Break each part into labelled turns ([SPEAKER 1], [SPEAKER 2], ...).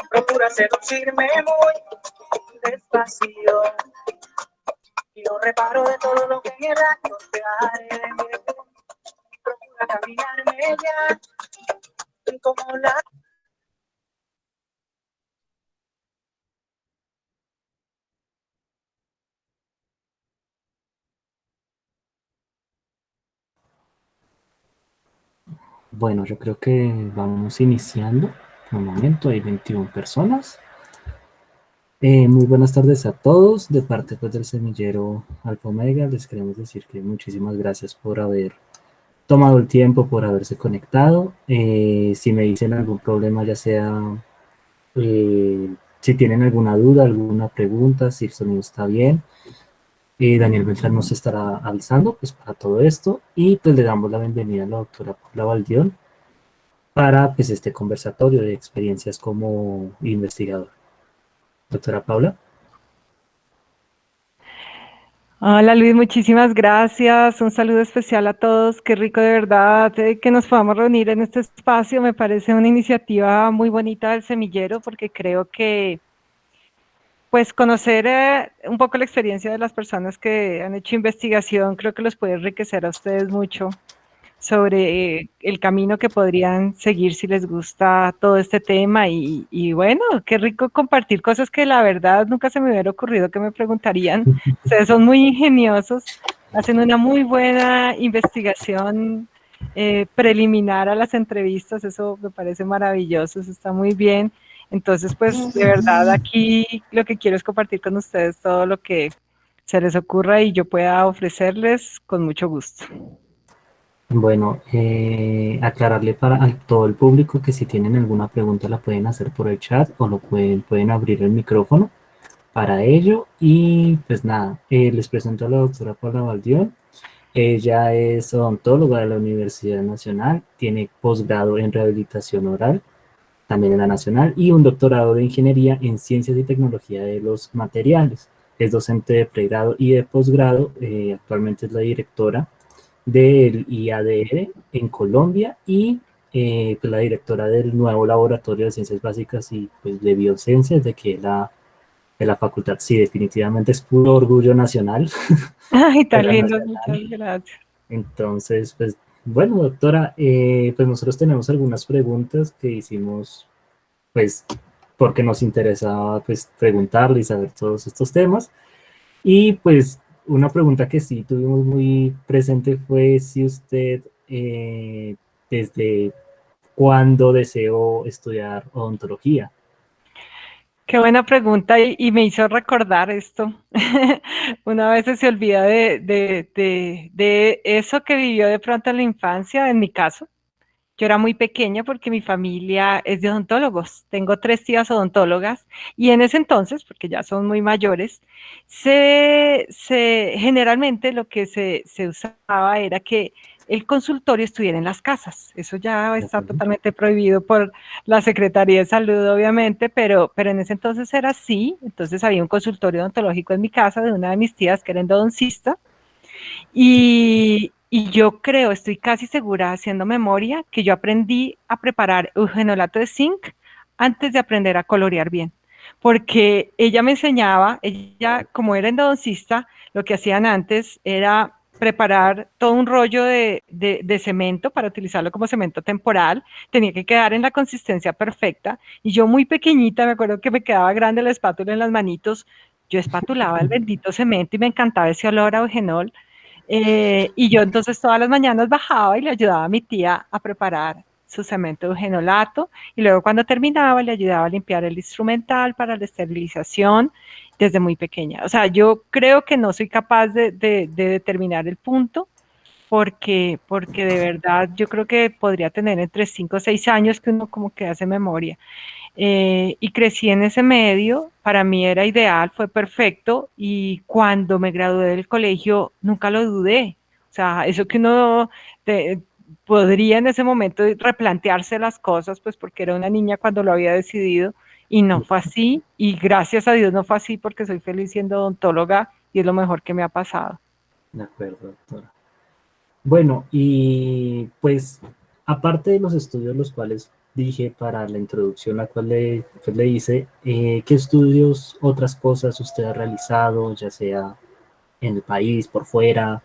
[SPEAKER 1] Procura seducirme muy despacio y no reparo de todo lo que en el acto te haré. Procura caminarme ya como la...
[SPEAKER 2] Bueno, yo creo que vamos iniciando. Un momento, hay 21 personas. Muy buenas tardes a todos. De parte pues, del semillero Alfa Omega, les queremos decir que muchísimas gracias por haber tomado el tiempo, por haberse conectado. Si me dicen algún problema, ya sea si tienen alguna duda, alguna pregunta, si el sonido está bien, Daniel Beltrán nos estará alzando pues, para todo esto y pues le damos la bienvenida a la doctora Paula Baldión para pues, este conversatorio de experiencias como investigador. Doctora Paula.
[SPEAKER 3] Hola Luis, muchísimas gracias. Un saludo especial a todos. Qué rico de verdad que nos podamos reunir en este espacio. Me parece una iniciativa muy bonita del semillero porque creo que pues conocer un poco la experiencia de las personas que han hecho investigación creo que los puede enriquecer a ustedes mucho sobre el camino que podrían seguir si les gusta todo este tema y bueno, qué rico compartir cosas que la verdad nunca se me hubiera ocurrido que me preguntarían. Ustedes son muy ingeniosos, hacen una muy buena investigación preliminar a las entrevistas, eso me parece maravilloso, eso está muy bien. Entonces, pues de verdad aquí lo que quiero es compartir con ustedes todo lo que se les ocurra y yo pueda ofrecerles con mucho gusto.
[SPEAKER 2] Bueno, aclararle para a todo el público que si tienen alguna pregunta la pueden hacer por el chat o lo pueden abrir el micrófono para ello. Y pues nada, les presento a la doctora Paula Baldión. Ella es odontóloga de la Universidad Nacional, tiene posgrado en rehabilitación oral, también en la Nacional, y un doctorado de ingeniería en ciencias y tecnología de los materiales. Es docente de pregrado y de posgrado, actualmente es la directora del IADR en Colombia y pues la directora del nuevo laboratorio de ciencias básicas y pues, de biociencias de la facultad. Sí, definitivamente es puro orgullo nacional.
[SPEAKER 3] Ay, tan lindo, muchas gracias.
[SPEAKER 2] Entonces, pues bueno, doctora, pues nosotros tenemos algunas preguntas que hicimos, pues porque nos interesaba pues preguntarle y saber todos estos temas. Y pues una pregunta que sí tuvimos muy presente fue si usted desde cuándo deseó estudiar odontología.
[SPEAKER 3] Qué buena pregunta y me hizo recordar esto. Una vez se olvida de eso que vivió de pronto en la infancia, en mi caso. Yo era muy pequeña porque mi familia es de odontólogos. Tengo 3 tías odontólogas y en ese entonces, porque ya son muy mayores, generalmente lo que se usaba era que el consultorio estuviera en las casas. Eso ya está totalmente prohibido por la Secretaría de Salud, obviamente, pero en ese entonces era así. Entonces había un consultorio odontológico en mi casa de una de mis tías que era endodoncista. Y yo creo, estoy casi segura, haciendo memoria, que yo aprendí a preparar eugenolato de zinc antes de aprender a colorear bien. Porque ella me enseñaba, ella como era endodoncista, lo que hacían antes era preparar todo un rollo de cemento para utilizarlo como cemento temporal, tenía que quedar en la consistencia perfecta, y yo muy pequeñita, me acuerdo que me quedaba grande la espátula en las manitos, yo espatulaba el bendito cemento y me encantaba ese olor a eugenol, y yo entonces todas las mañanas bajaba y le ayudaba a mi tía a preparar su cemento eugenolato, y luego cuando terminaba le ayudaba a limpiar el instrumental para la esterilización desde muy pequeña. O sea, yo creo que no soy capaz de determinar el punto, porque de verdad yo creo que podría tener entre 5 o 6 años que uno como que hace memoria. Y crecí en ese medio, para mí era ideal, fue perfecto, y cuando me gradué del colegio nunca lo dudé. O sea, eso que uno podría en ese momento replantearse las cosas, pues porque era una niña cuando lo había decidido, y no fue así, y gracias a Dios no fue así, porque soy feliz siendo odontóloga y es lo mejor que me ha pasado.
[SPEAKER 2] De acuerdo, doctora. Bueno, y pues aparte de los estudios los cuales dije para la introducción, la cual le hice, ¿qué estudios, otras cosas usted ha realizado, ya sea en el país, por fuera,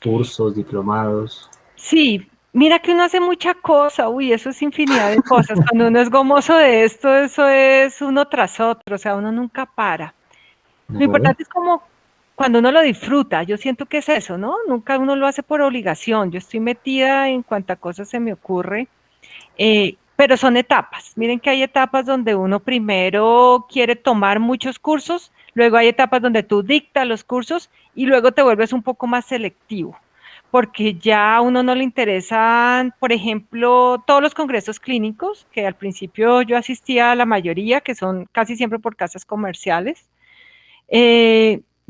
[SPEAKER 2] cursos, diplomados?
[SPEAKER 3] Sí, mira que uno hace mucha cosa, uy, eso es infinidad de cosas. Cuando uno es gomoso de esto, eso es uno tras otro, o sea, uno nunca para.
[SPEAKER 2] ¿De
[SPEAKER 3] Lo
[SPEAKER 2] acuerdo?
[SPEAKER 3] importante es como cuando uno lo disfruta, yo siento que es eso, ¿no? Nunca uno lo hace por obligación, yo estoy metida en cuanta cosa se me ocurre, pero son etapas. Miren que hay etapas donde uno primero quiere tomar muchos cursos, luego hay etapas donde tú dictas los cursos y luego te vuelves un poco más selectivo, porque ya a uno no le interesan, por ejemplo, todos los congresos clínicos, que al principio yo asistía a la mayoría, que son casi siempre por casas comerciales.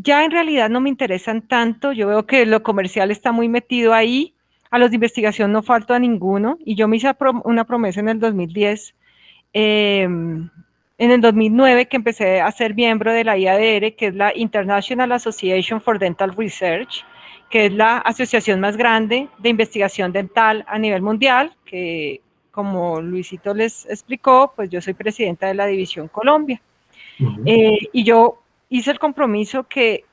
[SPEAKER 3] Ya en realidad no me interesan tanto, yo veo que lo comercial está muy metido ahí, a los de investigación no falto a ninguno, y yo me hice una promesa en el 2010, en el 2009 que empecé a ser miembro de la IADR, que es la International Association for Dental Research, que es la asociación más grande de investigación dental a nivel mundial, que como Luisito les explicó, pues yo soy presidenta de la División Colombia.
[SPEAKER 2] Ujú.
[SPEAKER 3] Y yo hice el compromiso que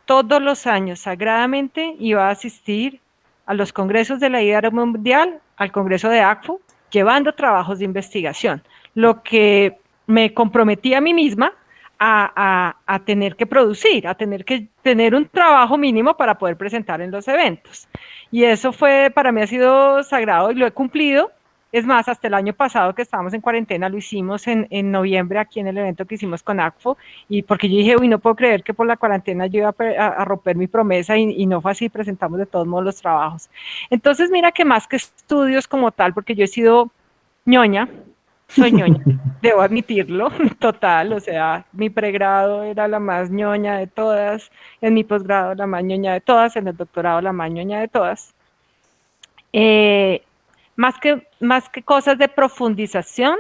[SPEAKER 3] todos los años sagradamente iba a asistir a los congresos de la IDAR Mundial, al congreso de ACFO, llevando trabajos de investigación, lo que me comprometí a mí misma a tener que producir, a tener que tener un trabajo mínimo para poder presentar en los eventos. Y eso fue, para mí ha sido sagrado y lo he cumplido. Es más, hasta el año pasado que estábamos en cuarentena, lo hicimos en noviembre aquí en el evento que hicimos con ACFO, y porque yo dije, uy, no puedo creer que por la cuarentena yo iba a romper mi promesa, y no fue así, presentamos de todos modos los trabajos. Entonces, mira que más que estudios como tal, porque yo he sido ñoña, soy ñoña, debo admitirlo, total, o sea, mi pregrado era la más ñoña de todas, en mi posgrado la más ñoña de todas, en el doctorado la más ñoña de todas. Eh, más que cosas de profundización,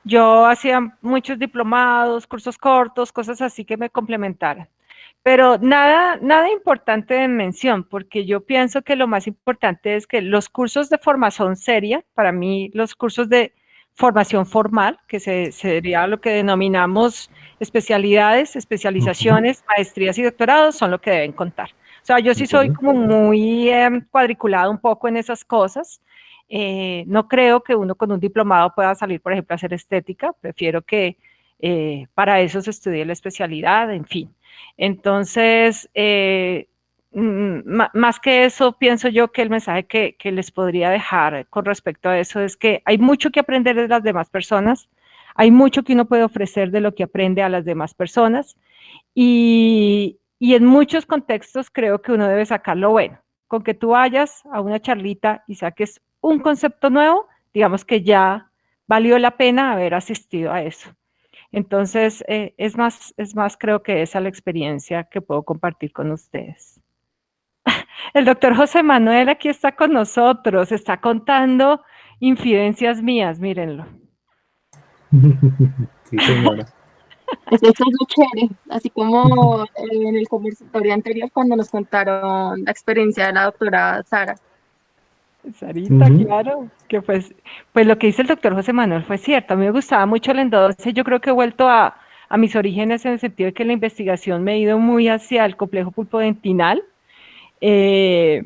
[SPEAKER 3] yo hacía muchos diplomados, cursos cortos, cosas así que me complementaran. Pero nada importante de mención, porque yo pienso que lo más importante es que los cursos de formación seria, para mí los cursos de formación formal, que sería lo que denominamos especialidades,
[SPEAKER 2] Ujú.
[SPEAKER 3] especializaciones, maestrías y doctorados, son lo que deben contar. O sea, yo
[SPEAKER 2] ¿De
[SPEAKER 3] sí soy
[SPEAKER 2] acuerdo?
[SPEAKER 3] como muy cuadriculada un poco en esas cosas. No creo que uno con un diplomado pueda salir, por ejemplo, a hacer estética. Prefiero que para eso se estudie la especialidad, en fin. Entonces, más que eso, pienso yo que el mensaje que les podría dejar con respecto a eso es que hay mucho que aprender de las demás personas, hay mucho que uno puede ofrecer de lo que aprende a las demás personas, y en muchos contextos creo que uno debe sacar lo bueno. Con que tú vayas a una charlita y saques un concepto nuevo, digamos que ya valió la pena haber asistido a eso. Entonces, es más, creo que esa es la experiencia que puedo compartir con ustedes. El doctor José Manuel aquí está con nosotros, está contando infidencias mías, mírenlo.
[SPEAKER 2] Sí, señora.
[SPEAKER 4] Eso es lo chévere, así como en el conversatorio anterior cuando nos contaron la experiencia de la doctora Sara.
[SPEAKER 3] Sarita,
[SPEAKER 2] Ujú.
[SPEAKER 3] claro, que pues lo que dice el doctor José Manuel fue cierto. A mí me gustaba mucho el endodoncia. Yo creo que he vuelto a mis orígenes en el sentido de que la investigación me ha ido muy hacia el complejo pulpodentinal. Eh,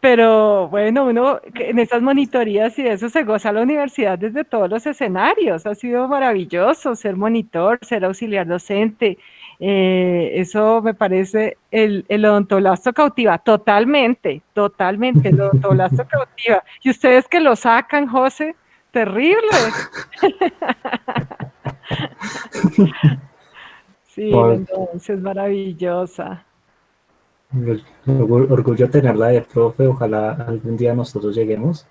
[SPEAKER 3] pero bueno, uno en esas monitorías y eso se goza la universidad desde todos los escenarios. Ha sido maravilloso ser monitor, ser auxiliar docente. Eso me parece, el odontoblasto cautiva, totalmente, totalmente, el odontoblasto cautiva. Y ustedes que lo sacan, José, terrible. Sí, la
[SPEAKER 2] Por
[SPEAKER 3] endodoncia es maravillosa.
[SPEAKER 2] orgullo tenerla de profe, ojalá algún día nosotros lleguemos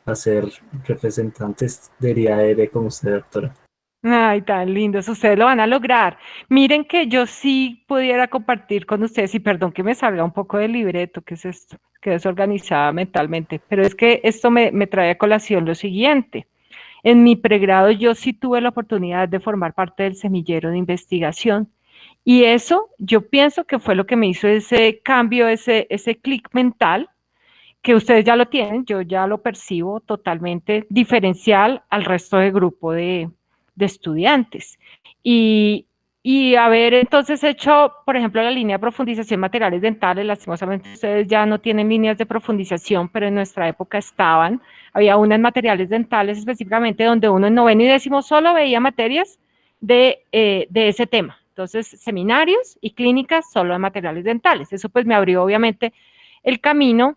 [SPEAKER 2] a ser representantes del IAR como usted, doctora.
[SPEAKER 3] Ay, tan lindos, ustedes lo van a lograr. Miren que yo sí pudiera compartir con ustedes, y perdón que me salga un poco del libreto, que es esto, que desorganizada mentalmente, pero es que esto me trae a colación lo siguiente. En mi pregrado yo sí tuve la oportunidad de formar parte del semillero de investigación y eso yo pienso que fue lo que me hizo ese cambio, ese clic mental que ustedes ya lo tienen, yo ya lo percibo totalmente diferencial al resto del grupo de estudiantes. Y, y haber entonces hecho, por ejemplo, la línea de profundización en materiales dentales, lastimosamente ustedes ya no tienen líneas de profundización, pero en nuestra época estaban, había una en materiales dentales específicamente donde uno en noveno y décimo solo veía materias de ese tema. Entonces, seminarios y clínicas solo de materiales dentales. Eso pues me abrió obviamente el camino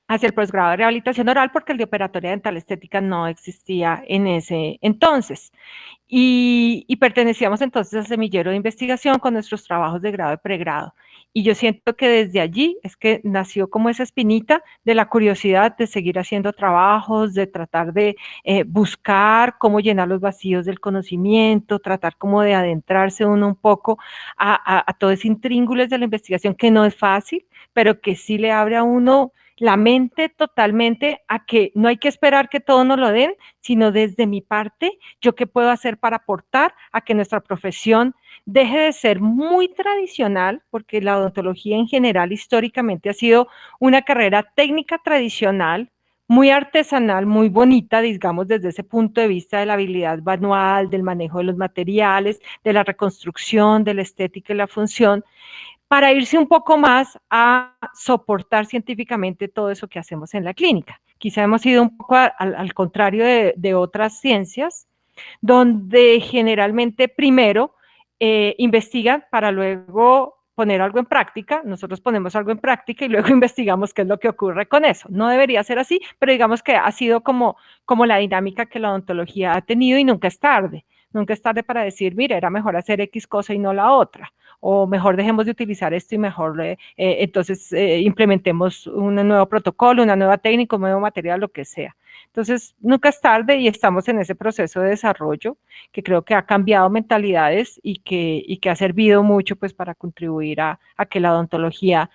[SPEAKER 3] hacia el posgrado de rehabilitación oral porque el de operatoria dental estética no existía en ese entonces. Y pertenecíamos entonces al semillero de investigación con nuestros trabajos de grado y pregrado. Y yo siento que desde allí es que nació como esa espinita de la curiosidad de seguir haciendo trabajos, de tratar de buscar cómo llenar los vacíos del conocimiento, tratar como de adentrarse uno un poco a todo ese intríngulis de la investigación que no es fácil, pero que sí le abre a uno la mente totalmente a que no hay que esperar que todo nos lo den, sino desde mi parte, yo qué puedo hacer para aportar a que nuestra profesión deje de ser muy tradicional, porque la odontología en general históricamente ha sido una carrera técnica tradicional, muy artesanal, muy bonita, digamos, desde ese punto de vista de la habilidad manual, del manejo de los materiales, de la reconstrucción, de la estética y la función, para irse un poco más a soportar científicamente todo eso que hacemos en la clínica. Quizá hemos ido un poco al contrario de otras ciencias, donde generalmente primero investigan para luego poner algo en práctica, nosotros ponemos algo en práctica y luego investigamos qué es lo que ocurre con eso. No debería ser así, pero digamos que ha sido como la dinámica que la odontología ha tenido y nunca es tarde. Nunca es tarde para decir, mira, era mejor hacer X cosa y no la otra, o mejor dejemos de utilizar esto y mejor entonces implementemos un nuevo protocolo, una nueva técnica, un nuevo material, lo que sea. Entonces, nunca es tarde y estamos en ese proceso de desarrollo que creo que ha cambiado mentalidades y que ha servido mucho pues para contribuir a que la odontología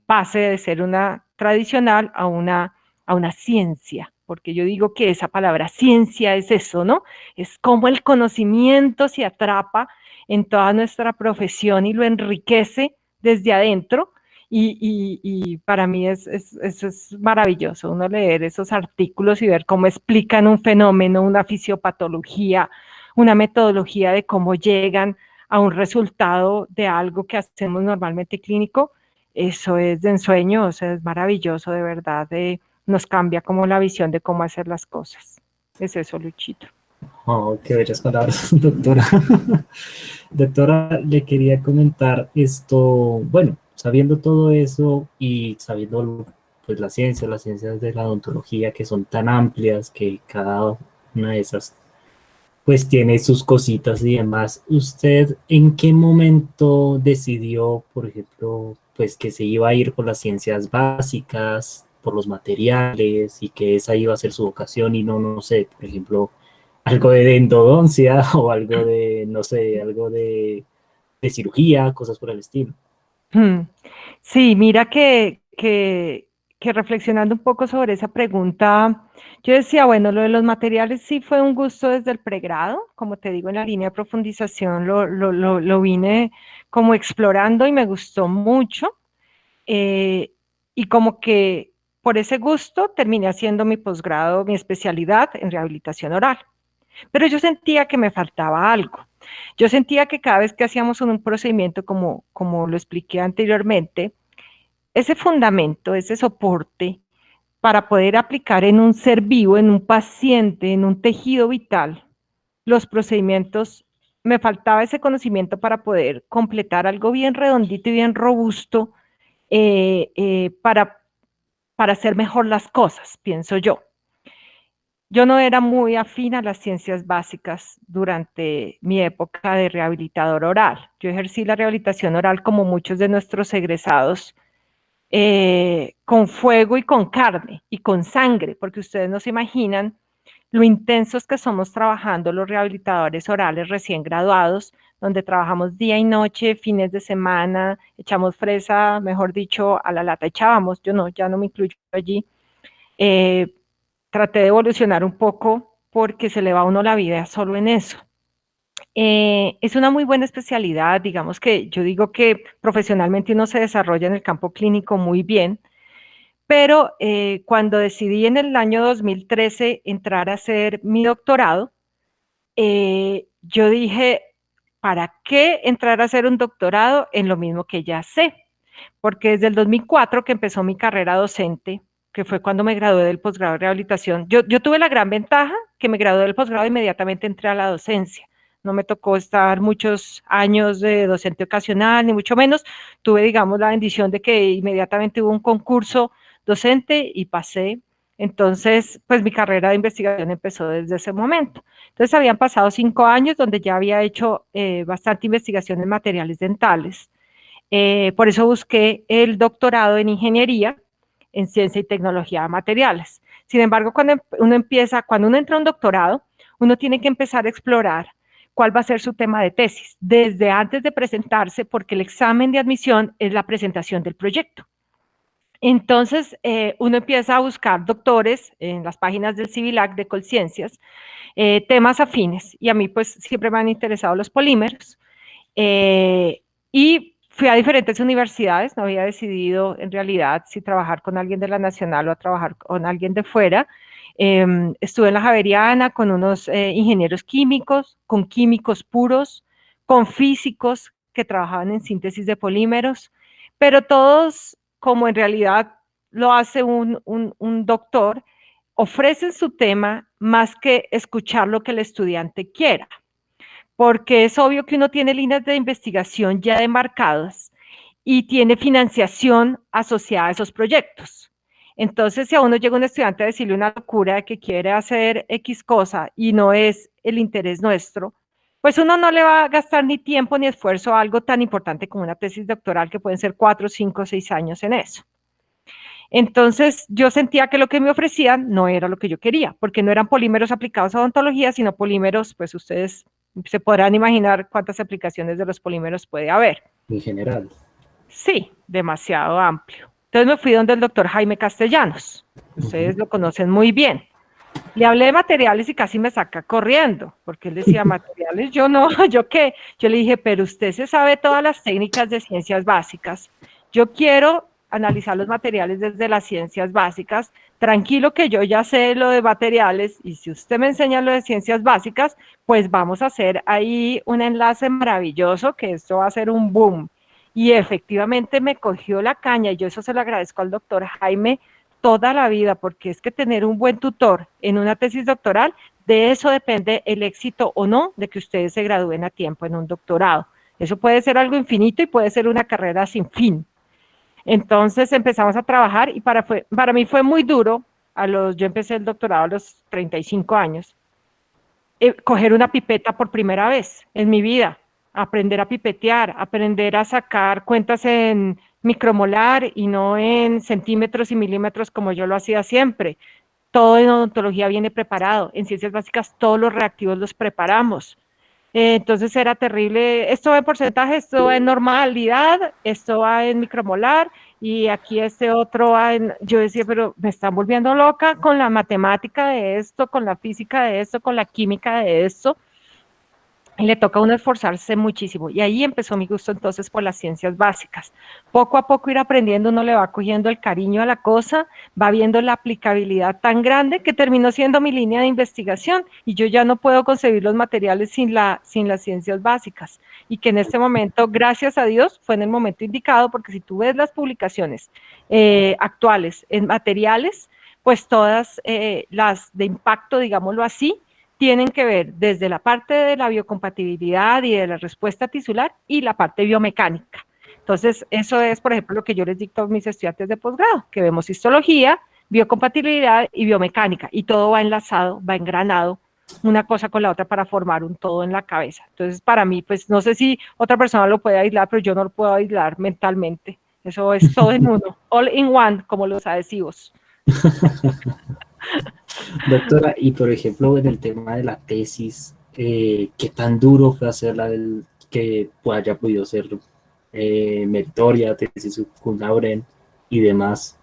[SPEAKER 3] pase de ser una tradicional a una ciencia, porque yo digo que esa palabra ciencia es eso, ¿no? Es como el conocimiento se atrapa en toda nuestra profesión y lo enriquece desde adentro. Y para mí eso es maravilloso, uno leer esos artículos y ver cómo explican un fenómeno, una fisiopatología, una metodología de cómo llegan a un resultado de algo que hacemos normalmente clínico. Eso es de ensueño, o sea, es maravilloso, de verdad, nos cambia como la visión de cómo hacer las cosas. Es eso, Luchito.
[SPEAKER 2] Oh, qué bellas palabras, doctora. Doctora, le quería comentar esto, bueno, sabiendo todo eso y sabiendo pues las ciencias de la odontología que son tan amplias que cada una de esas pues tiene sus cositas y demás. ¿Usted en qué momento decidió, por ejemplo, pues que se iba a ir por las ciencias básicas, por los materiales y que esa iba a ser su vocación y no, no sé, por ejemplo, algo de endodoncia o algo de, no sé, algo de cirugía, cosas por el estilo?
[SPEAKER 3] Sí, mira que reflexionando un poco sobre esa pregunta, yo decía, bueno, lo de los materiales sí fue un gusto desde el pregrado, como te digo, en la línea de profundización lo vine como explorando y me gustó mucho, eh, y como que por ese gusto terminé haciendo mi posgrado, mi especialidad en rehabilitación oral. Pero yo sentía que me faltaba algo. Yo sentía que cada vez que hacíamos un procedimiento, como lo expliqué anteriormente, ese fundamento, ese soporte para poder aplicar en un ser vivo, en un paciente, en un tejido vital, los procedimientos, me faltaba ese conocimiento para poder completar algo bien redondito y bien robusto para hacer mejor las cosas, pienso yo. Yo no era muy afín a las ciencias básicas durante mi época de rehabilitador oral. Yo ejercí la rehabilitación oral como muchos de nuestros egresados, con fuego y con carne y con sangre, porque ustedes no se imaginan lo intensos que somos trabajando los rehabilitadores orales recién graduados, donde trabajamos día y noche, fines de semana, echamos fresa, mejor dicho, a la lata echábamos, yo no, ya no me incluyo allí. Traté de evolucionar un poco porque se le va a uno la vida solo en eso. Es una muy buena especialidad, digamos que yo digo que profesionalmente uno se desarrolla en el campo clínico muy bien, pero cuando decidí en el año 2013 entrar a hacer mi doctorado, yo dije, ¿para qué entrar a hacer un doctorado en lo mismo que ya sé? Porque desde el 2004 que empezó mi carrera docente, que fue cuando me gradué del posgrado de rehabilitación, yo tuve la gran ventaja que me gradué del posgrado e inmediatamente entré a la docencia. No me tocó estar muchos años de docente ocasional, ni mucho menos. Tuve, digamos, la bendición de que inmediatamente hubo un concurso docente y pasé. Entonces, pues mi carrera de investigación empezó desde ese momento. Entonces, habían pasado 5 años donde ya había hecho bastante investigación en materiales dentales. Por eso busqué el doctorado en ingeniería en ciencia y tecnología de materiales. Sin embargo, cuando uno entra a un doctorado, uno tiene que empezar a explorar cuál va a ser su tema de tesis, desde antes de presentarse, porque el examen de admisión es la presentación del proyecto. Entonces, uno empieza a buscar doctores en las páginas del CIVILAC de Colciencias, temas afines, y a mí pues siempre me han interesado los polímeros, y fui a diferentes universidades, no había decidido en realidad si trabajar con alguien de la Nacional o a trabajar con alguien de fuera. Estuve en la Javeriana con unos ingenieros químicos, con químicos puros, con físicos que trabajaban en síntesis de polímeros, pero todos, como en realidad lo hace un doctor, ofrecen su tema más que escuchar lo que el estudiante quiera, porque es obvio que uno tiene líneas de investigación ya demarcadas y tiene financiación asociada a esos proyectos. Entonces, si a uno llega un estudiante a decirle una locura de que quiere hacer X cosa y no es el interés nuestro, pues uno no le va a gastar ni tiempo ni esfuerzo a algo tan importante como una tesis doctoral, que pueden ser 4, 5, 6 años en eso. Entonces, yo sentía que lo que me ofrecían no era lo que yo quería, porque no eran polímeros aplicados a odontología, sino polímeros, pues ustedes se podrán imaginar cuántas aplicaciones de los polímeros puede haber.
[SPEAKER 2] En general.
[SPEAKER 3] Sí, demasiado amplio. Entonces me fui donde el doctor Jaime Castellanos. Ustedes lo conocen muy bien. Le hablé de materiales y casi me saca corriendo, porque él decía, materiales, yo no, ¿yo qué? Yo le dije, pero usted se sabe todas las técnicas de ciencias básicas. Yo quiero analizar los materiales desde las ciencias básicas. Tranquilo que yo ya sé lo de materiales y si usted me enseña lo de ciencias básicas, pues vamos a hacer ahí un enlace maravilloso, que esto va a ser un boom. Y efectivamente me cogió la caña y yo eso se lo agradezco al doctor Jaime toda la vida, porque es que tener un buen tutor en una tesis doctoral, de eso depende el éxito o no de que ustedes se gradúen a tiempo en un doctorado. Eso puede ser algo infinito y puede ser una carrera sin fin. Entonces empezamos a trabajar y para mí fue muy duro, yo empecé el doctorado a los 35 años, coger una pipeta por primera vez en mi vida, aprender a pipetear, aprender a sacar cuentas en micromolar y no en centímetros y milímetros como yo lo hacía siempre. Todo en odontología viene preparado, en ciencias básicas todos los reactivos los preparamos. Entonces era terrible, esto va en porcentaje, esto va en normalidad, esto va en micromolar y aquí este otro va en... Yo decía, pero me están volviendo loca con la matemática de esto, con la física de esto, con la química de esto. y le toca a uno esforzarse muchísimo. Y ahí empezó mi gusto entonces por las ciencias básicas. Poco a poco ir aprendiendo, uno le va cogiendo el cariño a la cosa, va viendo la aplicabilidad tan grande que terminó siendo mi línea de investigación y yo ya no puedo concebir los materiales sin las ciencias básicas. Y que en este momento, gracias a Dios, fue en el momento indicado, porque si tú ves las publicaciones actuales en materiales, pues todas las de impacto, digámoslo así, tienen que ver desde la parte de la biocompatibilidad y de la respuesta tisular y la parte biomecánica. Entonces, eso es, por ejemplo, lo que yo les dicto a mis estudiantes de posgrado, que vemos histología, biocompatibilidad y biomecánica, y todo va enlazado, va engranado, una cosa con la otra para formar un todo en la cabeza. Entonces, para mí, pues, no sé si otra persona lo puede aislar, pero yo no lo puedo aislar mentalmente. Eso es todo en uno, all in one, como los adhesivos.
[SPEAKER 2] Doctora, y por ejemplo, en el tema de la tesis, ¿qué tan duro fue hacerla que haya podido ser meritoria, tesis cum laude y demás?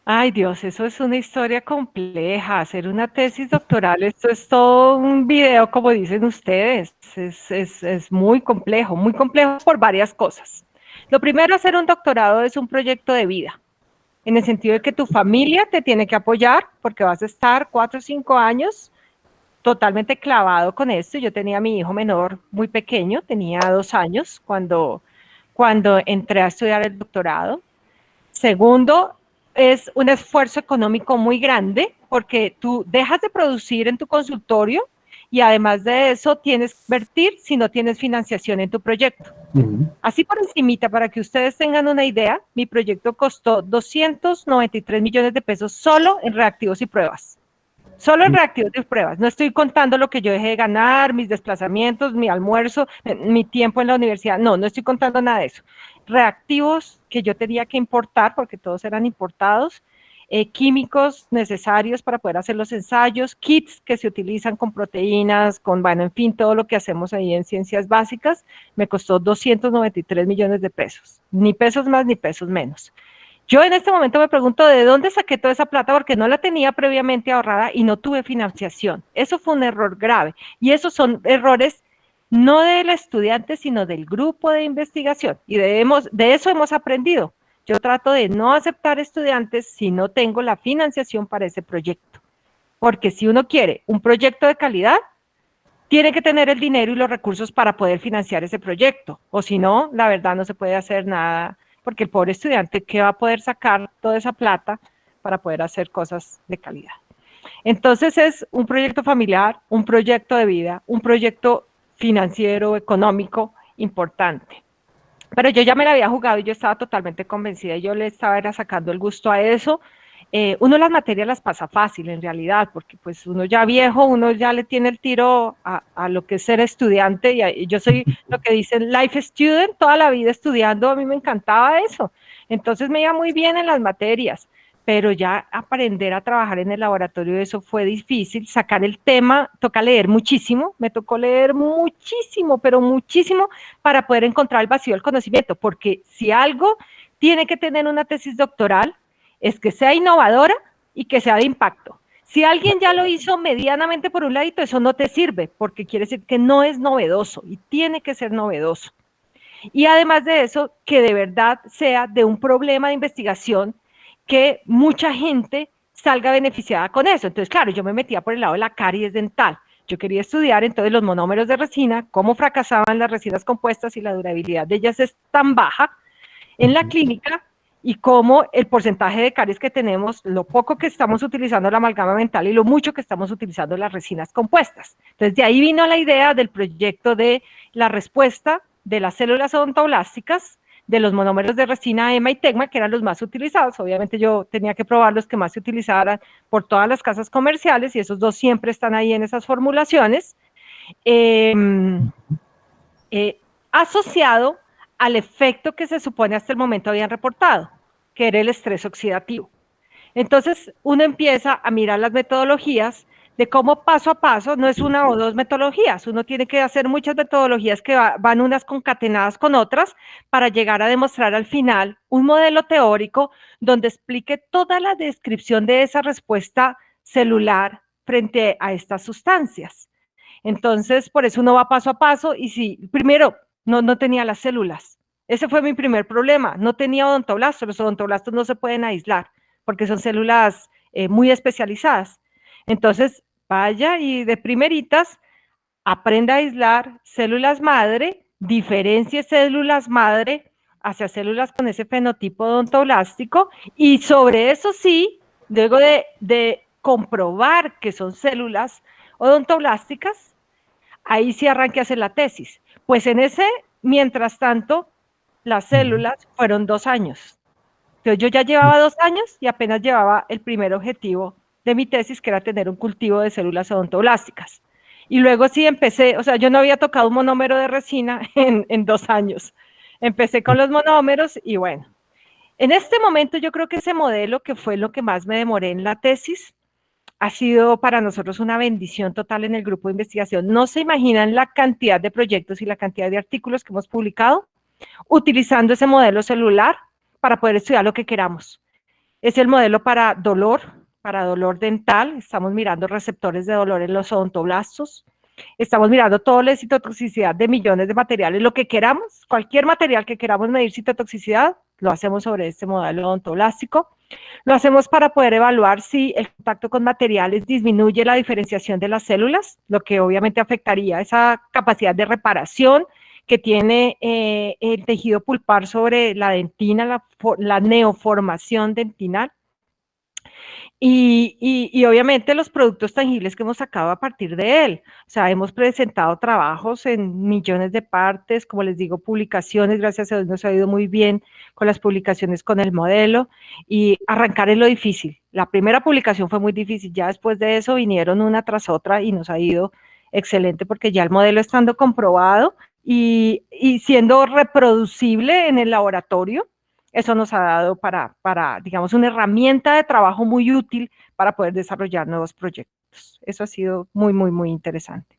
[SPEAKER 3] Ay Dios, eso es una historia compleja. Hacer una tesis doctoral, esto es todo un video, como dicen ustedes. Es muy complejo por varias cosas. Lo primero, hacer un doctorado es un proyecto de vida, en el sentido de que tu familia te tiene que apoyar porque vas a estar 4 o 5 años totalmente clavado con esto. Yo tenía a mi hijo menor muy pequeño, tenía 2 años cuando entré a estudiar el doctorado. Segundo, es un esfuerzo económico muy grande porque tú dejas de producir en tu consultorio y además de eso tienes que invertir si no tienes financiación en tu proyecto. Así por encimita, para que ustedes tengan una idea, mi proyecto costó 293 millones de pesos solo en reactivos y pruebas. Solo en reactivos y pruebas. No estoy contando lo que yo dejé de ganar, mis desplazamientos, mi almuerzo, mi tiempo en la universidad. No estoy contando nada de eso. Reactivos que yo tenía que importar, porque todos eran importados, químicos necesarios para poder hacer los ensayos, kits que se utilizan con proteínas, bueno, en fin, todo lo que hacemos ahí en ciencias básicas, me costó 293 millones de pesos. Ni pesos más ni pesos menos. Yo en este momento me pregunto de dónde saqué toda esa plata porque no la tenía previamente ahorrada y no tuve financiación. Eso fue un error grave y esos son errores no del estudiante, sino del grupo de investigación y de eso hemos aprendido. Yo trato de no aceptar estudiantes si no tengo la financiación para ese proyecto, porque si uno quiere un proyecto de calidad, tiene que tener el dinero y los recursos para poder financiar ese proyecto, o si no, la verdad no se puede hacer nada, porque el pobre estudiante, ¿qué va a poder sacar toda esa plata para poder hacer cosas de calidad? Entonces es un proyecto familiar, un proyecto de vida, un proyecto financiero, económico importante. Pero yo ya me la había jugado y yo estaba totalmente convencida y yo le estaba sacando el gusto a eso. Uno las materias las pasa fácil en realidad, porque pues uno ya viejo, uno ya le tiene el tiro a lo que es ser estudiante y yo soy lo que dicen life student, toda la vida estudiando, a mí me encantaba eso. Entonces me iba muy bien en las materias, pero ya aprender a trabajar en el laboratorio, eso fue difícil, sacar el tema, toca leer muchísimo, me tocó leer muchísimo, pero muchísimo para poder encontrar el vacío del conocimiento, porque si algo tiene que tener una tesis doctoral, es que sea innovadora y que sea de impacto. Si alguien ya lo hizo medianamente por un ladito, eso no te sirve, porque quiere decir que no es novedoso y tiene que ser novedoso. Y además de eso, que de verdad sea de un problema de investigación que mucha gente salga beneficiada con eso. Entonces, claro, yo me metía por el lado de la caries dental. Yo quería estudiar entonces los monómeros de resina, cómo fracasaban las resinas compuestas y la durabilidad de ellas es tan baja en la clínica y cómo el porcentaje de caries que tenemos, lo poco que estamos utilizando la amalgama dental y lo mucho que estamos utilizando las resinas compuestas. Entonces, de ahí vino la idea del proyecto de la respuesta de las células odontoblásticas, de los monómeros de resina EMA y TEGMA, que eran los más utilizados. Obviamente yo tenía que probar los que más se utilizaran por todas las casas comerciales y esos dos siempre están ahí en esas formulaciones. Asociado al efecto que se supone hasta el momento habían reportado, que era el estrés oxidativo. Entonces uno empieza a mirar las metodologías de cómo paso a paso, no es una o dos metodologías, uno tiene que hacer muchas metodologías que van unas concatenadas con otras para llegar a demostrar al final un modelo teórico donde explique toda la descripción de esa respuesta celular frente a estas sustancias. Entonces, por eso uno va paso a paso y si, primero, no tenía las células. Ese fue mi primer problema. No tenía odontoblastos. Los odontoblastos no se pueden aislar porque son células muy especializadas. Entonces, vaya y de primeritas, aprenda a aislar células madre, diferencie células madre hacia células con ese fenotipo odontoblástico y sobre eso sí, luego de comprobar que son células odontoblásticas, ahí sí arranque a hacer la tesis. Pues en ese, mientras tanto, las células fueron 2 años. Entonces yo ya llevaba 2 años y apenas llevaba el primer objetivo de mi tesis, que era tener un cultivo de células odontoblásticas. Y luego sí empecé, o sea, yo no había tocado un monómero de resina en 2 años. Empecé con los monómeros y bueno, en este momento yo creo que ese modelo, que fue lo que más me demoré en la tesis, ha sido para nosotros una bendición total en el grupo de investigación. No se imaginan la cantidad de proyectos y la cantidad de artículos que hemos publicado utilizando ese modelo celular para poder estudiar lo que queramos. Es el modelo para dolor dental. Estamos mirando receptores de dolor en los odontoblastos. Estamos mirando toda la citotoxicidad de millones de materiales, lo que queramos, cualquier material que queramos medir citotoxicidad, lo hacemos sobre este modelo odontoblástico. Lo hacemos para poder evaluar si el contacto con materiales disminuye la diferenciación de las células, lo que obviamente afectaría esa capacidad de reparación que tiene el tejido pulpar sobre la dentina, la neoformación dentinal. Y obviamente los productos tangibles que hemos sacado a partir de él. O sea, hemos presentado trabajos en millones de partes, como les digo, publicaciones, gracias a Dios nos ha ido muy bien con las publicaciones con el modelo, y arrancar es lo difícil. La primera publicación fue muy difícil, ya después de eso vinieron una tras otra y nos ha ido excelente porque ya el modelo estando comprobado y siendo reproducible en el laboratorio, eso nos ha dado digamos, una herramienta de trabajo muy útil para poder desarrollar nuevos proyectos. Eso ha sido muy, muy, muy interesante.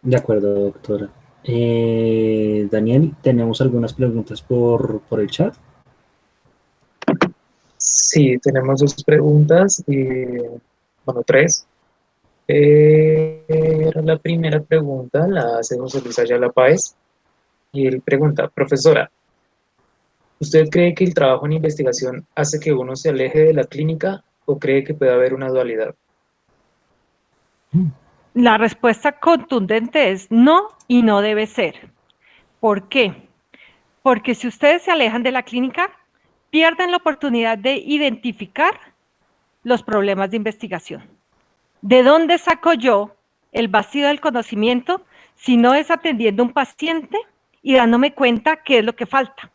[SPEAKER 2] De acuerdo, doctora. Daniel, tenemos algunas preguntas por el chat.
[SPEAKER 5] Sí, tenemos 2 preguntas, bueno, 3. La primera pregunta la hace José Luis Ayala Páez y él pregunta: profesora, ¿usted cree que el trabajo en investigación hace que uno se aleje de la clínica o cree que puede haber una dualidad?
[SPEAKER 3] La respuesta contundente es no y no debe ser. ¿Por qué? Porque si ustedes se alejan de la clínica, pierden la oportunidad de identificar los problemas de investigación. ¿De dónde saco yo el vacío del conocimiento si no es atendiendo a un paciente y dándome cuenta qué es lo que falta?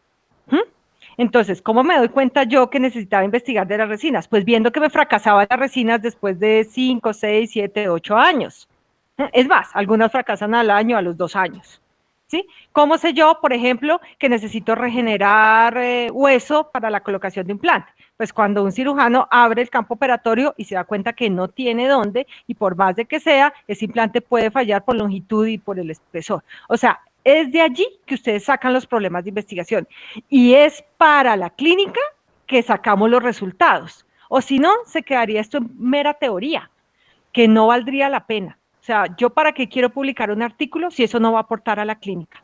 [SPEAKER 3] Entonces, ¿cómo me doy cuenta yo que necesitaba investigar de las resinas? Pues viendo que me fracasaban las resinas después de 5, 6, 7, 8 años. Es más, algunas fracasan al año, a los 2 años. ¿Sí? ¿Cómo sé yo, por ejemplo, que necesito regenerar hueso para la colocación de implante? Pues cuando un cirujano abre el campo operatorio y se da cuenta que no tiene dónde, y por más de que sea, ese implante puede fallar por longitud y por el espesor. O sea, es de allí que ustedes sacan los problemas de investigación. Y es para la clínica que sacamos los resultados. O si no, se quedaría esto en mera teoría, que no valdría la pena. O sea, ¿yo para qué quiero publicar un artículo si eso no va a aportar a la clínica?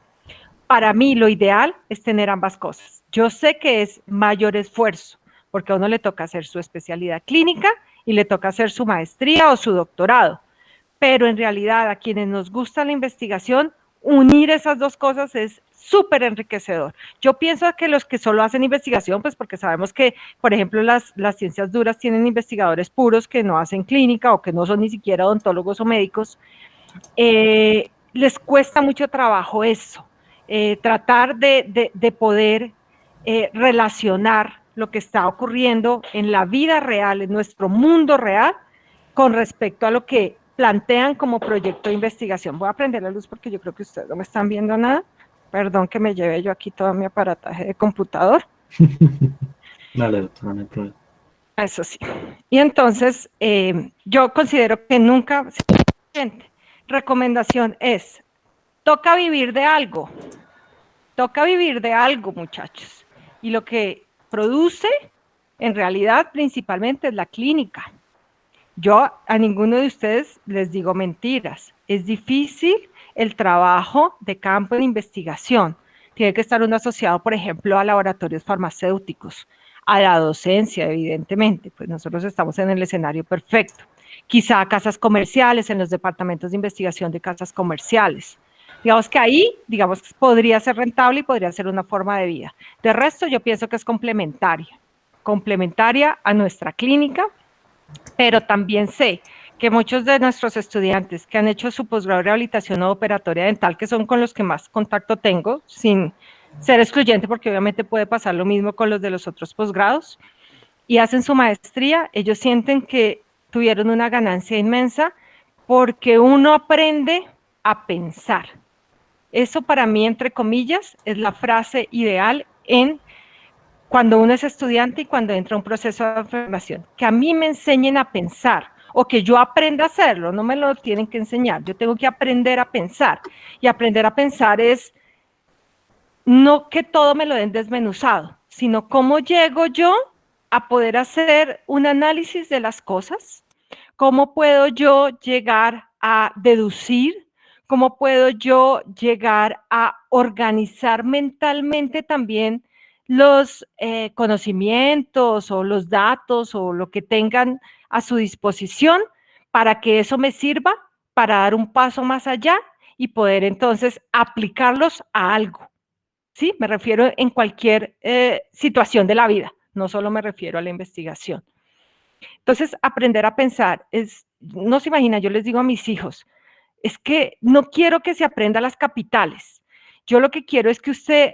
[SPEAKER 3] Para mí lo ideal es tener ambas cosas. Yo sé que es mayor esfuerzo, porque a uno le toca hacer su especialidad clínica y le toca hacer su maestría o su doctorado, pero en realidad a quienes nos gusta la investigación, unir esas dos cosas es súper enriquecedor. Yo pienso que los que solo hacen investigación, pues porque sabemos que, por ejemplo, las ciencias duras tienen investigadores puros que no hacen clínica o que no son ni siquiera odontólogos o médicos, les cuesta mucho trabajo eso, tratar de poder relacionar lo que está ocurriendo en la vida real, en nuestro mundo real, con respecto a lo que plantean como proyecto de investigación. Voy a prender la luz porque yo creo que ustedes no me están viendo nada. Perdón que me lleve yo aquí todo mi aparataje de computador.
[SPEAKER 2] Dale, doctora, no hay problema.
[SPEAKER 3] Eso sí. Y entonces, yo considero que nunca... Recomendación es, toca vivir de algo, muchachos. Y lo que produce, en realidad, principalmente es la clínica. Yo a ninguno de ustedes les digo mentiras. Es difícil el trabajo de campo en investigación. Tiene que estar uno asociado, por ejemplo, a laboratorios farmacéuticos, a la docencia, evidentemente, pues nosotros estamos en el escenario perfecto. Quizá a casas comerciales, en los departamentos de investigación de casas comerciales. Digamos que ahí, digamos, podría ser rentable y podría ser una forma de vida. De resto, yo pienso que es complementaria a nuestra clínica, pero también sé que muchos de nuestros estudiantes que han hecho su posgrado de rehabilitación o operatoria dental, que son con los que más contacto tengo, sin ser excluyente, porque obviamente puede pasar lo mismo con los de los otros posgrados, y hacen su maestría, ellos sienten que tuvieron una ganancia inmensa porque uno aprende a pensar. Eso para mí, entre comillas, es la frase ideal en cuando uno es estudiante y cuando entra a un proceso de formación, que a mí me enseñen a pensar o que yo aprenda a hacerlo, no me lo tienen que enseñar, yo tengo que aprender a pensar, y aprender a pensar es no que todo me lo den desmenuzado, sino cómo llego yo a poder hacer un análisis de las cosas, cómo puedo yo llegar a deducir, cómo puedo yo llegar a organizar mentalmente también los conocimientos o los datos o lo que tengan a su disposición para que eso me sirva para dar un paso más allá y poder entonces aplicarlos a algo. ¿Sí? Me refiero en cualquier situación de la vida, no solo me refiero a la investigación. Entonces, aprender a pensar es, no se imagina, yo les digo a mis hijos, es que no quiero que se aprenda las capitales. Yo lo que quiero es que usted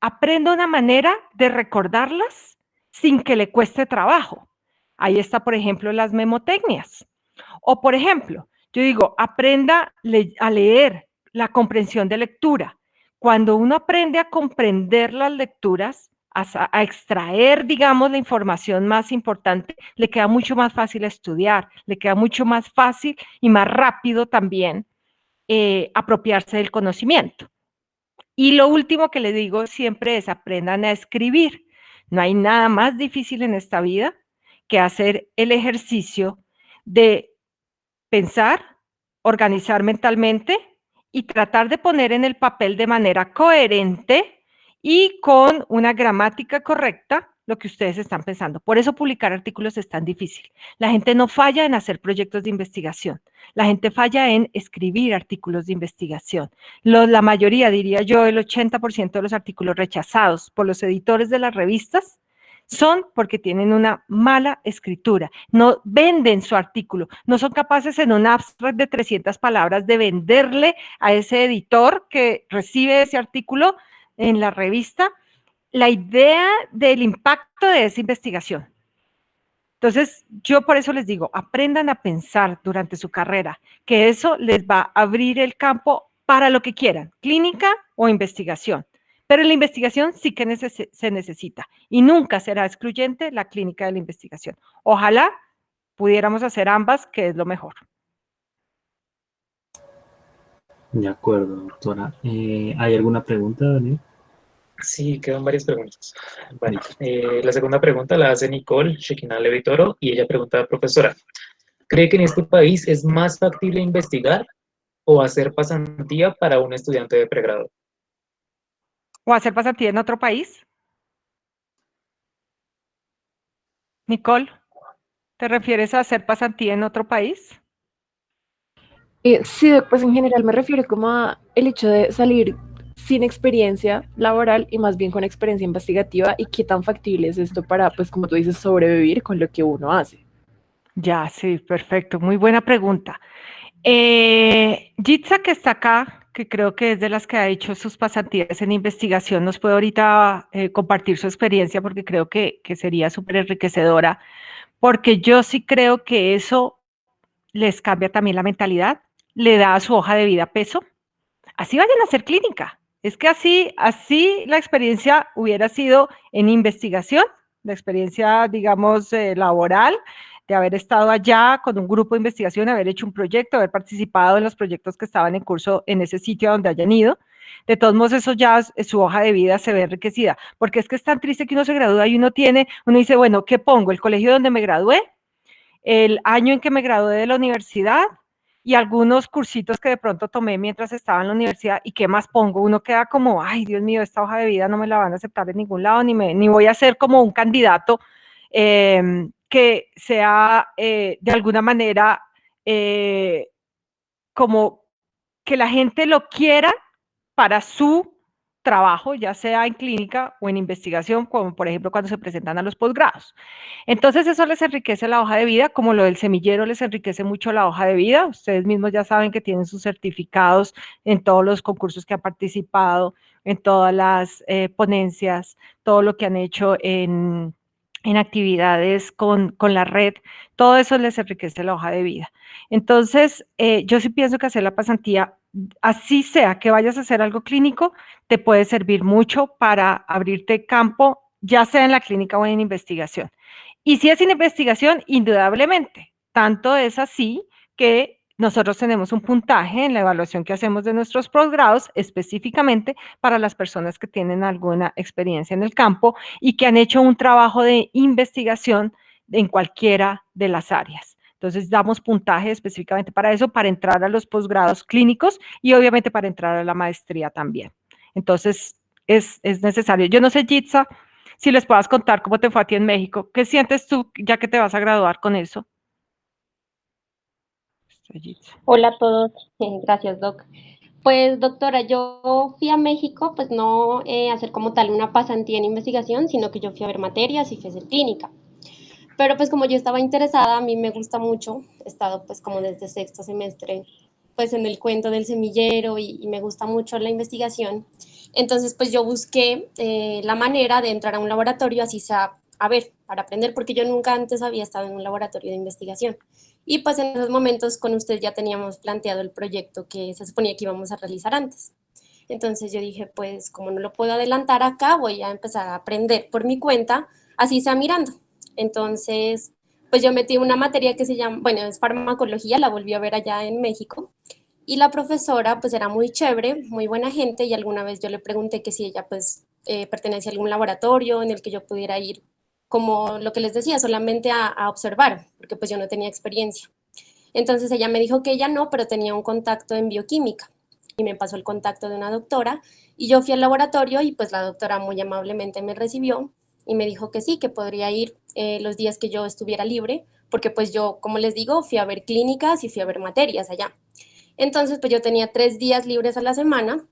[SPEAKER 3] aprenda una manera de recordarlas sin que le cueste trabajo. Ahí está, por ejemplo, las memotecnias. O, por ejemplo, yo digo, aprenda a leer, la comprensión de lectura. Cuando uno aprende a comprender las lecturas, a extraer, digamos, la información más importante, le queda mucho más fácil estudiar, le queda mucho más fácil y más rápido también apropiarse del conocimiento. Y lo último que le digo siempre es aprendan a escribir. No hay nada más difícil en esta vida que hacer el ejercicio de pensar, organizar mentalmente y tratar de poner en el papel de manera coherente y con una gramática correcta lo que ustedes están pensando. Por eso publicar artículos es tan difícil. La gente no falla en hacer proyectos de investigación. La gente falla en escribir artículos de investigación. La mayoría, diría yo, el 80% de los artículos rechazados por los editores de las revistas son porque tienen una mala escritura, no venden su artículo, no son capaces en un abstract de 300 palabras de venderle a ese editor que recibe ese artículo en la revista la idea del impacto de esa investigación. Entonces, yo por eso les digo, aprendan a pensar durante su carrera, que eso les va a abrir el campo para lo que quieran, clínica o investigación. Pero la investigación sí que se necesita y nunca será excluyente la clínica de la investigación. Ojalá pudiéramos hacer ambas, que es lo mejor.
[SPEAKER 2] De acuerdo, doctora. ¿Hay alguna pregunta, Daniel?
[SPEAKER 5] Sí, quedan varias preguntas. Bueno, la segunda pregunta la hace Nicole Shekinah Levitoro y ella pregunta, profesora, ¿cree que en este país es más factible investigar o hacer pasantía para un estudiante de pregrado?
[SPEAKER 3] ¿O hacer pasantía en otro país? Nicole, ¿te refieres a hacer pasantía en otro país?
[SPEAKER 6] Sí, pues en general me refiero como a el hecho de salir sin experiencia laboral y más bien con experiencia investigativa y qué tan factible es esto para, pues como tú dices, sobrevivir con lo que uno hace.
[SPEAKER 3] Ya, sí, perfecto. Muy buena pregunta. Jitsa, que está acá, que creo que es de las que ha hecho sus pasantías en investigación, nos puede ahorita compartir su experiencia porque creo que sería súper enriquecedora, porque yo sí creo que eso les cambia también la mentalidad, le da a su hoja de vida peso. Así vayan a hacer clínica. Es que así la experiencia hubiera sido en investigación, la experiencia, digamos, laboral, de haber estado allá con un grupo de investigación, haber hecho un proyecto, haber participado en los proyectos que estaban en curso en ese sitio a donde hayan ido. De todos modos, eso ya, su hoja de vida se ve enriquecida, porque es que es tan triste que uno se gradúa y uno dice, bueno, ¿qué pongo? ¿El colegio donde me gradué? el año en que me gradué de la universidad y algunos cursitos que de pronto tomé mientras estaba en la universidad, y qué más pongo. Uno queda como, ay, Dios mío, esta hoja de vida no me la van a aceptar en ningún lado, ni voy a ser como un candidato que sea de alguna manera como que la gente lo quiera para su trabajo, ya sea en clínica o en investigación, como por ejemplo cuando se presentan a los posgrados. Entonces eso les enriquece la hoja de vida, como lo del semillero les enriquece mucho la hoja de vida. Ustedes mismos ya saben que tienen sus certificados en todos los concursos que han participado, en todas las ponencias, todo lo que han hecho en actividades con la red, todo eso les enriquece la hoja de vida. Entonces, yo sí pienso que hacer la pasantía, así sea que vayas a hacer algo clínico, te puede servir mucho para abrirte campo, ya sea en la clínica o en investigación. Y si es en investigación, indudablemente, tanto es así que nosotros tenemos un puntaje en la evaluación que hacemos de nuestros posgrados específicamente para las personas que tienen alguna experiencia en el campo y que han hecho un trabajo de investigación en cualquiera de las áreas. Entonces damos puntaje específicamente para eso, para entrar a los posgrados clínicos y obviamente para entrar a la maestría también. Entonces es necesario. Yo no sé, Jitsa, si les puedas contar cómo te fue a ti en México. ¿Qué sientes tú ya que te vas a graduar con eso?
[SPEAKER 7] Hola a todos, gracias Doc. Pues doctora, yo fui a México, pues no a hacer como tal una pasantía en investigación, sino que yo fui a ver materias y fui a hacer clínica. Pero pues como yo estaba interesada, a mí me gusta mucho, he estado pues como desde sexto semestre pues en el cuento del semillero y me gusta mucho la investigación. Entonces pues yo busqué la manera de entrar a un laboratorio, así sea, a ver, para aprender, porque yo nunca antes había estado en un laboratorio de investigación. Y pues en esos momentos con usted ya teníamos planteado el proyecto que se suponía que íbamos a realizar antes. Entonces yo dije, pues como no lo puedo adelantar acá, voy a empezar a aprender por mi cuenta, así sea mirando. Entonces, pues yo metí una materia que se llama, bueno, es farmacología, la volví a ver allá en México, y la profesora pues era muy chévere, muy buena gente, y alguna vez yo le pregunté que si ella pues pertenecía a algún laboratorio en el que yo pudiera ir, como lo que les decía, solamente a observar, porque pues yo no tenía experiencia. Entonces ella me dijo que ella no, pero tenía un contacto en bioquímica y me pasó el contacto de una doctora y yo fui al laboratorio y pues la doctora muy amablemente me recibió y me dijo que sí, que podría ir los días que yo estuviera libre, porque pues yo, como les digo, fui a ver clínicas y fui a ver materias allá. Entonces pues yo tenía 3 días libres a la semana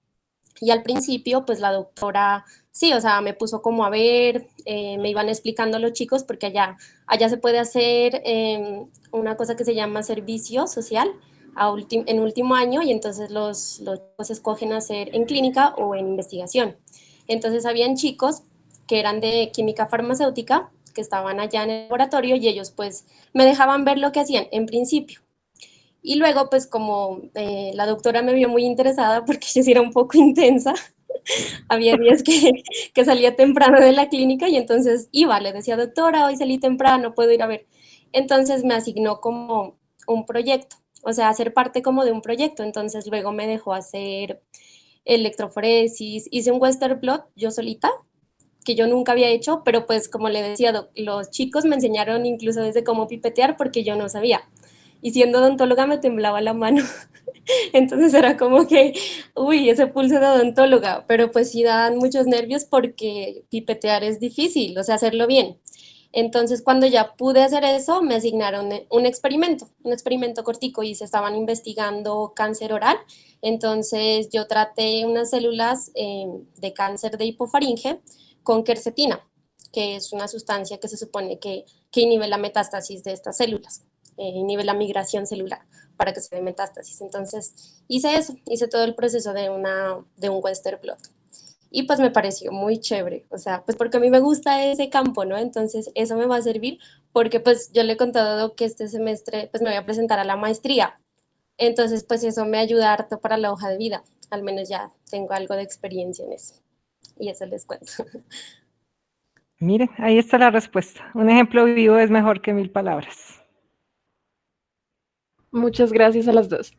[SPEAKER 7] y al principio pues la doctora, sí, o sea, me puso como a ver, me iban explicando los chicos, porque allá se puede hacer una cosa que se llama servicio social en último año, y entonces los chicos escogen hacer en clínica o en investigación. Entonces habían chicos que eran de química farmacéutica, que estaban allá en el laboratorio y ellos pues me dejaban ver lo que hacían en principio. Y luego, pues como la doctora me vio muy interesada porque yo sí era un poco intensa, había días que salía temprano de la clínica y entonces iba, le decía, doctora, hoy salí temprano, puedo ir a ver. Entonces me asignó como un proyecto, o sea, hacer parte como de un proyecto. Entonces luego me dejó hacer electroforesis, hice un Western blot yo solita, que yo nunca había hecho, pero pues como le decía, los chicos me enseñaron incluso desde cómo pipetear porque yo no sabía. Y siendo odontóloga me temblaba la mano. Entonces era como que, uy, ese pulso de odontóloga, pero pues sí dan muchos nervios porque pipetear es difícil, o sea, hacerlo bien. Entonces, cuando ya pude hacer eso, me asignaron un experimento cortico, y se estaban investigando cáncer oral. Entonces, yo traté unas células de cáncer de hipofaringe con quercetina, que es una sustancia que se supone que inhibe la metástasis de estas células, inhibe la migración celular para que se dé metástasis. Entonces, hice eso, hice todo el proceso de un Western blot. Y pues me pareció muy chévere, o sea, pues porque a mí me gusta ese campo, ¿no? Entonces eso me va a servir porque pues yo le he contado que este semestre pues me voy a presentar a la maestría. Entonces pues eso me ayuda harto para la hoja de vida, al menos ya tengo algo de experiencia en eso. Y eso les cuento.
[SPEAKER 3] Miren, ahí está la respuesta. Un ejemplo vivo es mejor que 1000 palabras.
[SPEAKER 6] Muchas gracias a las dos.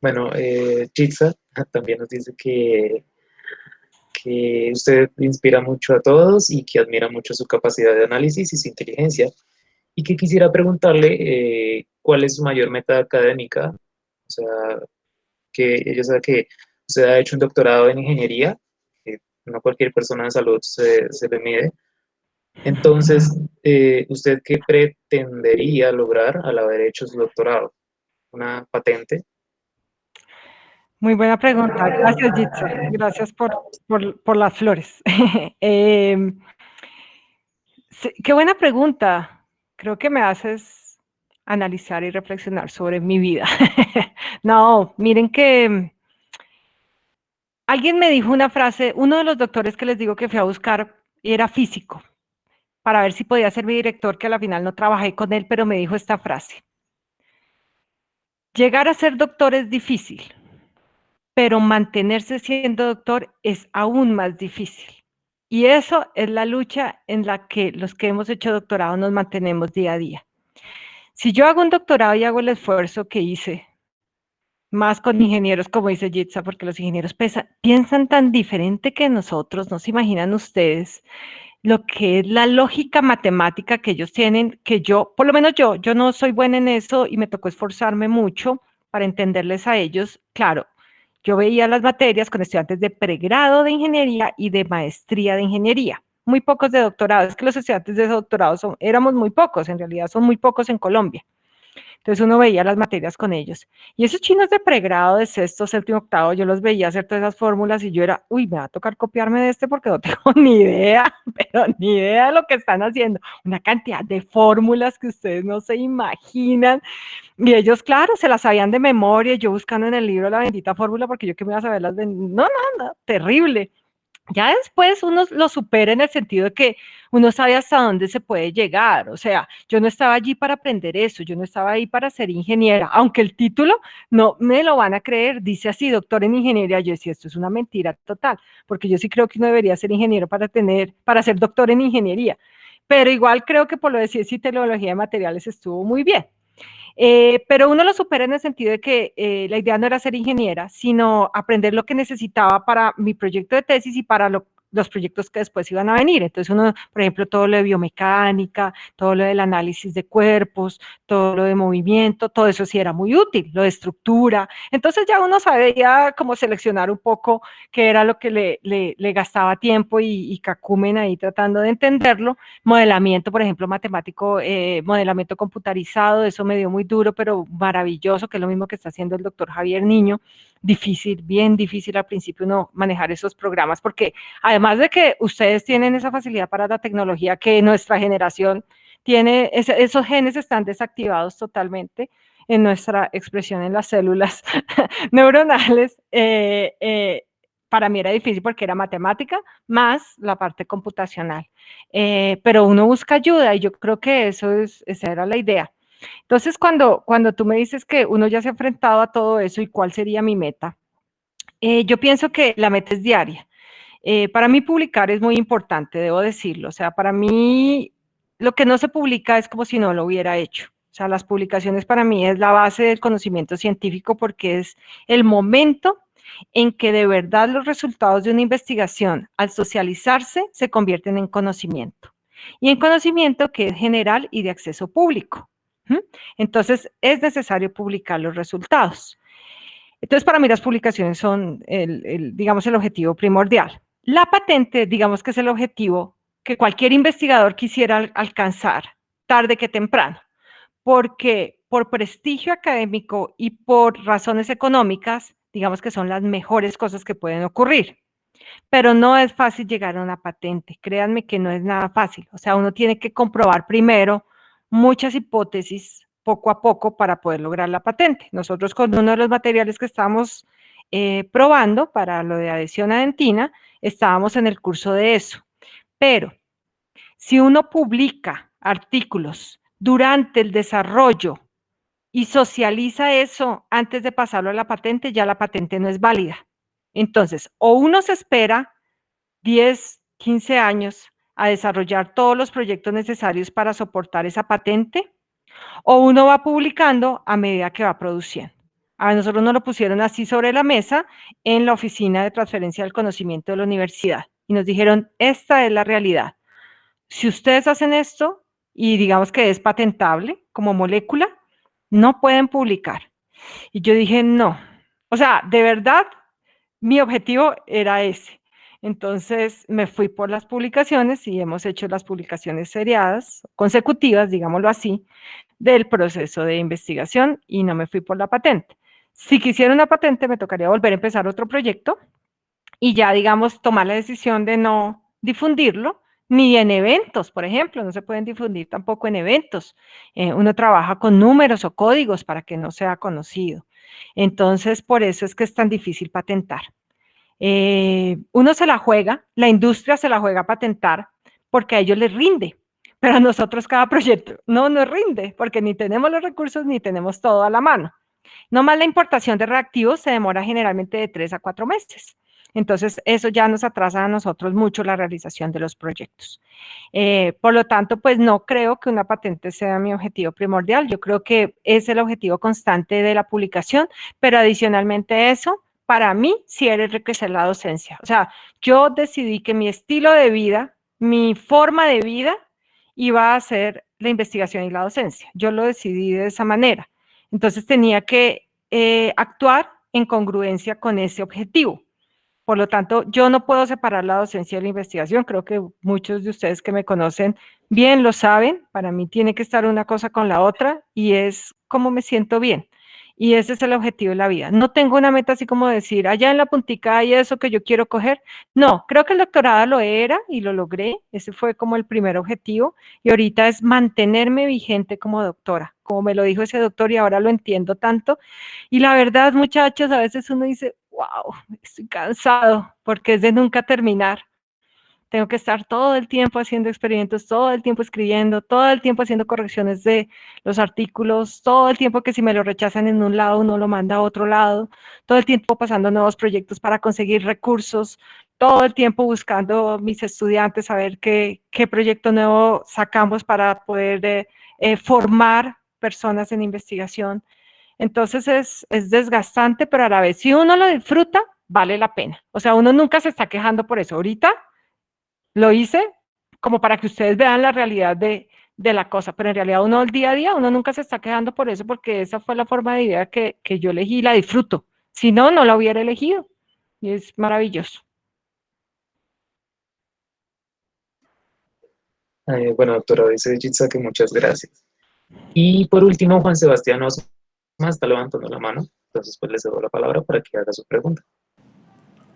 [SPEAKER 5] Bueno, Jitsa también nos dice que que usted inspira mucho a todos y que admira mucho su capacidad de análisis y su inteligencia, y que quisiera preguntarle cuál es su mayor meta académica. O sea, que ella sabe que usted ha hecho un doctorado en ingeniería, que no cualquier persona de salud se le mide. Entonces, ¿usted qué pretendería lograr al haber hecho su doctorado? ¿Una patente?
[SPEAKER 3] Muy buena pregunta. Gracias, Jitsa. Gracias por las flores. Sí, qué buena pregunta. Creo que me haces analizar y reflexionar sobre mi vida. No, miren que alguien me dijo una frase, uno de los doctores que les digo que fui a buscar era físico, para ver si podía ser mi director, que a la final no trabajé con él, pero me dijo esta frase. Llegar a ser doctor es difícil, pero mantenerse siendo doctor es aún más difícil. Y eso es la lucha en la que los que hemos hecho doctorado nos mantenemos día a día. Si yo hago un doctorado y hago el esfuerzo que hice, más con ingenieros, como dice Jitsa, porque los ingenieros piensan tan diferente que nosotros, no se imaginan ustedes lo que es la lógica matemática que ellos tienen, que yo, por lo menos yo no soy buena en eso y me tocó esforzarme mucho para entenderles a ellos. Claro, yo veía las materias con estudiantes de pregrado de ingeniería y de maestría de ingeniería, muy pocos de doctorado. Es que los estudiantes de doctorado éramos muy pocos, en realidad son muy pocos en Colombia. Entonces uno veía las materias con ellos. Y esos chinos de pregrado, de sexto, séptimo, octavo, yo los veía hacer todas esas fórmulas y yo era, uy, me va a tocar copiarme de este porque no tengo ni idea, pero ni idea de lo que están haciendo. Una cantidad de fórmulas que ustedes no se imaginan. Y ellos, claro, se las sabían de memoria, yo buscando en el libro la bendita fórmula porque yo que me iba a saber las no, terrible. Ya después uno lo supera en el sentido de que uno sabe hasta dónde se puede llegar. O sea, yo no estaba allí para aprender eso, yo no estaba ahí para ser ingeniera, aunque el título no me lo van a creer, dice así, doctor en ingeniería. Yo decía, esto es una mentira total, porque yo sí creo que uno debería ser ingeniero para ser doctor en ingeniería. Pero igual creo que por lo de ciencia y tecnología de materiales estuvo muy bien. Pero uno lo supera en el sentido de que la idea no era ser ingeniera, sino aprender lo que necesitaba para mi proyecto de tesis y para los proyectos que después iban a venir. Entonces uno, por ejemplo, todo lo de biomecánica, todo lo del análisis de cuerpos, todo lo de movimiento, todo eso sí era muy útil, lo de estructura. Entonces ya uno sabía cómo seleccionar un poco qué era lo que le gastaba tiempo y cacumen ahí tratando de entenderlo. Modelamiento, por ejemplo, matemático, modelamiento computarizado, eso me dio muy duro, pero maravilloso, que es lo mismo que está haciendo el doctor Javier Niño. Difícil, bien difícil al principio no manejar esos programas, porque además de que ustedes tienen esa facilidad para la tecnología que nuestra generación tiene, esos genes están desactivados totalmente en nuestra expresión en las células neuronales. Para mí era difícil porque era matemática más la parte computacional. Pero uno busca ayuda y yo creo que esa era la idea. Entonces, cuando tú me dices que uno ya se ha enfrentado a todo eso y cuál sería mi meta, yo pienso que la meta es diaria. Para mí publicar es muy importante, debo decirlo. O sea, para mí lo que no se publica es como si no lo hubiera hecho. O sea, las publicaciones para mí es la base del conocimiento científico porque es el momento en que de verdad los resultados de una investigación, al socializarse, se convierten en conocimiento. Y en conocimiento que es general y de acceso público. Entonces, es necesario publicar los resultados. Entonces, para mí las publicaciones son, digamos, el objetivo primordial. La patente, digamos que es el objetivo que cualquier investigador quisiera alcanzar, tarde que temprano, porque por prestigio académico y por razones económicas, digamos que son las mejores cosas que pueden ocurrir. Pero no es fácil llegar a una patente, créanme que no es nada fácil. O sea, uno tiene que comprobar primero muchas hipótesis poco a poco para poder lograr la patente. Nosotros con uno de los materiales que estamos probando para lo de adhesión a dentina, estábamos en el curso de eso. Pero si uno publica artículos durante el desarrollo y socializa eso antes de pasarlo a la patente, ya la patente no es válida. Entonces, o uno se espera 10, 15 años a desarrollar todos los proyectos necesarios para soportar esa patente, o uno va publicando a medida que va produciendo. A nosotros nos lo pusieron así sobre la mesa en la oficina de transferencia del conocimiento de la universidad y nos dijeron, esta es la realidad. Si ustedes hacen esto y digamos que es patentable como molécula, no pueden publicar. Y yo dije, no. O sea, de verdad, mi objetivo era ese. Entonces me fui por las publicaciones y hemos hecho las publicaciones seriadas, consecutivas, digámoslo así, del proceso de investigación y no me fui por la patente. Si quisiera una patente, me tocaría volver a empezar otro proyecto y ya, digamos, tomar la decisión de no difundirlo, ni en eventos, por ejemplo, no se pueden difundir tampoco en eventos. Uno trabaja con números o códigos para que no sea conocido. Entonces, por eso es que es tan difícil patentar. Uno se la juega, la industria se la juega a patentar porque a ellos les rinde, pero a nosotros cada proyecto no nos rinde porque ni tenemos los recursos ni tenemos todo a la mano. No más la importación de reactivos se demora generalmente de 3 a 4 meses. Entonces, eso ya nos atrasa a nosotros mucho la realización de los proyectos. Por lo tanto, pues no creo que una patente sea mi objetivo primordial. Yo creo que es el objetivo constante de la publicación, pero adicionalmente a eso, para mí sí era enriquecer la docencia. O sea, yo decidí que mi estilo de vida, mi forma de vida, iba a ser la investigación y la docencia. Yo lo decidí de esa manera. Entonces tenía que actuar en congruencia con ese objetivo. Por lo tanto, yo no puedo separar la docencia de la investigación. Creo que muchos de ustedes que me conocen bien lo saben. Para mí tiene que estar una cosa con la otra y es cómo me siento bien. Y ese es el objetivo de la vida. No tengo una meta así como decir, allá en la puntica hay eso que yo quiero coger. No, creo que el doctorado lo era y lo logré. Ese fue como el primer objetivo. Y ahorita es mantenerme vigente como doctora, como me lo dijo ese doctor y ahora lo entiendo tanto. Y la verdad, muchachos, a veces uno dice, wow, estoy cansado porque es de nunca terminar. Tengo que estar todo el tiempo haciendo experimentos, todo el tiempo escribiendo, todo el tiempo haciendo correcciones de los artículos, todo el tiempo que si me lo rechazan en un lado, uno lo manda a otro lado, todo el tiempo pasando nuevos proyectos para conseguir recursos, todo el tiempo buscando mis estudiantes a ver qué proyecto nuevo sacamos para poder formar personas en investigación. Entonces es desgastante, pero a la vez, si uno lo disfruta, vale la pena. O sea, uno nunca se está quejando por eso. Ahorita lo hice como para que ustedes vean la realidad de la cosa, pero en realidad uno el día a día, uno nunca se está quejando por eso, porque esa fue la forma de vida que yo elegí y la disfruto. Si no, no la hubiera elegido. Y es maravilloso.
[SPEAKER 5] Bueno, doctora dice Yitza que muchas gracias. Y por último, Juan Sebastián Osma está levantando la mano, entonces pues le cedo la palabra para que haga su pregunta.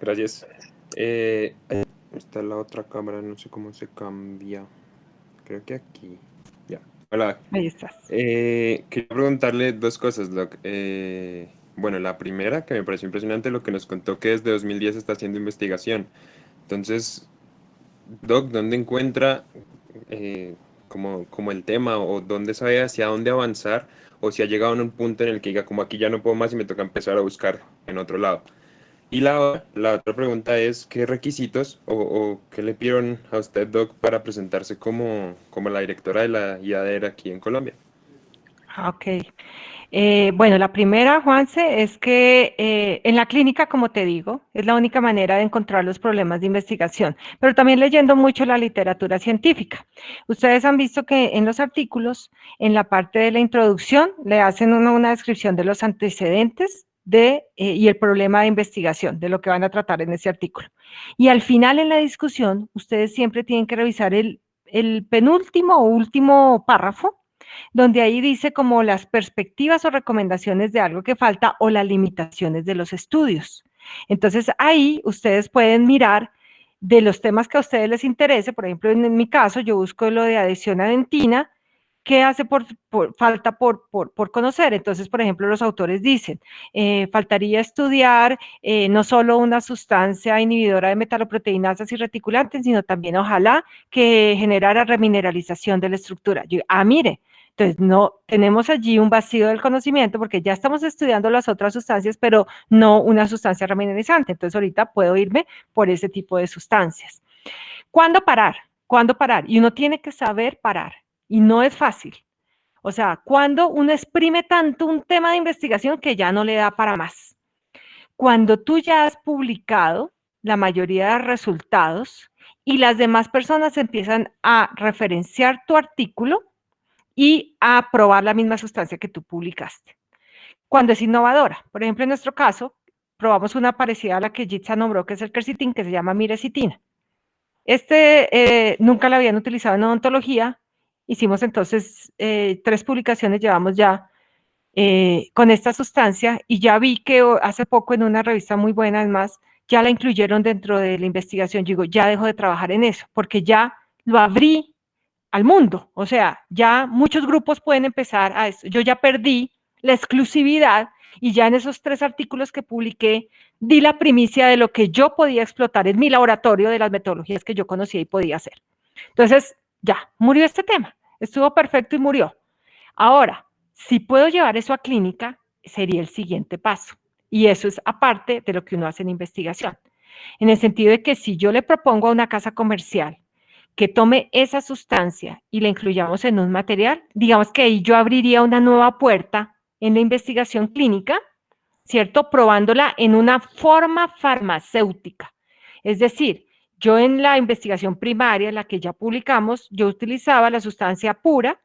[SPEAKER 8] Gracias. Está la otra cámara, no sé cómo se cambia. Creo que aquí. Ya. Hola.
[SPEAKER 3] Ahí estás.
[SPEAKER 8] Quería preguntarle dos cosas, Doc. Bueno, la primera, que me pareció impresionante, lo que nos contó que desde 2010 está haciendo investigación. Entonces, Doc, ¿dónde encuentra como el tema o dónde sabe hacia dónde avanzar o si ha llegado a un punto en el que diga como aquí ya no puedo más y me toca empezar a buscar en otro lado? Y la otra pregunta es, ¿qué requisitos o qué le pidieron a usted, Doc, para presentarse como la directora de la IADER aquí en Colombia?
[SPEAKER 3] Ok. Bueno, la primera, Juanse, es que en la clínica, como te digo, es la única manera de encontrar los problemas de investigación, pero también leyendo mucho la literatura científica. Ustedes han visto que en los artículos, en la parte de la introducción, le hacen una descripción de los antecedentes y el problema de investigación, de lo que van a tratar en ese artículo. Y al final, en la discusión, ustedes siempre tienen que revisar el penúltimo o último párrafo, donde ahí dice como las perspectivas o recomendaciones de algo que falta o las limitaciones de los estudios. Entonces ahí ustedes pueden mirar de los temas que a ustedes les interese. Por ejemplo, en mi caso yo busco lo de adhesión a dentina, ¿qué hace falta por conocer? Entonces, por ejemplo, los autores dicen, faltaría estudiar no solo una sustancia inhibidora de metaloproteinasas y reticulantes, sino también ojalá que generara remineralización de la estructura. Mire, entonces no tenemos allí un vacío del conocimiento porque ya estamos estudiando las otras sustancias, pero no una sustancia remineralizante. Entonces ahorita puedo irme por ese tipo de sustancias. ¿Cuándo parar? ¿Cuándo parar? Y uno tiene que saber parar. Y no es fácil. O sea, cuando uno exprime tanto un tema de investigación que ya no le da para más. Cuando tú ya has publicado la mayoría de resultados y las demás personas empiezan a referenciar tu artículo y a probar la misma sustancia que tú publicaste. Cuando es innovadora, por ejemplo, en nuestro caso, probamos una parecida a la que Jitsa nombró, que es el quercetin, que se llama mirecitina. Nunca la habían utilizado en odontología. Hicimos entonces 3 publicaciones, llevamos ya con esta sustancia, y ya vi que hace poco en una revista muy buena, además, ya la incluyeron dentro de la investigación. Yo digo, ya dejo de trabajar en eso, porque ya lo abrí al mundo. O sea, ya muchos grupos pueden empezar a esto. Yo ya perdí la exclusividad y ya en esos 3 artículos que publiqué di la primicia de lo que yo podía explotar en mi laboratorio, de las metodologías que yo conocía y podía hacer. Entonces, ya, murió este tema. Estuvo perfecto y murió. Ahora, si puedo llevar eso a clínica, sería el siguiente paso. Y eso es aparte de lo que uno hace en investigación. En el sentido de que si yo le propongo a una casa comercial que tome esa sustancia y la incluyamos en un material, digamos que ahí yo abriría una nueva puerta en la investigación clínica, ¿cierto? Probándola en una forma farmacéutica. Es decir, yo en la investigación primaria, la que ya publicamos, yo utilizaba la sustancia pura,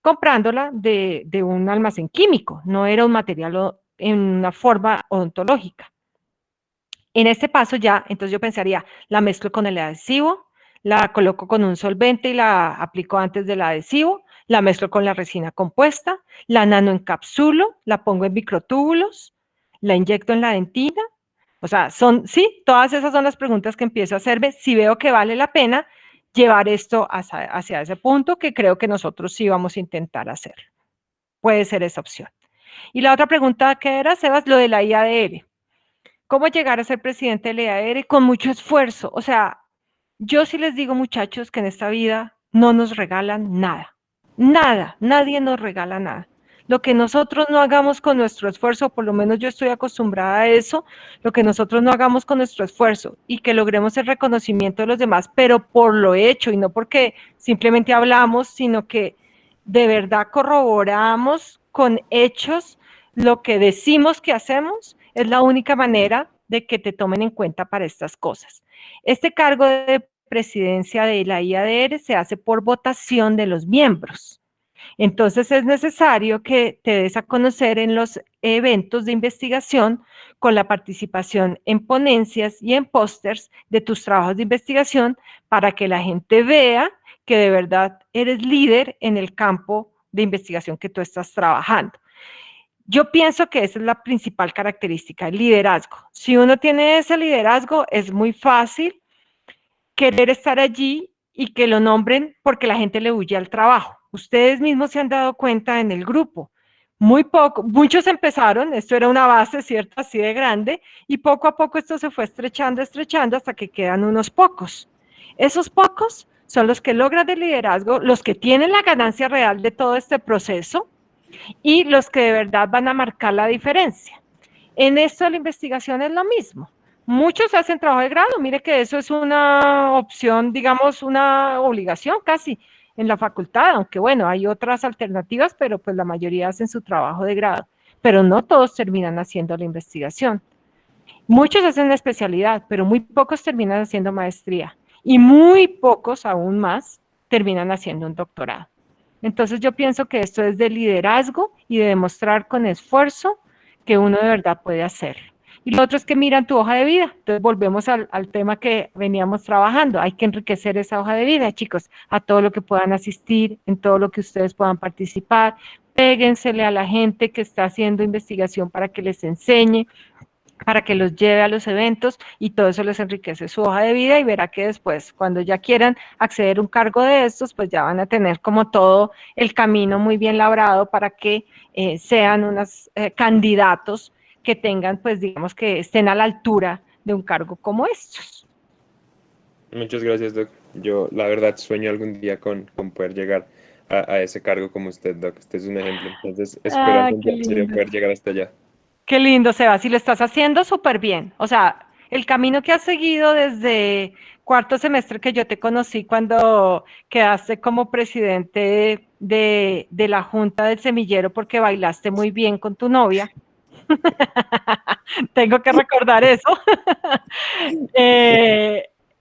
[SPEAKER 3] comprándola de un almacén químico, no era un material en una forma odontológica. En este paso ya, entonces yo pensaría, la mezclo con el adhesivo, la coloco con un solvente y la aplico antes del adhesivo, la mezclo con la resina compuesta, la nanoencapsulo, la pongo en microtúbulos, la inyecto en la dentina. O sea, sí, todas esas son las preguntas que empiezo a hacerme si veo que vale la pena llevar esto hacia ese punto, que creo que nosotros sí vamos a intentar hacerlo. Puede ser esa opción. Y la otra pregunta que era, Sebas, lo de la IADR. ¿Cómo llegar a ser presidente de la IADR? Con mucho esfuerzo. O sea, yo sí les digo, muchachos, que en esta vida no nos regalan nada. Nada, nadie nos regala nada. Lo que nosotros no hagamos con nuestro esfuerzo, por lo menos yo estoy acostumbrada a eso, lo que nosotros no hagamos con nuestro esfuerzo y que logremos el reconocimiento de los demás, pero por lo hecho y no porque simplemente hablamos, sino que de verdad corroboramos con hechos lo que decimos que hacemos, es la única manera de que te tomen en cuenta para estas cosas. Este cargo de presidencia de la IADR se hace por votación de los miembros. Entonces es necesario que te des a conocer en los eventos de investigación con la participación en ponencias y en pósters de tus trabajos de investigación para que la gente vea que de verdad eres líder en el campo de investigación que tú estás trabajando. Yo pienso que esa es la principal característica, el liderazgo. Si uno tiene ese liderazgo, es muy fácil querer estar allí y que lo nombren porque la gente le huye al trabajo. Ustedes mismos se han dado cuenta en el grupo. Muchos empezaron, esto era una base, ¿cierto? Así de grande, y poco a poco esto se fue estrechando hasta que quedan unos pocos. Esos pocos son los que logran el liderazgo, los que tienen la ganancia real de todo este proceso y los que de verdad van a marcar la diferencia. En esto de la investigación es lo mismo. Muchos hacen trabajo de grado, mire que eso es una opción, digamos, una obligación casi en la facultad, aunque bueno, hay otras alternativas, pero pues la mayoría hacen su trabajo de grado, pero no todos terminan haciendo la investigación. Muchos hacen la especialidad, pero muy pocos terminan haciendo maestría y muy pocos aún más terminan haciendo un doctorado. Entonces yo pienso que esto es de liderazgo y de demostrar con esfuerzo que uno de verdad puede hacerlo. Y lo otro es que miran tu hoja de vida. Entonces volvemos al tema que veníamos trabajando. Hay que enriquecer esa hoja de vida, chicos, a todo lo que puedan asistir, en todo lo que ustedes puedan participar. Péguensele a la gente que está haciendo investigación para que les enseñe, para que los lleve a los eventos y todo eso les enriquece su hoja de vida y verá que después, cuando ya quieran acceder a un cargo de estos, pues ya van a tener como todo el camino muy bien labrado para que sean unos candidatos que tengan, pues digamos que estén a la altura de un cargo como estos.
[SPEAKER 8] Muchas gracias, Doc. Yo la verdad sueño algún día con poder llegar a ese cargo como usted, Doc. Este es un ejemplo. Entonces espero algún día en serio poder llegar hasta allá.
[SPEAKER 3] Qué lindo, Sebas, y lo estás haciendo súper bien. O sea, el camino que has seguido desde cuarto semestre que yo te conocí cuando quedaste como presidente de la Junta del Semillero porque bailaste muy bien con tu novia. Tengo que recordar eso.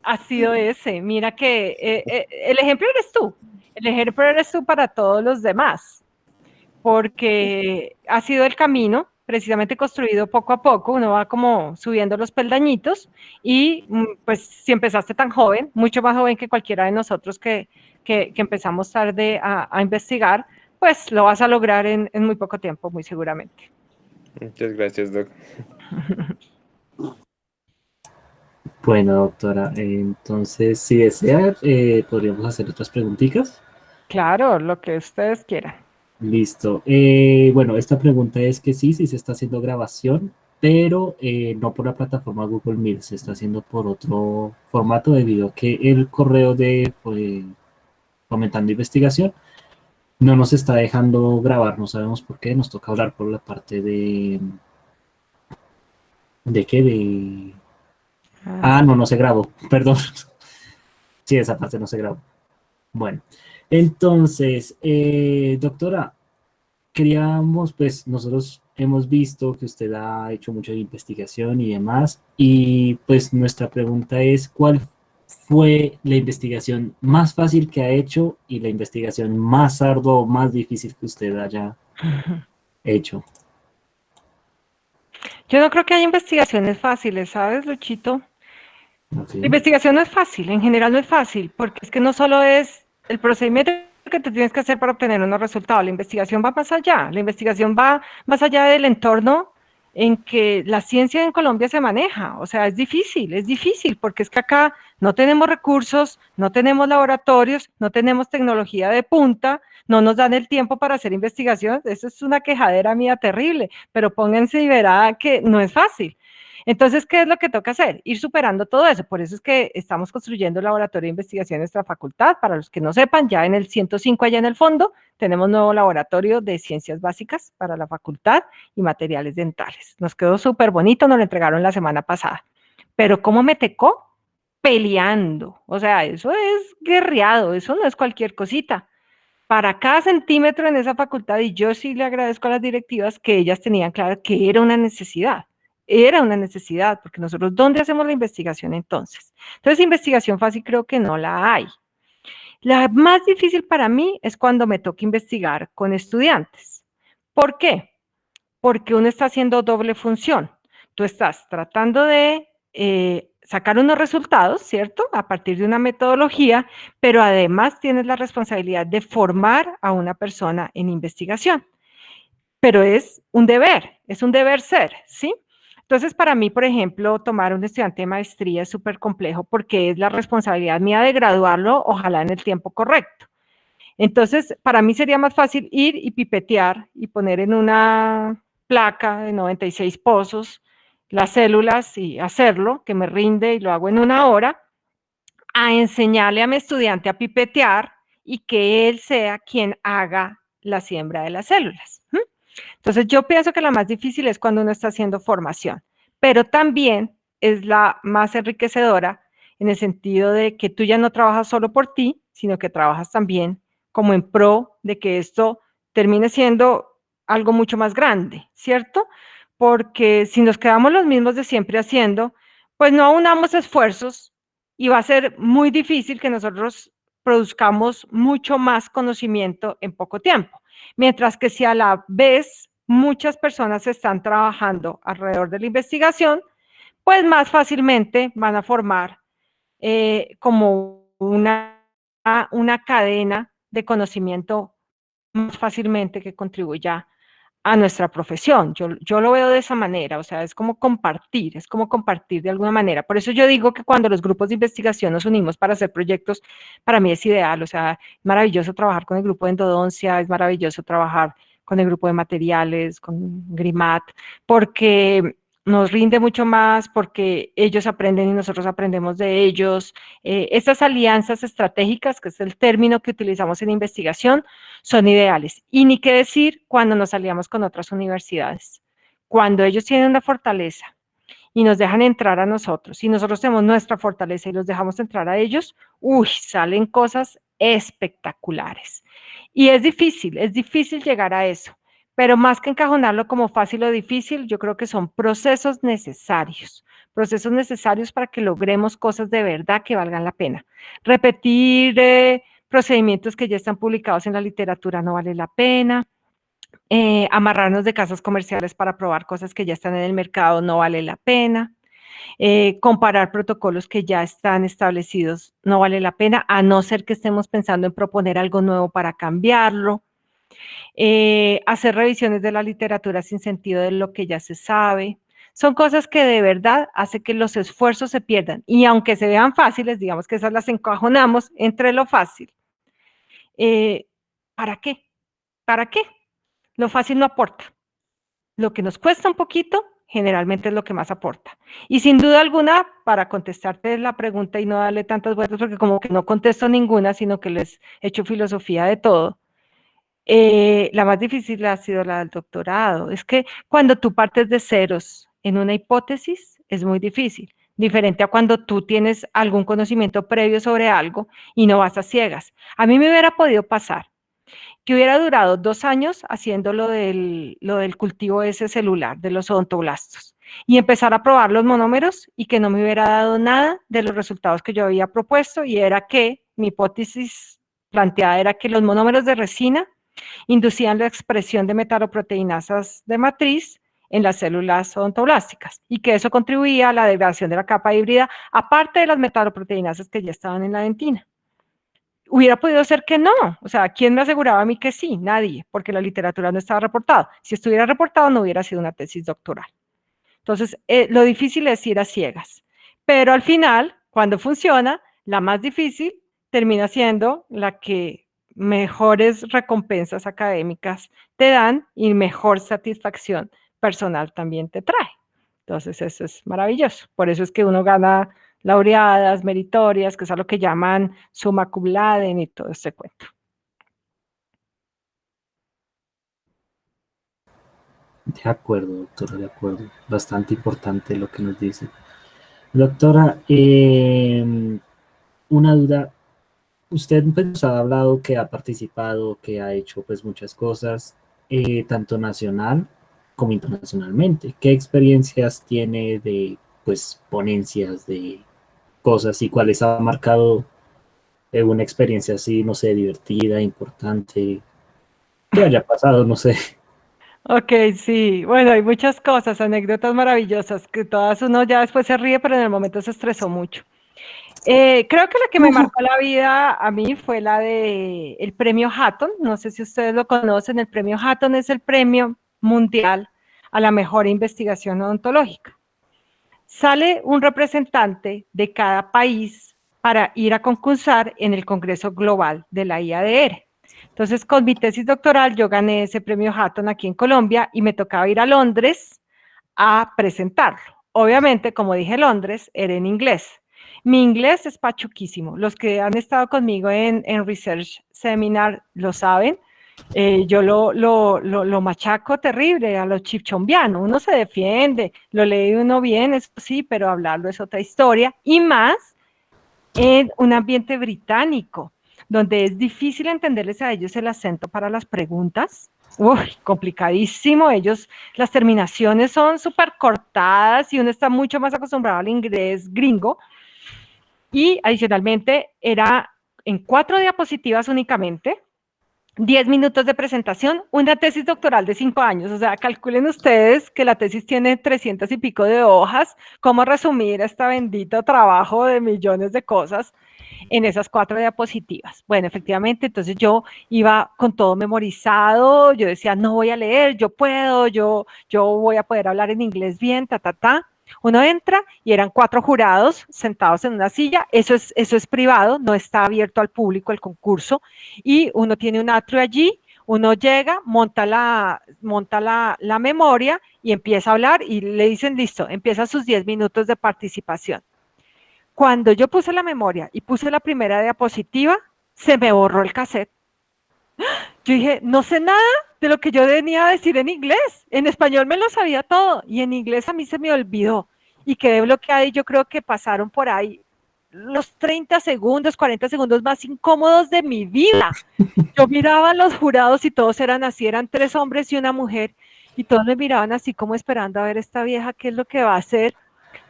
[SPEAKER 3] Ha sido ese. Mira que el ejemplo eres tú. El ejemplo eres tú para todos los demás, porque ha sido el camino precisamente construido poco a poco, uno va como subiendo los peldañitos y pues si empezaste tan joven, mucho más joven que cualquiera de nosotros que empezamos tarde a investigar, pues lo vas a lograr en muy poco tiempo, muy seguramente.
[SPEAKER 8] Muchas gracias, Doc.
[SPEAKER 2] Bueno, doctora, entonces, si desea, podríamos hacer otras preguntitas.
[SPEAKER 3] Claro, lo que ustedes quieran.
[SPEAKER 2] Listo. Bueno, esta pregunta es que sí se está haciendo grabación, pero no por la plataforma Google Meet, se está haciendo por otro formato debido a que el correo de Fomentando Investigación no nos está dejando grabar, no sabemos por qué, nos toca hablar por la parte ¿de qué? No se grabó, perdón. Sí, esa parte no se grabó. Bueno, entonces, doctora, queríamos, pues nosotros hemos visto que usted ha hecho mucha investigación y demás, y pues nuestra pregunta es, ¿cuál fue la investigación más fácil que ha hecho y la investigación más ardua o más difícil que usted haya hecho?
[SPEAKER 3] Yo no creo que haya investigaciones fáciles, ¿sabes, Luchito?
[SPEAKER 2] Okay.
[SPEAKER 3] La investigación no es fácil, en general no es fácil, porque es que no solo es el procedimiento que tú tienes que hacer para obtener unos resultados, la investigación va más allá, la investigación va más allá del entorno en que la ciencia en Colombia se maneja, o sea, es difícil, porque es que acá no tenemos recursos, no tenemos laboratorios, no tenemos tecnología de punta, no nos dan el tiempo para hacer investigación, eso es una quejadera mía terrible, pero pónganse y verá que no es fácil. Entonces, ¿qué es lo que toca hacer? Ir superando todo eso. Por eso es que estamos construyendo el laboratorio de investigación en nuestra facultad. Para los que no sepan, ya en el 105 allá en el fondo, tenemos un nuevo laboratorio de ciencias básicas para la facultad y materiales dentales. Nos quedó súper bonito, nos lo entregaron la semana pasada. Pero ¿cómo me tecó? Peleando. O sea, eso es guerreado, eso no es cualquier cosita. Para cada centímetro en esa facultad, y yo sí le agradezco a las directivas que ellas tenían claro que era una necesidad. Era una necesidad, porque nosotros, ¿dónde hacemos la investigación entonces? Entonces, investigación fácil creo que no la hay. La más difícil para mí es cuando me toca investigar con estudiantes. ¿Por qué? Porque uno está haciendo doble función. Tú estás tratando de sacar unos resultados, ¿cierto? A partir de una metodología, pero además tienes la responsabilidad de formar a una persona en investigación. Pero es un deber ser, ¿sí? Entonces, para mí, por ejemplo, tomar un estudiante de maestría es súper complejo porque es la responsabilidad mía de graduarlo, ojalá en el tiempo correcto. Entonces, para mí sería más fácil ir y pipetear y poner en una placa de 96 pozos las células y hacerlo, que me rinde y lo hago en 1 hora, a enseñarle a mi estudiante a pipetear y que él sea quien haga la siembra de las células. Entonces, yo pienso que la más difícil es cuando uno está haciendo formación, pero también es la más enriquecedora en el sentido de que tú ya no trabajas solo por ti, sino que trabajas también como en pro de que esto termine siendo algo mucho más grande, ¿cierto? Porque si nos quedamos los mismos de siempre haciendo, pues no aunamos esfuerzos y va a ser muy difícil que nosotros produzcamos mucho más conocimiento en poco tiempo. Mientras que si a la vez muchas personas están trabajando alrededor de la investigación, pues más fácilmente van a formar como una cadena de conocimiento más fácilmente que contribuya a nuestra profesión. Yo lo veo de esa manera, o sea, es como compartir de alguna manera. Por eso yo digo que cuando los grupos de investigación nos unimos para hacer proyectos, para mí es ideal, o sea, es maravilloso trabajar con el grupo de endodoncia, es maravilloso trabajar con el grupo de materiales, con GRIMAT, porque nos rinde mucho más, porque ellos aprenden y nosotros aprendemos de ellos. Estas alianzas estratégicas, que es el término que utilizamos en investigación, son ideales. Y ni qué decir cuando nos aliamos con otras universidades. Cuando ellos tienen una fortaleza y nos dejan entrar a nosotros, y nosotros tenemos nuestra fortaleza y los dejamos entrar a ellos, uy, salen cosas espectaculares. Y es difícil llegar a eso, pero más que encajonarlo como fácil o difícil, yo creo que son procesos necesarios para que logremos cosas de verdad que valgan la pena. Repetir procedimientos que ya están publicados en la literatura no vale la pena. Amarrarnos de casas comerciales para probar cosas que ya están en el mercado no vale la pena. Comparar protocolos que ya están establecidos no vale la pena, a no ser que estemos pensando en proponer algo nuevo para cambiarlo. Hacer revisiones de la literatura sin sentido de lo que ya se sabe. Son cosas que de verdad hacen que los esfuerzos se pierdan. Y aunque se vean fáciles, digamos que esas las encajonamos entre lo fácil. ¿Para qué? ¿Para qué? Lo fácil no aporta. Lo que nos cuesta un poquito, generalmente es lo que más aporta. Y sin duda alguna, para contestarte la pregunta y no darle tantas vueltas, porque como que no contesto ninguna, sino que les he hecho filosofía de todo, la más difícil ha sido la del doctorado. Es que cuando tú partes de ceros en una hipótesis, es muy difícil. Diferente a cuando tú tienes algún conocimiento previo sobre algo y no vas a ciegas. A mí me hubiera podido pasar que hubiera durado 2 años haciendo lo del cultivo ese celular, de los odontoblastos, y empezar a probar los monómeros y que no me hubiera dado nada de los resultados que yo había propuesto, y era que mi hipótesis planteada era que los monómeros de resina inducían la expresión de metaloproteinasas de matriz en las células odontoblásticas y que eso contribuía a la degradación de la capa híbrida, aparte de las metaloproteinasas que ya estaban en la dentina. Hubiera podido ser que no, o sea, ¿quién me aseguraba a mí que sí? Nadie, porque la literatura no estaba reportada. Si estuviera reportado no hubiera sido una tesis doctoral. Entonces, lo difícil es ir a ciegas, pero al final, cuando funciona, la más difícil termina siendo la que mejores recompensas académicas te dan y mejor satisfacción personal también te trae. Entonces, eso es maravilloso. Por eso es que uno gana laureadas, meritorias, que es a lo que llaman summa cum laude y todo este cuento.
[SPEAKER 2] De acuerdo, doctora, de acuerdo. Bastante importante lo que nos dice. Doctora, una duda. Usted pues, nos ha hablado que ha participado, que ha hecho pues muchas cosas, tanto nacional como internacionalmente. ¿Qué experiencias tiene de pues ponencias, de cosas y cuáles ha marcado una experiencia así, no sé, divertida, importante, que haya pasado, no sé?
[SPEAKER 3] Ok, sí, bueno, hay muchas cosas, anécdotas maravillosas, que todas uno ya después se ríe, pero en el momento se estresó mucho. Creo que la que me marcó la vida a mí fue la de el premio Hatton. No sé si ustedes lo conocen. El premio Hatton es el premio mundial a la mejor investigación odontológica. Sale un representante de cada país para ir a concursar en el Congreso Global de la IADR. Entonces, con mi tesis doctoral, yo gané ese premio Hatton aquí en Colombia y me tocaba ir a Londres a presentarlo. Obviamente, como dije, Londres era en inglés. Mi inglés es pachuquísimo. Los que han estado conmigo en Research Seminar lo saben. Yo lo machaco terrible a lo chipchombiano. Uno se defiende, lo lee uno bien, eso sí, pero hablarlo es otra historia. Y más en un ambiente británico, donde es difícil entenderles a ellos el acento para las preguntas. Uy, complicadísimo. Ellos, las terminaciones son súper cortadas y uno está mucho más acostumbrado al inglés gringo. Y adicionalmente era en 4 diapositivas únicamente, 10 minutos de presentación, una tesis doctoral de 5 años. O sea, calculen ustedes que la tesis tiene 300 y pico de hojas. ¿Cómo resumir este bendito trabajo de millones de cosas en esas 4 diapositivas? Bueno, efectivamente, entonces yo iba con todo memorizado. Yo decía, no voy a leer, yo puedo, yo voy a poder hablar en inglés bien, Uno entra y eran 4 jurados sentados en una silla. Eso es privado, no está abierto al público el concurso, y uno tiene un atrio allí. Uno llega, monta la memoria y empieza a hablar y le dicen, listo, empieza sus 10 minutos de participación. Cuando yo puse la memoria y puse la primera diapositiva, se me borró el cassette. Yo dije, no sé nada de lo que yo venía a decir en inglés. En español me lo sabía todo y en inglés a mí se me olvidó. y quedé bloqueada y yo creo que pasaron por ahí los 30 segundos, 40 segundos más incómodos de mi vida. Yo miraba a los jurados y todos eran así, eran 3 hombres y una mujer, y todos me miraban así como esperando a ver esta vieja qué es lo que va a hacer.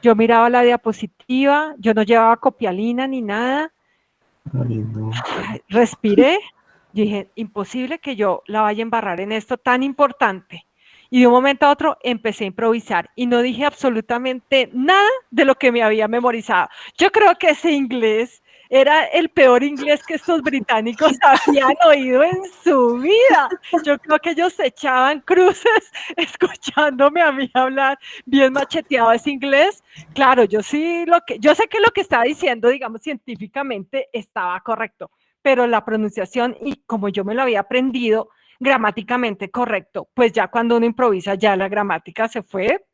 [SPEAKER 3] Yo miraba la diapositiva, yo no llevaba copialina ni nada.
[SPEAKER 2] Ay, no.
[SPEAKER 3] Respiré, dije, imposible que yo la vaya a embarrar en esto tan importante. Y de un momento a otro empecé a improvisar y no dije absolutamente nada de lo que me había memorizado. Yo creo que ese inglés era el peor inglés que estos británicos habían oído en su vida. Yo creo que ellos se echaban cruces escuchándome a mí hablar bien macheteado ese inglés. Claro, yo sé que lo que estaba diciendo, digamos, científicamente estaba correcto, pero la pronunciación y como yo me lo había aprendido gramáticamente correcto, pues ya cuando uno improvisa ya la gramática se fue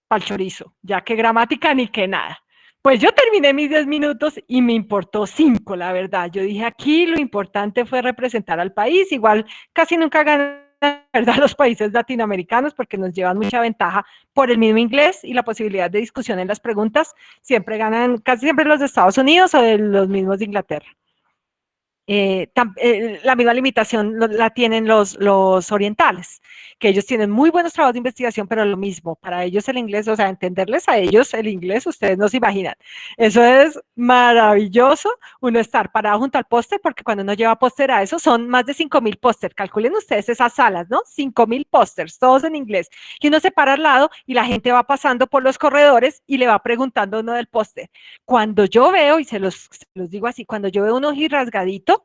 [SPEAKER 3] pa'l chorizo, ya que gramática ni que nada. Pues yo terminé mis 10 minutos y me importó 5, la verdad. Yo dije, aquí lo importante fue representar al país, igual casi nunca ganan, ¿verdad?, los países latinoamericanos porque nos llevan mucha ventaja por el mismo inglés y la posibilidad de discusión en las preguntas, siempre ganan, casi siempre los de Estados Unidos o de los mismos de Inglaterra. La misma limitación la tienen los orientales, que ellos tienen muy buenos trabajos de investigación, pero lo mismo, para ellos el inglés, o sea, entenderles a ellos el inglés, ustedes no se imaginan. Eso es maravilloso, uno estar parado junto al póster, porque cuando uno lleva póster a eso, son más de 5.000 póster, calculen ustedes esas salas, ¿no? 5.000 pósters, todos en inglés, y uno se para al lado y la gente va pasando por los corredores y le va preguntando uno del póster. Cuando yo veo, y se los digo así, cuando yo veo un ojo rasgadito,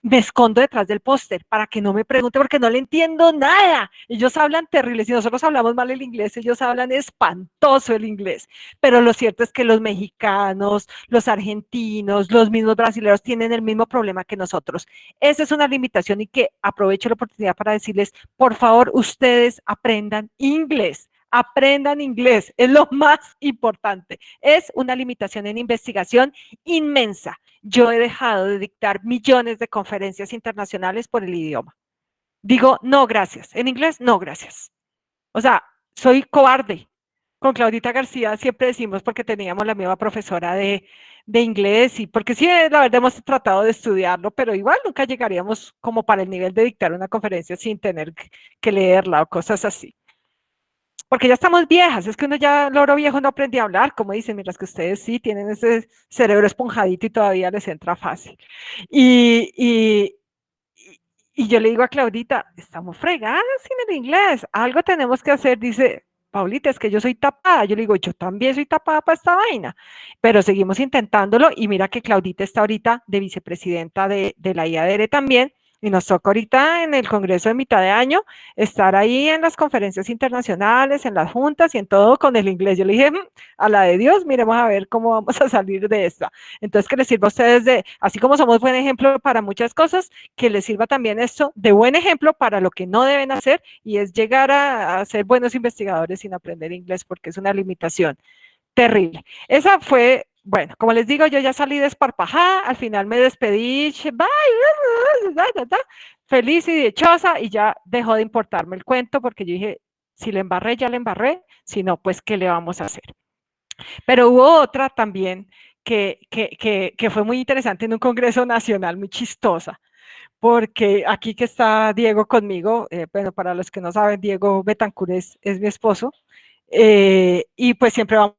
[SPEAKER 3] me escondo detrás del póster para que no me pregunte porque no le entiendo nada. Ellos hablan terrible, si nosotros hablamos mal el inglés, ellos hablan espantoso el inglés. Pero lo cierto es que los mexicanos, los argentinos, los mismos brasileños tienen el mismo problema que nosotros. Esa es una limitación y que aprovecho la oportunidad para decirles, por favor, ustedes aprendan inglés. Aprendan inglés, es lo más importante. Es una limitación en investigación inmensa. Yo he dejado de dictar millones de conferencias internacionales por el idioma. Digo, no, gracias. En inglés, no, gracias. O sea, soy cobarde. Con Claudita García siempre decimos, porque teníamos la misma profesora de inglés, y porque sí, la verdad hemos tratado de estudiarlo, pero igual nunca llegaríamos como para el nivel de dictar una conferencia sin tener que leerla o cosas así. Porque ya estamos viejas, es que uno ya, loro viejo, no aprendí a hablar, como dicen, mientras que ustedes sí tienen ese cerebro esponjadito y todavía les entra fácil. Y yo le digo a Claudita, estamos fregadas sin el inglés, algo tenemos que hacer. Dice, Paulita, es que yo soy tapada. Yo le digo, yo también soy tapada para esta vaina, pero seguimos intentándolo. Y mira que Claudita está ahorita de vicepresidenta de la IADR también. Y nos toca ahorita en el Congreso de mitad de año estar ahí en las conferencias internacionales, en las juntas y en todo con el inglés. Yo le dije, a la de Dios, miremos a ver cómo vamos a salir de esta. Entonces, que les sirva a ustedes así como somos buen ejemplo para muchas cosas, que les sirva también esto de buen ejemplo para lo que no deben hacer, y es llegar a ser buenos investigadores sin aprender inglés, porque es una limitación terrible. Esa fue, bueno, como les digo, yo ya salí desparpajada, al final me despedí, bye, feliz y dichosa, y ya dejó de importarme el cuento, porque yo dije, si le embarré, ya le embarré, si no, pues, ¿qué le vamos a hacer? Pero hubo otra también que fue muy interesante en un congreso nacional, muy chistosa, porque aquí que está Diego conmigo, bueno, para los que no saben, Diego Betancur es mi esposo, y pues siempre vamos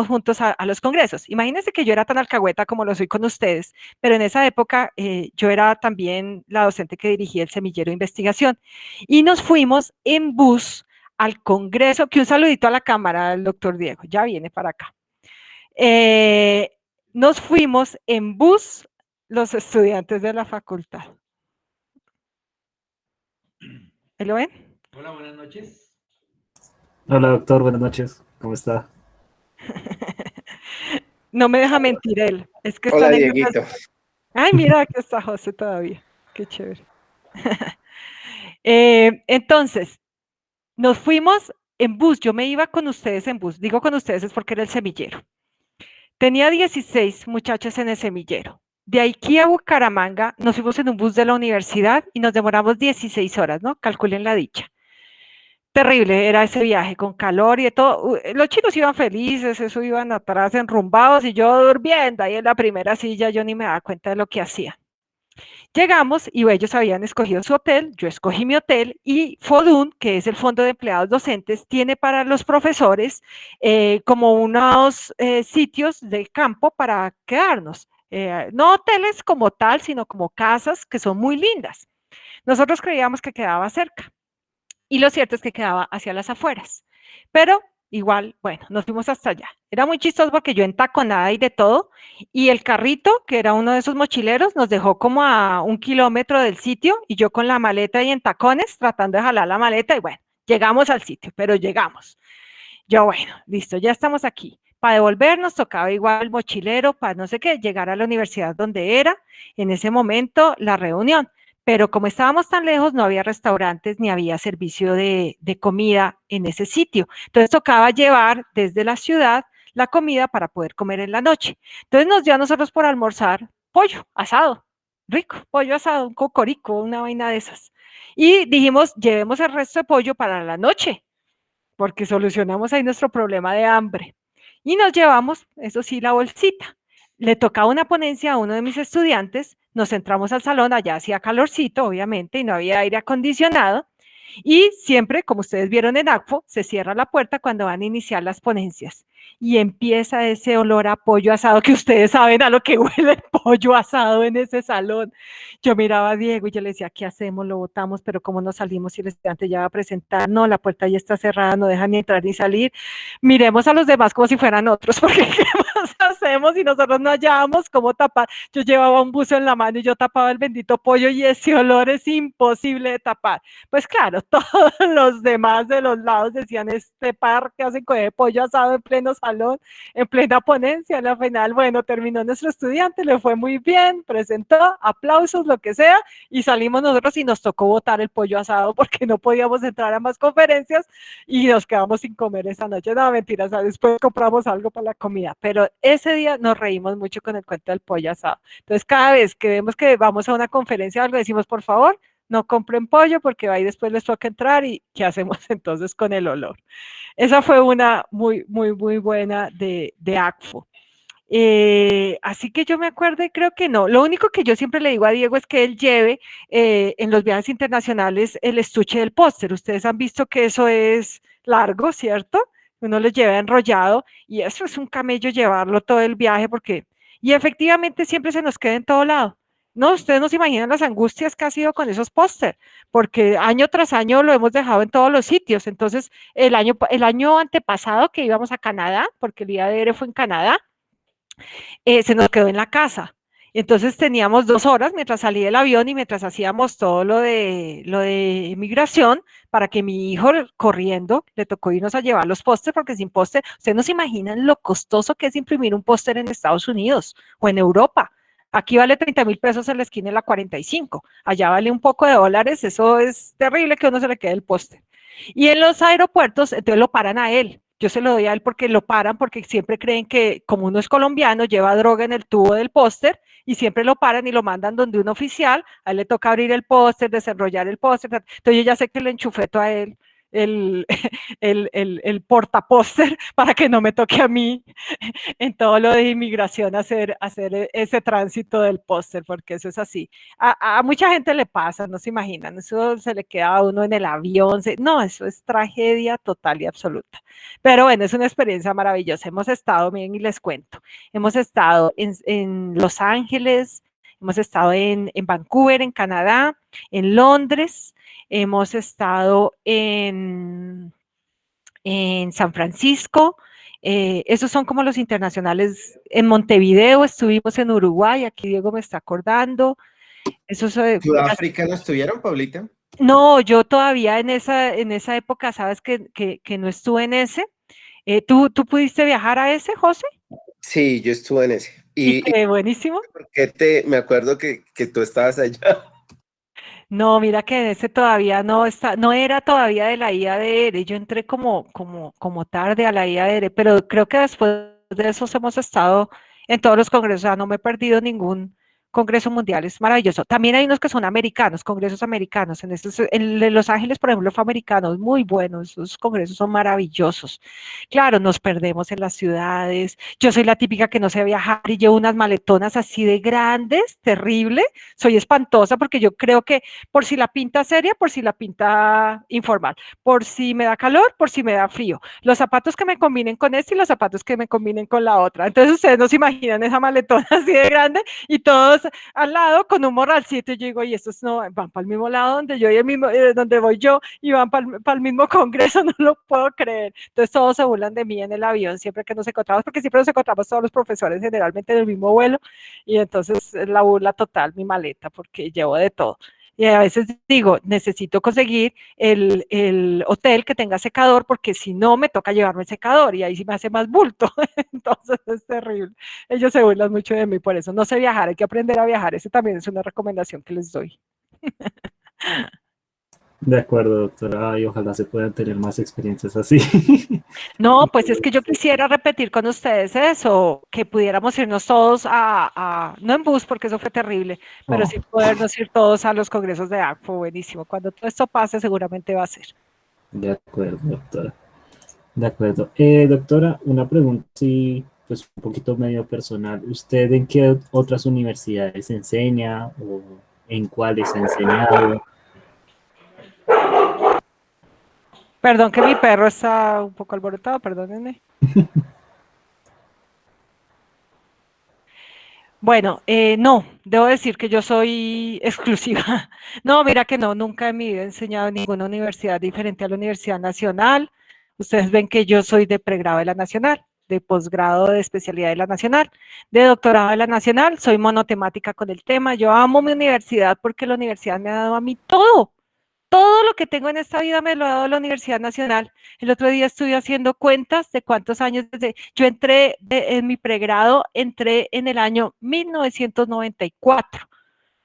[SPEAKER 3] juntos a los congresos. Imagínense que yo era tan alcahueta como lo soy con ustedes, pero en esa época yo era también la docente que dirigía el semillero de investigación, y nos fuimos en bus al congreso, que un saludito a la cámara del doctor Diego, ya viene para acá. Nos fuimos en bus los estudiantes de la facultad. ¿Lo ven?
[SPEAKER 9] Hola, buenas noches.
[SPEAKER 2] Hola, doctor, buenas noches. ¿Cómo está?
[SPEAKER 3] No me deja mentir él. Es que está.
[SPEAKER 9] Hola, Dieguito.
[SPEAKER 3] Ay, mira, aquí está José todavía. Qué chévere. Entonces, nos fuimos en bus. Yo me iba con ustedes en bus. Digo con ustedes es porque era el semillero. Tenía 16 muchachos en el semillero. De aquí a Bucaramanga nos fuimos en un bus de la universidad y nos demoramos 16 horas, ¿no? Calculen la dicha. Terrible era ese viaje con calor y de todo. Los chicos iban felices, eso iban atrás enrumbados y yo durmiendo ahí en la primera silla, yo ni me daba cuenta de lo que hacía. Llegamos y ellos habían escogido su hotel, yo escogí mi hotel y FODUN, que es el Fondo de Empleados Docentes, tiene para los profesores como unos sitios de campo para quedarnos. No hoteles como tal, sino como casas que son muy lindas. Nosotros creíamos que quedaba cerca y lo cierto es que quedaba hacia las afueras. Pero igual, bueno, nos fuimos hasta allá. Era muy chistoso porque yo en taconada y de todo, y el carrito, que era uno de esos mochileros, nos dejó como a 1 kilómetro del sitio y yo con la maleta y en tacones tratando de jalar la maleta y bueno, llegamos al sitio, pero llegamos. Yo, bueno, listo, ya estamos aquí. Para devolvernos tocaba igual el mochilero, para no sé qué, llegar a la universidad donde era en ese momento la reunión. Pero como estábamos tan lejos, no había restaurantes ni había servicio de comida en ese sitio. Entonces tocaba llevar desde la ciudad la comida para poder comer en la noche. Entonces nos dio a nosotros por almorzar pollo asado, rico, pollo asado, un cocorico, una vaina de esas. Y dijimos, llevemos el resto de pollo para la noche porque solucionamos ahí nuestro problema de hambre. Y nos llevamos, eso sí, la bolsita. Le tocaba una ponencia a uno de mis estudiantes, nos entramos al salón, allá hacía calorcito, obviamente, y no había aire acondicionado, y siempre, como ustedes vieron en ACFO, se cierra la puerta cuando van a iniciar las ponencias y empieza ese olor a pollo asado que ustedes saben a lo que huele el pollo asado en ese salón. Yo miraba a Diego y yo le decía, ¿qué hacemos? Lo botamos, pero ¿cómo nos salimos si el estudiante ya va a presentar? No, la puerta ya está cerrada, no deja ni entrar ni salir. Miremos a los demás como si fueran otros, porque ¿qué más hacemos si nosotros no hallábamos cómo tapar? Yo llevaba un buzo en la mano y yo tapaba el bendito pollo y ese olor es imposible de tapar. Pues claro, todos los demás de los lados decían, este par que hacen con el pollo asado en pleno salón, en plena ponencia. A la final, bueno, terminó nuestro estudiante, le fue muy bien, presentó, aplausos, lo que sea, y salimos nosotros y nos tocó botar el pollo asado porque no podíamos entrar a más conferencias y nos quedamos sin comer esa noche. No, mentiras, después compramos algo para la comida, pero ese día nos reímos mucho con el cuento del pollo asado. Entonces, cada vez que vemos que vamos a una conferencia o algo, decimos, por favor, no compren pollo porque ahí después les toca entrar y ¿qué hacemos entonces con el olor? Esa fue una muy, muy, muy buena de ACFO. Así que yo me acuerdo y creo que no. Lo único que yo siempre le digo a Diego es que él lleve en los viajes internacionales el estuche del póster. Ustedes han visto que eso es largo, ¿cierto? Uno lo lleva enrollado y eso es un camello llevarlo todo el viaje porque, y efectivamente siempre se nos queda en todo lado. No, ustedes no se imaginan las angustias que ha sido con esos póster, porque año tras año lo hemos dejado en todos los sitios. Entonces, el año antepasado que íbamos a Canadá, porque el IADR fue en Canadá, se nos quedó en la casa. Entonces teníamos 2 horas mientras salía el avión y mientras hacíamos todo lo de migración para que mi hijo corriendo le tocó irnos a llevar los pósters porque sin póster, ustedes no se imaginan lo costoso que es imprimir un póster en Estados Unidos o en Europa. Aquí vale 30,000 pesos en la esquina de la 45. Allá vale un poco de dólares. Eso es terrible que uno se le quede el póster. Y en los aeropuertos, entonces lo paran a él. Yo se lo doy a él porque lo paran, porque siempre creen que como uno es colombiano, lleva droga en el tubo del póster y siempre lo paran y lo mandan donde un oficial, a él le toca abrir el póster, desenrollar el póster. Entonces yo ya sé que le enchufeto a él el, el portapóster para que no me toque a mí en todo lo de inmigración hacer ese tránsito del póster, porque eso es así. A mucha gente le pasa, no se imaginan, eso se le queda a uno en el avión, no, eso es tragedia total y absoluta. Pero bueno, es una experiencia maravillosa. Hemos estado, miren, y les cuento, hemos estado en Los Ángeles, hemos estado en Vancouver, en Canadá, en Londres, hemos estado en San Francisco, esos son como los internacionales. En Montevideo estuvimos, en Uruguay, aquí Diego me está acordando.
[SPEAKER 9] ¿Sudáfrica no estuvieron, Paulita?
[SPEAKER 3] No, yo todavía en esa época, sabes que no estuve en ese. ¿Tú pudiste viajar a ese, José?
[SPEAKER 9] Sí, yo estuve en ese.
[SPEAKER 3] Y qué buenísimo.
[SPEAKER 9] Porque me acuerdo que tú estabas allá.
[SPEAKER 3] No, mira que en ese todavía no era todavía de la IADR. Yo entré como tarde a la IADR, pero creo que después de eso hemos estado en todos los congresos. O sea, no me he perdido congreso mundial, es maravilloso. También hay unos que son americanos, congresos americanos. En Los Ángeles, por ejemplo, fue americano, muy bueno, esos congresos son maravillosos. Claro, nos perdemos en las ciudades. Yo soy la típica que no sé viajar y llevo unas maletonas así de grandes, terrible. Soy espantosa porque yo creo que por si la pinta seria, por si la pinta informal, por si me da calor, por si me da frío. Los zapatos que me combinen con este y los zapatos que me combinen con la otra. Entonces ustedes no se imaginan esa maletona así de grande y todos al lado con un morralcito. Y yo digo, y estos no van para el mismo lado donde yo y el mismo, donde voy yo y van para el mismo congreso, no lo puedo creer. Entonces todos se burlan de mí en el avión siempre que nos encontramos, porque siempre nos encontramos todos los profesores generalmente en el mismo vuelo y entonces es la burla total mi maleta porque llevo de todo. Y a veces digo, necesito conseguir el hotel que tenga secador, porque si no me toca llevarme el secador y ahí sí me hace más bulto. Entonces es terrible. Ellos se burlan mucho de mí por eso. No sé viajar, hay que aprender a viajar. Ese también es una recomendación que les doy.
[SPEAKER 2] De acuerdo, doctora, y ojalá se puedan tener más experiencias así.
[SPEAKER 3] No, pues es que yo quisiera repetir con ustedes eso, que pudiéramos irnos todos no en bus, porque eso fue terrible, pero sí podernos ir todos a los congresos de ACFO, buenísimo. Cuando todo esto pase, seguramente va a ser.
[SPEAKER 2] De acuerdo, doctora. De acuerdo. Doctora, una pregunta, sí, pues un poquito medio personal. ¿Usted en qué otras universidades enseña o en cuáles ha enseñado?
[SPEAKER 3] Perdón que mi perro está un poco alborotado, perdónenme. Bueno, no, debo decir que yo soy exclusiva. No, mira que no, nunca en mi vida he enseñado en ninguna universidad diferente a la Universidad Nacional. Ustedes ven que yo soy de pregrado de la Nacional, de posgrado de especialidad de la Nacional, de doctorado de la Nacional, soy monotemática con el tema. Yo amo mi universidad porque la universidad me ha dado a mí todo. Todo lo que tengo en esta vida me lo ha dado la Universidad Nacional. El otro día estuve haciendo cuentas de cuántos años desde... Yo entré en mi pregrado, entré en el año 1994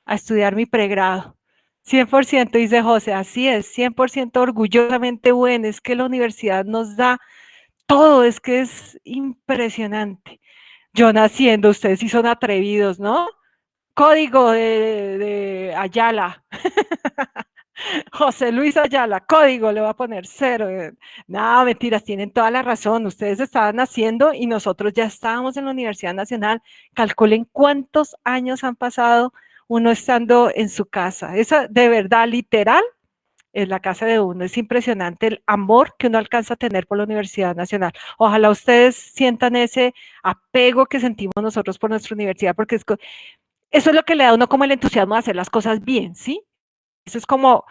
[SPEAKER 3] a estudiar mi pregrado. 100%, dice José, así es, 100% orgullosamente bueno. Es que la universidad nos da todo, es que es impresionante. Yo naciendo, ustedes sí son atrevidos, ¿no? Código de Ayala. José Luis Ayala, código, le voy a poner 0. No, mentiras, tienen toda la razón. Ustedes estaban naciendo y nosotros ya estábamos en la Universidad Nacional. Calculen cuántos años han pasado uno estando en su casa. Esa, de verdad, literal, es la casa de uno. Es impresionante el amor que uno alcanza a tener por la Universidad Nacional. Ojalá ustedes sientan ese apego que sentimos nosotros por nuestra universidad, porque eso es lo que le da a uno como el entusiasmo de hacer las cosas bien, ¿sí? Eso es como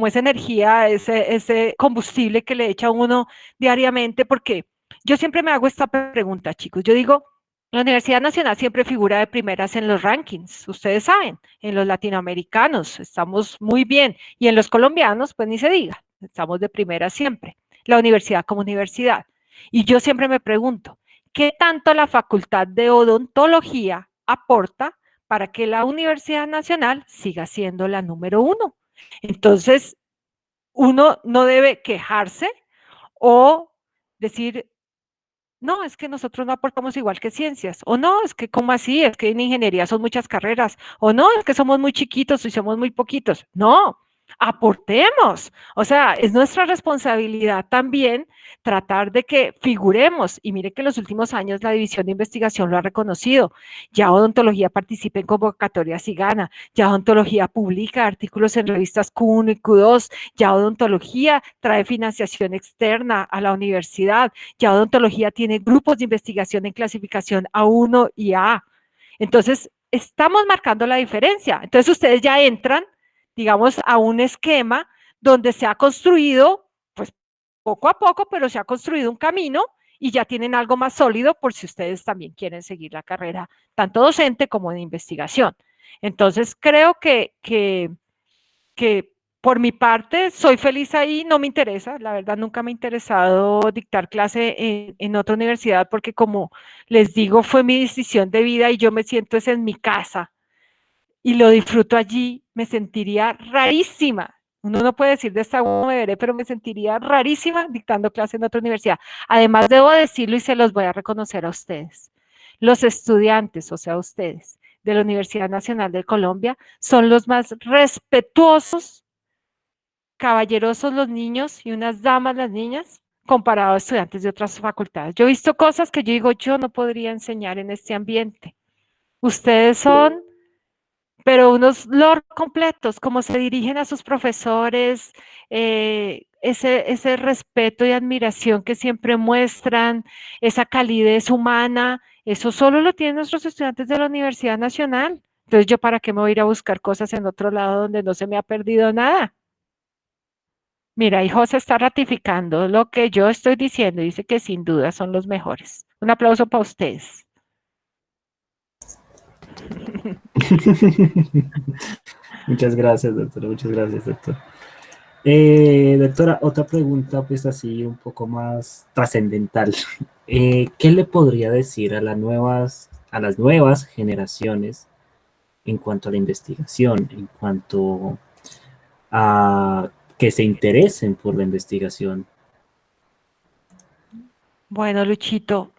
[SPEAKER 3] esa energía, ese combustible que le echa uno diariamente, porque yo siempre me hago esta pregunta, chicos. Yo digo, la Universidad Nacional siempre figura de primeras en los rankings, ustedes saben, en los latinoamericanos estamos muy bien, y en los colombianos, pues ni se diga, estamos de primera siempre, la universidad como universidad. Y yo siempre me pregunto, ¿qué tanto la Facultad de Odontología aporta para que la Universidad Nacional siga siendo la número 1? Entonces, uno no debe quejarse o decir, no, es que nosotros no aportamos igual que ciencias, o no, es que ¿cómo así? Es que en ingeniería son muchas carreras, o no, es que somos muy chiquitos y somos muy poquitos. No, aportemos. O sea, es nuestra responsabilidad también tratar de que figuremos. Y mire que en los últimos años la División de Investigación lo ha reconocido. Ya Odontología participa en convocatorias y gana. Ya Odontología publica artículos en revistas Q1 y Q2. Ya Odontología trae financiación externa a la universidad. Ya Odontología tiene grupos de investigación en clasificación A1 y A. Entonces, estamos marcando la diferencia. Entonces, ustedes ya entran, digamos, a un esquema donde se ha construido, pues poco a poco, pero se ha construido un camino y ya tienen algo más sólido por si ustedes también quieren seguir la carrera, tanto docente como de investigación. Entonces, creo que por mi parte soy feliz ahí, no me interesa, la verdad nunca me ha interesado dictar clase en otra universidad porque como les digo, fue mi decisión de vida y yo me siento es en mi casa y lo disfruto allí, me sentiría rarísima. Uno no puede decir de esta me veré, pero me sentiría rarísima dictando clase en otra universidad. Además, debo decirlo y se los voy a reconocer a ustedes. Los estudiantes, o sea, ustedes, de la Universidad Nacional de Colombia son los más respetuosos, caballerosos los niños y unas damas las niñas, comparado a estudiantes de otras facultades. Yo he visto cosas que yo digo, yo no podría enseñar en este ambiente. Ustedes son, pero unos lord completos, como se dirigen a sus profesores, ese respeto y admiración que siempre muestran, esa calidez humana, eso solo lo tienen nuestros estudiantes de la Universidad Nacional. Entonces, ¿yo para qué me voy a ir a buscar cosas en otro lado donde no se me ha perdido nada? Mira, y José está ratificando lo que yo estoy diciendo, dice que sin duda son los mejores. Un aplauso para ustedes.
[SPEAKER 2] Muchas gracias, doctora. Muchas gracias, doctor. Doctora, otra pregunta, pues así un poco más trascendental. ¿Qué le podría decir a las nuevas generaciones en cuanto a la investigación, en cuanto a que se interesen por la investigación?
[SPEAKER 3] Bueno, Luchito,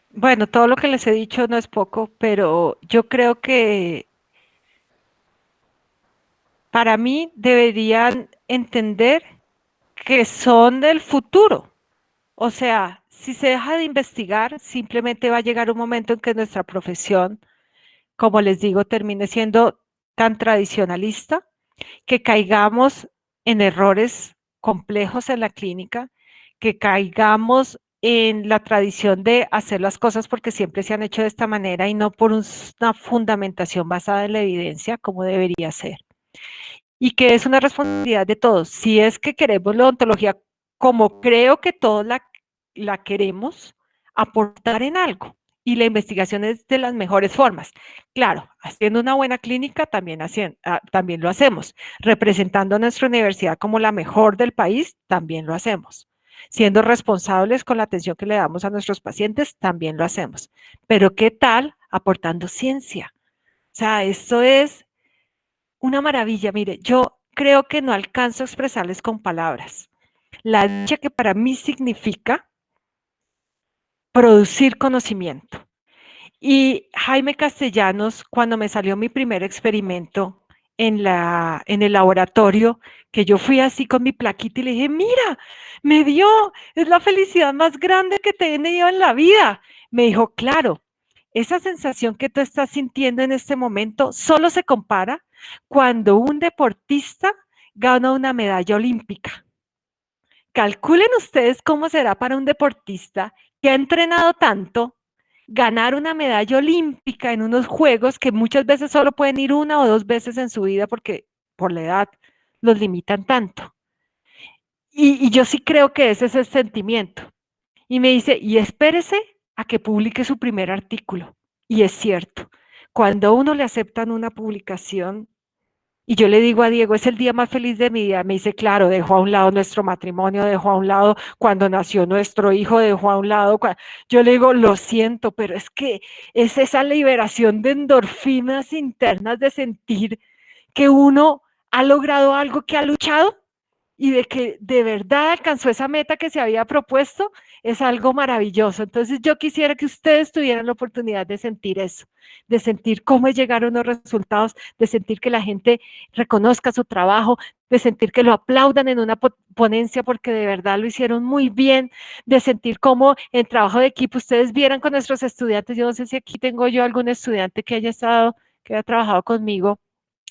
[SPEAKER 3] bueno, todo lo que les he dicho no es poco, pero yo creo que para mí deberían entender que son del futuro. O sea, si se deja de investigar, simplemente va a llegar un momento en que nuestra profesión, como les digo, termine siendo tan tradicionalista que caigamos en errores complejos en la clínica, que caigamos en la tradición de hacer las cosas porque siempre se han hecho de esta manera y no por una fundamentación basada en la evidencia como debería ser. Y que es una responsabilidad de todos. Si es que queremos la odontología como creo que todos la queremos, aportar en algo. Y la investigación es de las mejores formas. Claro, haciendo una buena clínica también lo hacemos. Representando a nuestra universidad como la mejor del país, también lo hacemos. Siendo responsables con la atención que le damos a nuestros pacientes, también lo hacemos. Pero ¿qué tal aportando ciencia? O sea, esto es una maravilla. Mire, yo creo que no alcanzo a expresarles con palabras la dicha que para mí significa producir conocimiento. Y Jaime Castellanos, cuando me salió mi primer experimento en el laboratorio, que yo fui así con mi plaquita y le dije, mira, me dio, es la felicidad más grande que te he tenido en la vida. Me dijo, claro, esa sensación que tú estás sintiendo en este momento solo se compara cuando un deportista gana una medalla olímpica. Calculen ustedes cómo será para un deportista que ha entrenado tanto ganar una medalla olímpica en unos juegos que muchas veces solo pueden ir una o dos veces en su vida porque por la edad los limitan tanto. Y yo sí creo que ese es el sentimiento. Y me dice, y espérese a que publique su primer artículo. Y es cierto, cuando a uno le aceptan una publicación, y yo le digo a Diego, es el día más feliz de mi vida. Me dice, claro, dejó a un lado nuestro matrimonio, dejó a un lado cuando nació nuestro hijo, dejó a un lado. Yo le digo, lo siento, pero es que es esa liberación de endorfinas internas de sentir que uno ha logrado algo que ha luchado y de que de verdad alcanzó esa meta que se había propuesto, es algo maravilloso. Entonces yo quisiera que ustedes tuvieran la oportunidad de sentir eso, de sentir cómo llegaron los resultados, de sentir que la gente reconozca su trabajo, de sentir que lo aplaudan en una ponencia porque de verdad lo hicieron muy bien, de sentir cómo en trabajo de equipo ustedes vieran con nuestros estudiantes. Yo no sé si aquí tengo yo algún estudiante que haya trabajado conmigo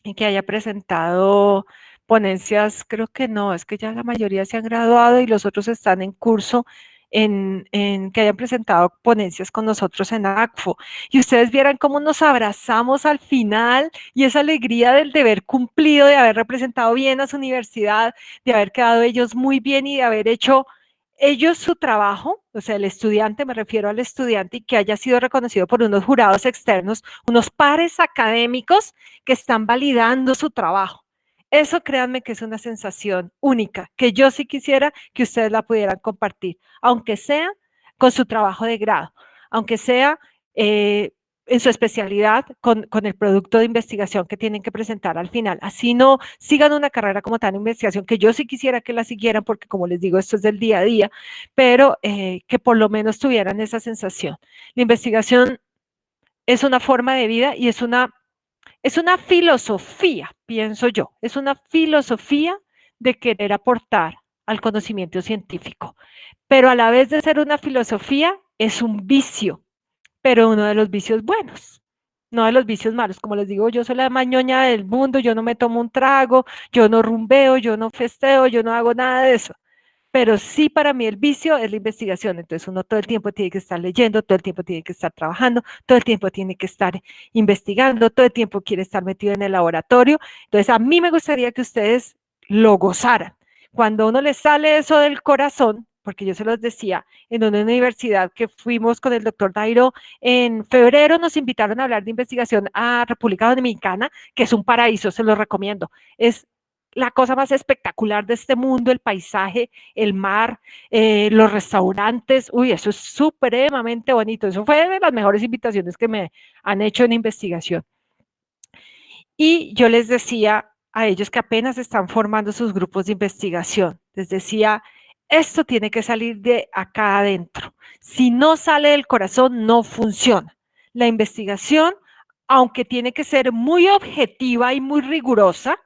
[SPEAKER 3] y que haya presentado ponencias. Creo que no, es que ya la mayoría se han graduado y los otros están en curso en que hayan presentado ponencias con nosotros en ACFO. Y ustedes vieran cómo nos abrazamos al final y esa alegría del deber cumplido, de haber representado bien a su universidad, de haber quedado ellos muy bien y de haber hecho ellos su trabajo, o sea, el estudiante, me refiero al estudiante, y que haya sido reconocido por unos jurados externos, unos pares académicos que están validando su trabajo. Eso, créanme que es una sensación única, que yo sí quisiera que ustedes la pudieran compartir, aunque sea con su trabajo de grado, aunque sea en su especialidad con el producto de investigación que tienen que presentar al final. Así no sigan una carrera como tal de investigación, que yo sí quisiera que la siguieran, porque como les digo, esto es del día a día, pero que por lo menos tuvieran esa sensación. La investigación es una forma de vida y es una filosofía, pienso yo, es una filosofía de querer aportar al conocimiento científico, pero a la vez de ser una filosofía, es un vicio, pero uno de los vicios buenos, no de los vicios malos. Como les digo, yo soy la mañoña del mundo, yo no me tomo un trago, yo no rumbeo, yo no festeo, yo no hago nada de eso. Pero sí, para mí el vicio es la investigación. Entonces uno todo el tiempo tiene que estar leyendo, todo el tiempo tiene que estar trabajando, todo el tiempo tiene que estar investigando, todo el tiempo quiere estar metido en el laboratorio. Entonces a mí me gustaría que ustedes lo gozaran. Cuando a uno le sale eso del corazón, porque yo se los decía, en una universidad que fuimos con el doctor Dairo, en febrero nos invitaron a hablar de investigación a República Dominicana, que es un paraíso, se los recomiendo. Es la cosa más espectacular de este mundo, el paisaje, el mar, los restaurantes. Uy, eso es supremamente bonito. Eso fue de las mejores invitaciones que me han hecho en investigación. Y yo les decía a ellos que apenas están formando sus grupos de investigación, les decía, esto tiene que salir de acá adentro. Si no sale del corazón, no funciona. La investigación, aunque tiene que ser muy objetiva y muy rigurosa,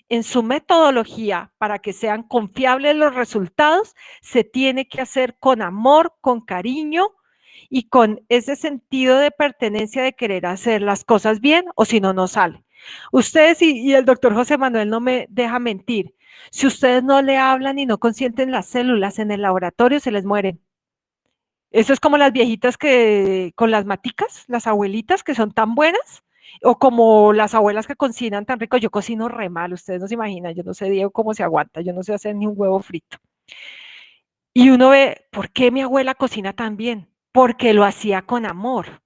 [SPEAKER 3] en su metodología, para que sean confiables los resultados, se tiene que hacer con amor, con cariño y con ese sentido de pertenencia de querer hacer las cosas bien, o si no, no sale. Ustedes y el doctor José Manuel no me deja mentir. Si ustedes no le hablan y no consienten las células en el laboratorio, se les mueren. Eso es como las viejitas que con las maticas, las abuelitas que son tan buenas, o como las abuelas que cocinan tan rico. Yo cocino re mal, ustedes no se imaginan, yo no sé, Diego, cómo se aguanta, yo no sé hacer ni un huevo frito. Y uno ve, ¿por qué mi abuela cocina tan bien? Porque lo hacía con amor.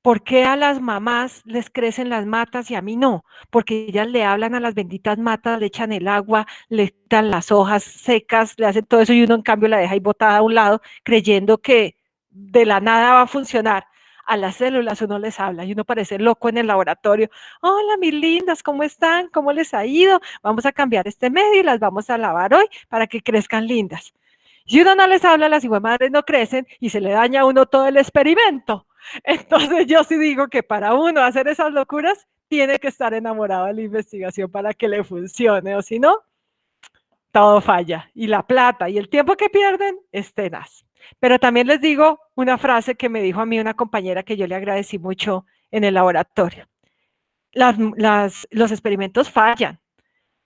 [SPEAKER 3] ¿Por qué a las mamás les crecen las matas y a mí no? Porque ellas le hablan a las benditas matas, le echan el agua, le quitan las hojas secas, le hacen todo eso y uno en cambio la deja ahí botada a un lado creyendo que de la nada va a funcionar. A las células uno les habla y uno parece loco en el laboratorio. Hola, mis lindas, ¿cómo están? ¿Cómo les ha ido? Vamos a cambiar este medio y las vamos a lavar hoy para que crezcan lindas. Si uno no les habla, las madres no crecen y se le daña a uno todo el experimento. Entonces yo sí digo que para uno hacer esas locuras tiene que estar enamorado de la investigación para que le funcione, o si no, todo falla. Y la plata y el tiempo que pierden es tenaz. Pero también les digo una frase que me dijo a mí una compañera que yo le agradecí mucho en el laboratorio. Los experimentos fallan.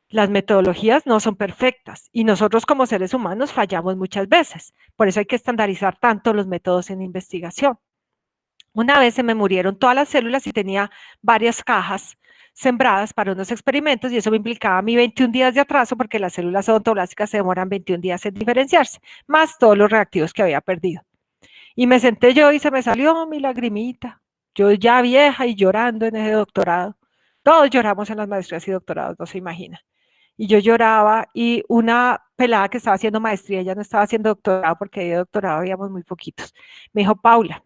[SPEAKER 3] Las metodologías no son perfectas y nosotros como seres humanos fallamos muchas veces. Por eso hay que estandarizar tanto los métodos en investigación. Una vez se me murieron todas las células y tenía varias cajas sembradas para unos experimentos y eso me implicaba a mí 21 días de atraso porque las células odontoblasticas se demoran 21 días en diferenciarse, más todos los reactivos que había perdido. Y me senté yo y se me salió mi lagrimita. Yo ya vieja y llorando en ese doctorado. Todos lloramos en las maestrías y doctorados, no se imagina. Y yo lloraba y una pelada que estaba haciendo maestría, ella no estaba haciendo doctorado porque de doctorado habíamos muy poquitos, me dijo, Paula,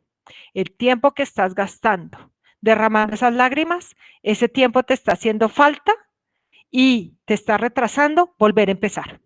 [SPEAKER 3] el tiempo que estás gastando derramando esas lágrimas, ese tiempo te está haciendo falta y te está retrasando volver a empezar.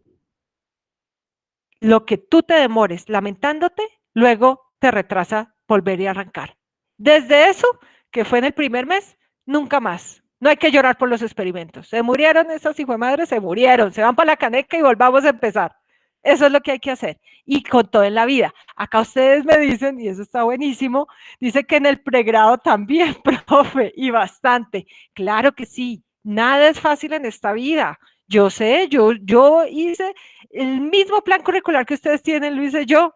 [SPEAKER 3] Lo que tú te demores lamentándote, luego te retrasa volver y arrancar. Desde eso, que fue en el primer mes, nunca más. No hay que llorar por los experimentos. Se murieron esas hijuemadres, se murieron, se van para la caneca y volvamos a empezar. Eso es lo que hay que hacer. Y con todo en la vida. Acá ustedes me dicen, y eso está buenísimo, dice que en el pregrado también, profe, y bastante. Claro que sí, nada es fácil en esta vida. Yo sé, yo hice el mismo plan curricular que ustedes tienen, lo hice yo.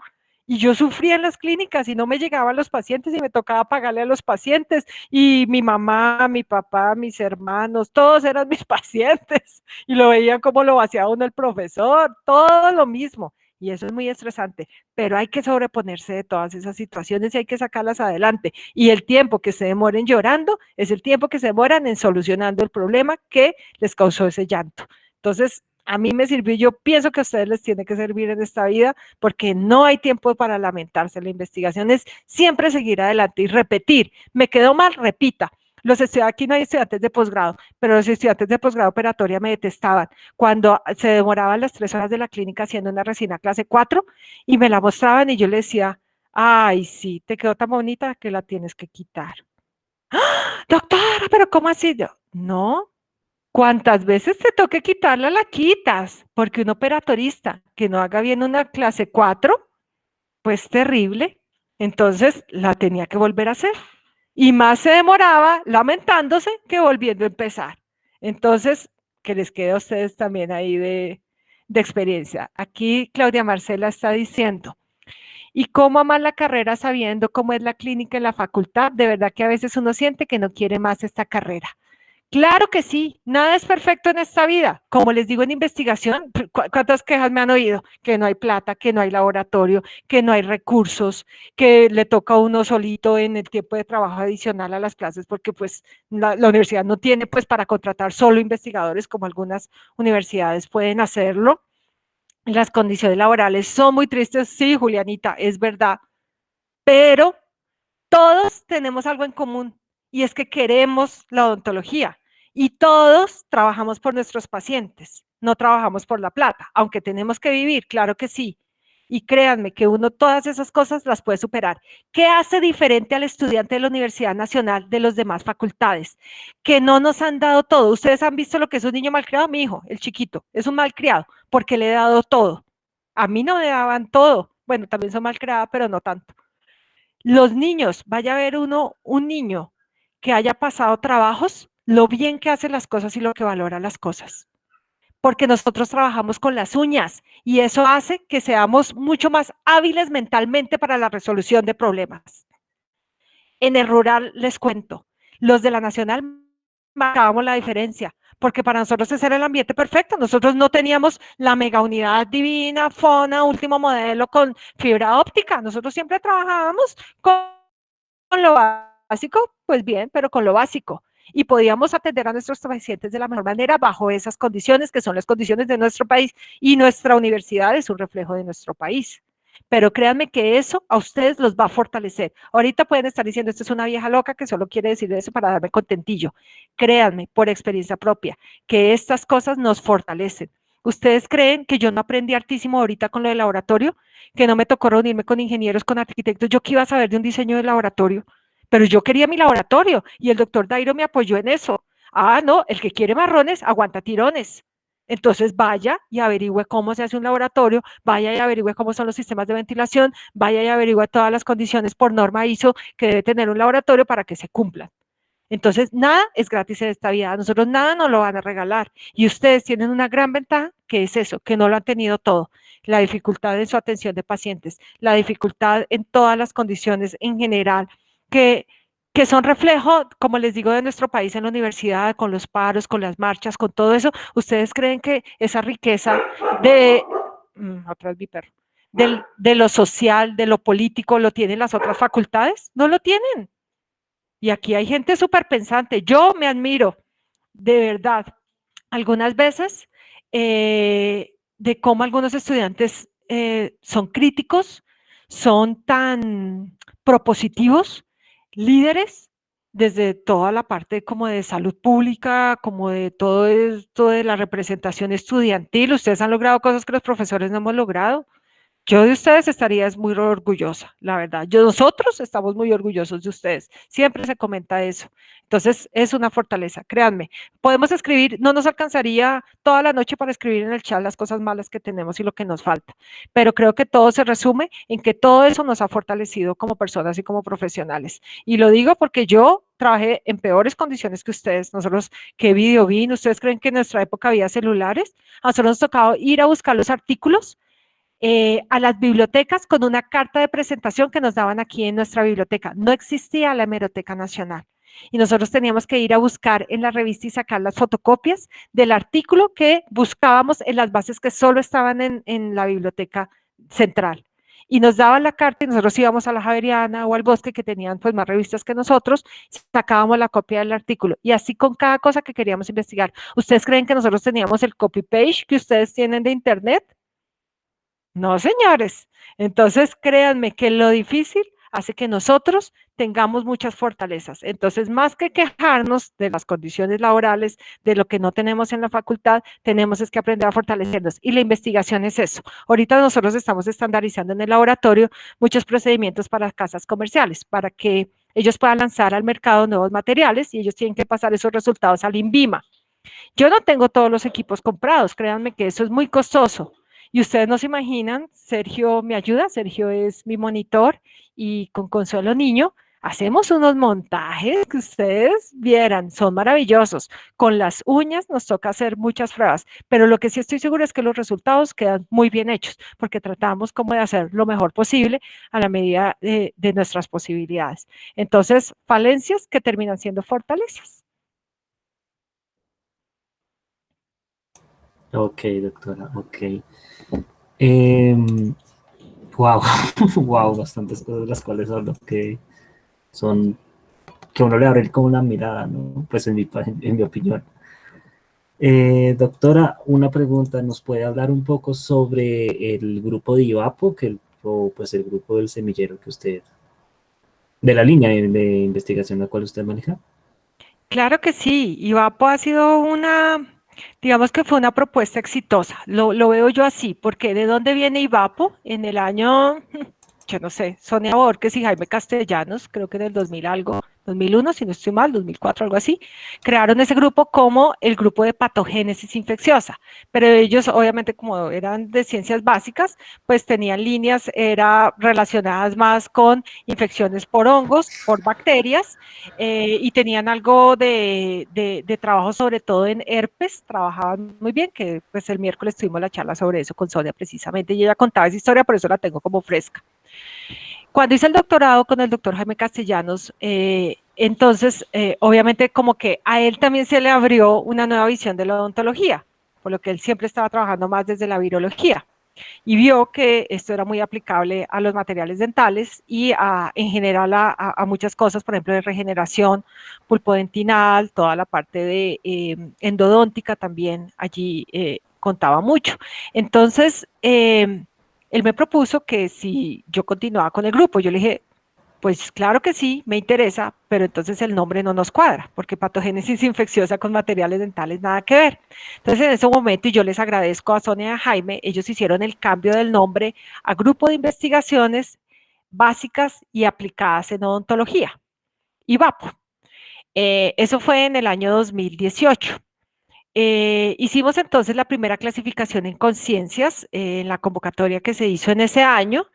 [SPEAKER 3] Y yo sufría en las clínicas y no me llegaban los pacientes y me tocaba pagarle a los pacientes. Y mi mamá, mi papá, mis hermanos, todos eran mis pacientes. Y lo veían como lo hacía uno el profesor, todo lo mismo. Y eso es muy estresante, pero hay que sobreponerse de todas esas situaciones y hay que sacarlas adelante. Y el tiempo que se demoren llorando es el tiempo que se demoran en solucionando el problema que les causó ese llanto. Entonces, a mí me sirvió, yo pienso que a ustedes les tiene que servir en esta vida porque no hay tiempo para lamentarse. La investigación es siempre seguir adelante y repetir. Me quedó mal, repita. Aquí no hay estudiantes de posgrado, pero los estudiantes de posgrado operatoria me detestaban cuando se demoraban las 3 horas de la clínica haciendo una resina clase 4 y me la mostraban y yo le decía, ay, sí, te quedó tan bonita que la tienes que quitar. ¡Ah! Doctora, pero ¿cómo así? Yo, no, cuantas veces te toque quitarla, la quitas, porque un operatorista que no haga bien una clase 4, pues terrible. Entonces la tenía que volver a hacer. Y más se demoraba lamentándose que volviendo a empezar. Entonces, que les quede a ustedes también ahí de experiencia. Aquí Claudia Marcela está diciendo, ¿y cómo amar la carrera sabiendo cómo es la clínica en la facultad? De verdad que a veces uno siente que no quiere más esta carrera. Claro que sí, nada es perfecto en esta vida. Como les digo en investigación, ¿cuántas quejas me han oído? Que no hay plata, que no hay laboratorio, que no hay recursos, que le toca a uno solito en el tiempo de trabajo adicional a las clases, porque pues la universidad no tiene pues para contratar solo investigadores como algunas universidades pueden hacerlo. Las condiciones laborales son muy tristes, sí, Julianita, es verdad, pero todos tenemos algo en común y es que queremos la odontología y todos trabajamos por nuestros pacientes, no trabajamos por la plata, aunque tenemos que vivir, claro que sí. Y créanme que uno todas esas cosas las puede superar. ¿Qué hace diferente al estudiante de la Universidad Nacional de los demás facultades? Que no nos han dado todo. Ustedes han visto lo que es un niño malcriado, mi hijo, el chiquito, es un malcriado porque le he dado todo. A mí no me daban todo. Bueno, también soy malcriada, pero no tanto. Los niños, vaya a ver un niño que haya pasado trabajos, lo bien que hace las cosas y lo que valora las cosas. Porque nosotros trabajamos con las uñas y eso hace que seamos mucho más hábiles mentalmente para la resolución de problemas. En el rural, les cuento, los de la Nacional marcábamos la diferencia, porque para nosotros ese era el ambiente perfecto. Nosotros no teníamos la mega unidad divina, Fona, último modelo con fibra óptica. Nosotros siempre trabajábamos con lo básico, pues bien, pero con lo básico. Y podíamos atender a nuestros pacientes de la mejor manera bajo esas condiciones, que son las condiciones de nuestro país, y nuestra universidad es un reflejo de nuestro país. Pero créanme que eso a ustedes los va a fortalecer. Ahorita pueden estar diciendo, esto es una vieja loca que solo quiere decir eso para darme contentillo. Créanme, por experiencia propia, que estas cosas nos fortalecen. ¿Ustedes creen que yo no aprendí hartísimo ahorita con lo del laboratorio? Que no me tocó reunirme con ingenieros, con arquitectos. ¿Yo qué iba a saber de un diseño de laboratorio? Pero yo quería mi laboratorio y el doctor Dairo me apoyó en eso. Ah, no, el que quiere marrones aguanta tirones. Entonces vaya y averigüe cómo se hace un laboratorio, vaya y averigüe cómo son los sistemas de ventilación, vaya y averigüe todas las condiciones por norma ISO que debe tener un laboratorio para que se cumplan. Entonces, nada es gratis en esta vida. A nosotros nada nos lo van a regalar. Y ustedes tienen una gran ventaja, que es eso, que no lo han tenido todo. La dificultad en su atención de pacientes, la dificultad en todas las condiciones en general, que son reflejo, como les digo, de nuestro país en la universidad, con los paros, con las marchas, con todo eso. ¿Ustedes creen que esa riqueza de, otra vez mi perro, de lo social, de lo político, lo tienen las otras facultades? No lo tienen. Y aquí hay gente súper pensante. Yo me admiro, de verdad, algunas veces, de cómo algunos estudiantes son críticos, son tan propositivos, líderes, desde toda la parte como de salud pública, como de todo esto de la representación estudiantil. Ustedes han logrado cosas que los profesores no hemos logrado. Yo de ustedes estaría muy orgullosa, la verdad. Nosotros estamos muy orgullosos de ustedes. Siempre se comenta eso. Entonces, es una fortaleza, créanme. Podemos escribir, no nos alcanzaría toda la noche para escribir en el chat las cosas malas que tenemos y lo que nos falta. Pero creo que todo se resume en que todo eso nos ha fortalecido como personas y como profesionales. Y lo digo porque yo trabajé en peores condiciones que ustedes. Nosotros, ¿qué video vi? ¿Ustedes creen que en nuestra época había celulares? A nosotros nos tocaba ir a buscar los artículos a las bibliotecas con una carta de presentación que nos daban aquí en nuestra biblioteca. No existía la Hemeroteca Nacional. Y nosotros teníamos que ir a buscar en la revista y sacar las fotocopias del artículo que buscábamos en las bases que solo estaban en la biblioteca central. Y nos daban la carta y nosotros íbamos a la Javeriana o al Bosque, que tenían pues más revistas que nosotros, sacábamos la copia del artículo. Y así con cada cosa que queríamos investigar. ¿Ustedes creen que nosotros teníamos el copy-page que ustedes tienen de internet? No, señores. Entonces, créanme que lo difícil hace que nosotros tengamos muchas fortalezas. Entonces, más que quejarnos de las condiciones laborales, de lo que no tenemos en la facultad, tenemos es que aprender a fortalecernos. Y la investigación es eso. Ahorita nosotros estamos estandarizando en el laboratorio muchos procedimientos para casas comerciales, para que ellos puedan lanzar al mercado nuevos materiales y ellos tienen que pasar esos resultados al INVIMA. Yo no tengo todos los equipos comprados, créanme que eso es muy costoso. Y ustedes no se imaginan, Sergio me ayuda, Sergio es mi monitor y con Consuelo Niño hacemos unos montajes que ustedes vieran, son maravillosos. Con las uñas nos toca hacer muchas pruebas, pero lo que sí estoy segura es que los resultados quedan muy bien hechos, porque tratamos como de hacer lo mejor posible a la medida de nuestras posibilidades. Entonces, falencias que terminan siendo fortalezas.
[SPEAKER 2] Ok, doctora, ok. Wow, wow, bastantes cosas las cuales hablo que son, que uno le abre como una mirada, ¿no? Pues en mi opinión. Doctora, una pregunta, ¿nos puede hablar un poco sobre el grupo de IVAPO, o pues el grupo del semillero que usted, de la línea de investigación la cual usted maneja?
[SPEAKER 3] Claro que sí, IVAPO ha sido digamos que fue una propuesta exitosa, lo veo yo así, porque ¿de dónde viene IVAPO? En el año, yo no sé, Sonia Borges y Jaime Castellanos, creo que en el 2000 algo, 2001, si no estoy mal, 2004, algo así, crearon ese grupo como el grupo de patogénesis infecciosa, pero ellos obviamente como eran de ciencias básicas, pues tenían líneas, era relacionadas más con infecciones por hongos, por bacterias, y tenían algo de trabajo sobre todo en herpes, trabajaban muy bien, que pues el miércoles tuvimos la charla sobre eso con Sonia precisamente, y ella contaba esa historia, por eso la tengo como fresca. Cuando hice el doctorado con el doctor Jaime Castellanos, entonces, obviamente como que a él también se le abrió una nueva visión de la odontología, por lo que él siempre estaba trabajando más desde la virología, y vio que esto era muy aplicable a los materiales dentales y en general a muchas cosas, por ejemplo, de regeneración pulpodentinal, toda la parte de endodóntica también allí contaba mucho. Entonces, él me propuso que si yo continuaba con el grupo, yo le dije, pues claro que sí, me interesa, pero entonces el nombre no nos cuadra, porque patogénesis infecciosa con materiales dentales nada que ver. Entonces en ese momento, y yo les agradezco a Sonia y a Jaime, ellos hicieron el cambio del nombre a Grupo de Investigaciones Básicas y Aplicadas en Odontología, IVAPO. Eso fue en el año 2018. Hicimos entonces la primera clasificación en conciencias en la convocatoria que se hizo en ese año.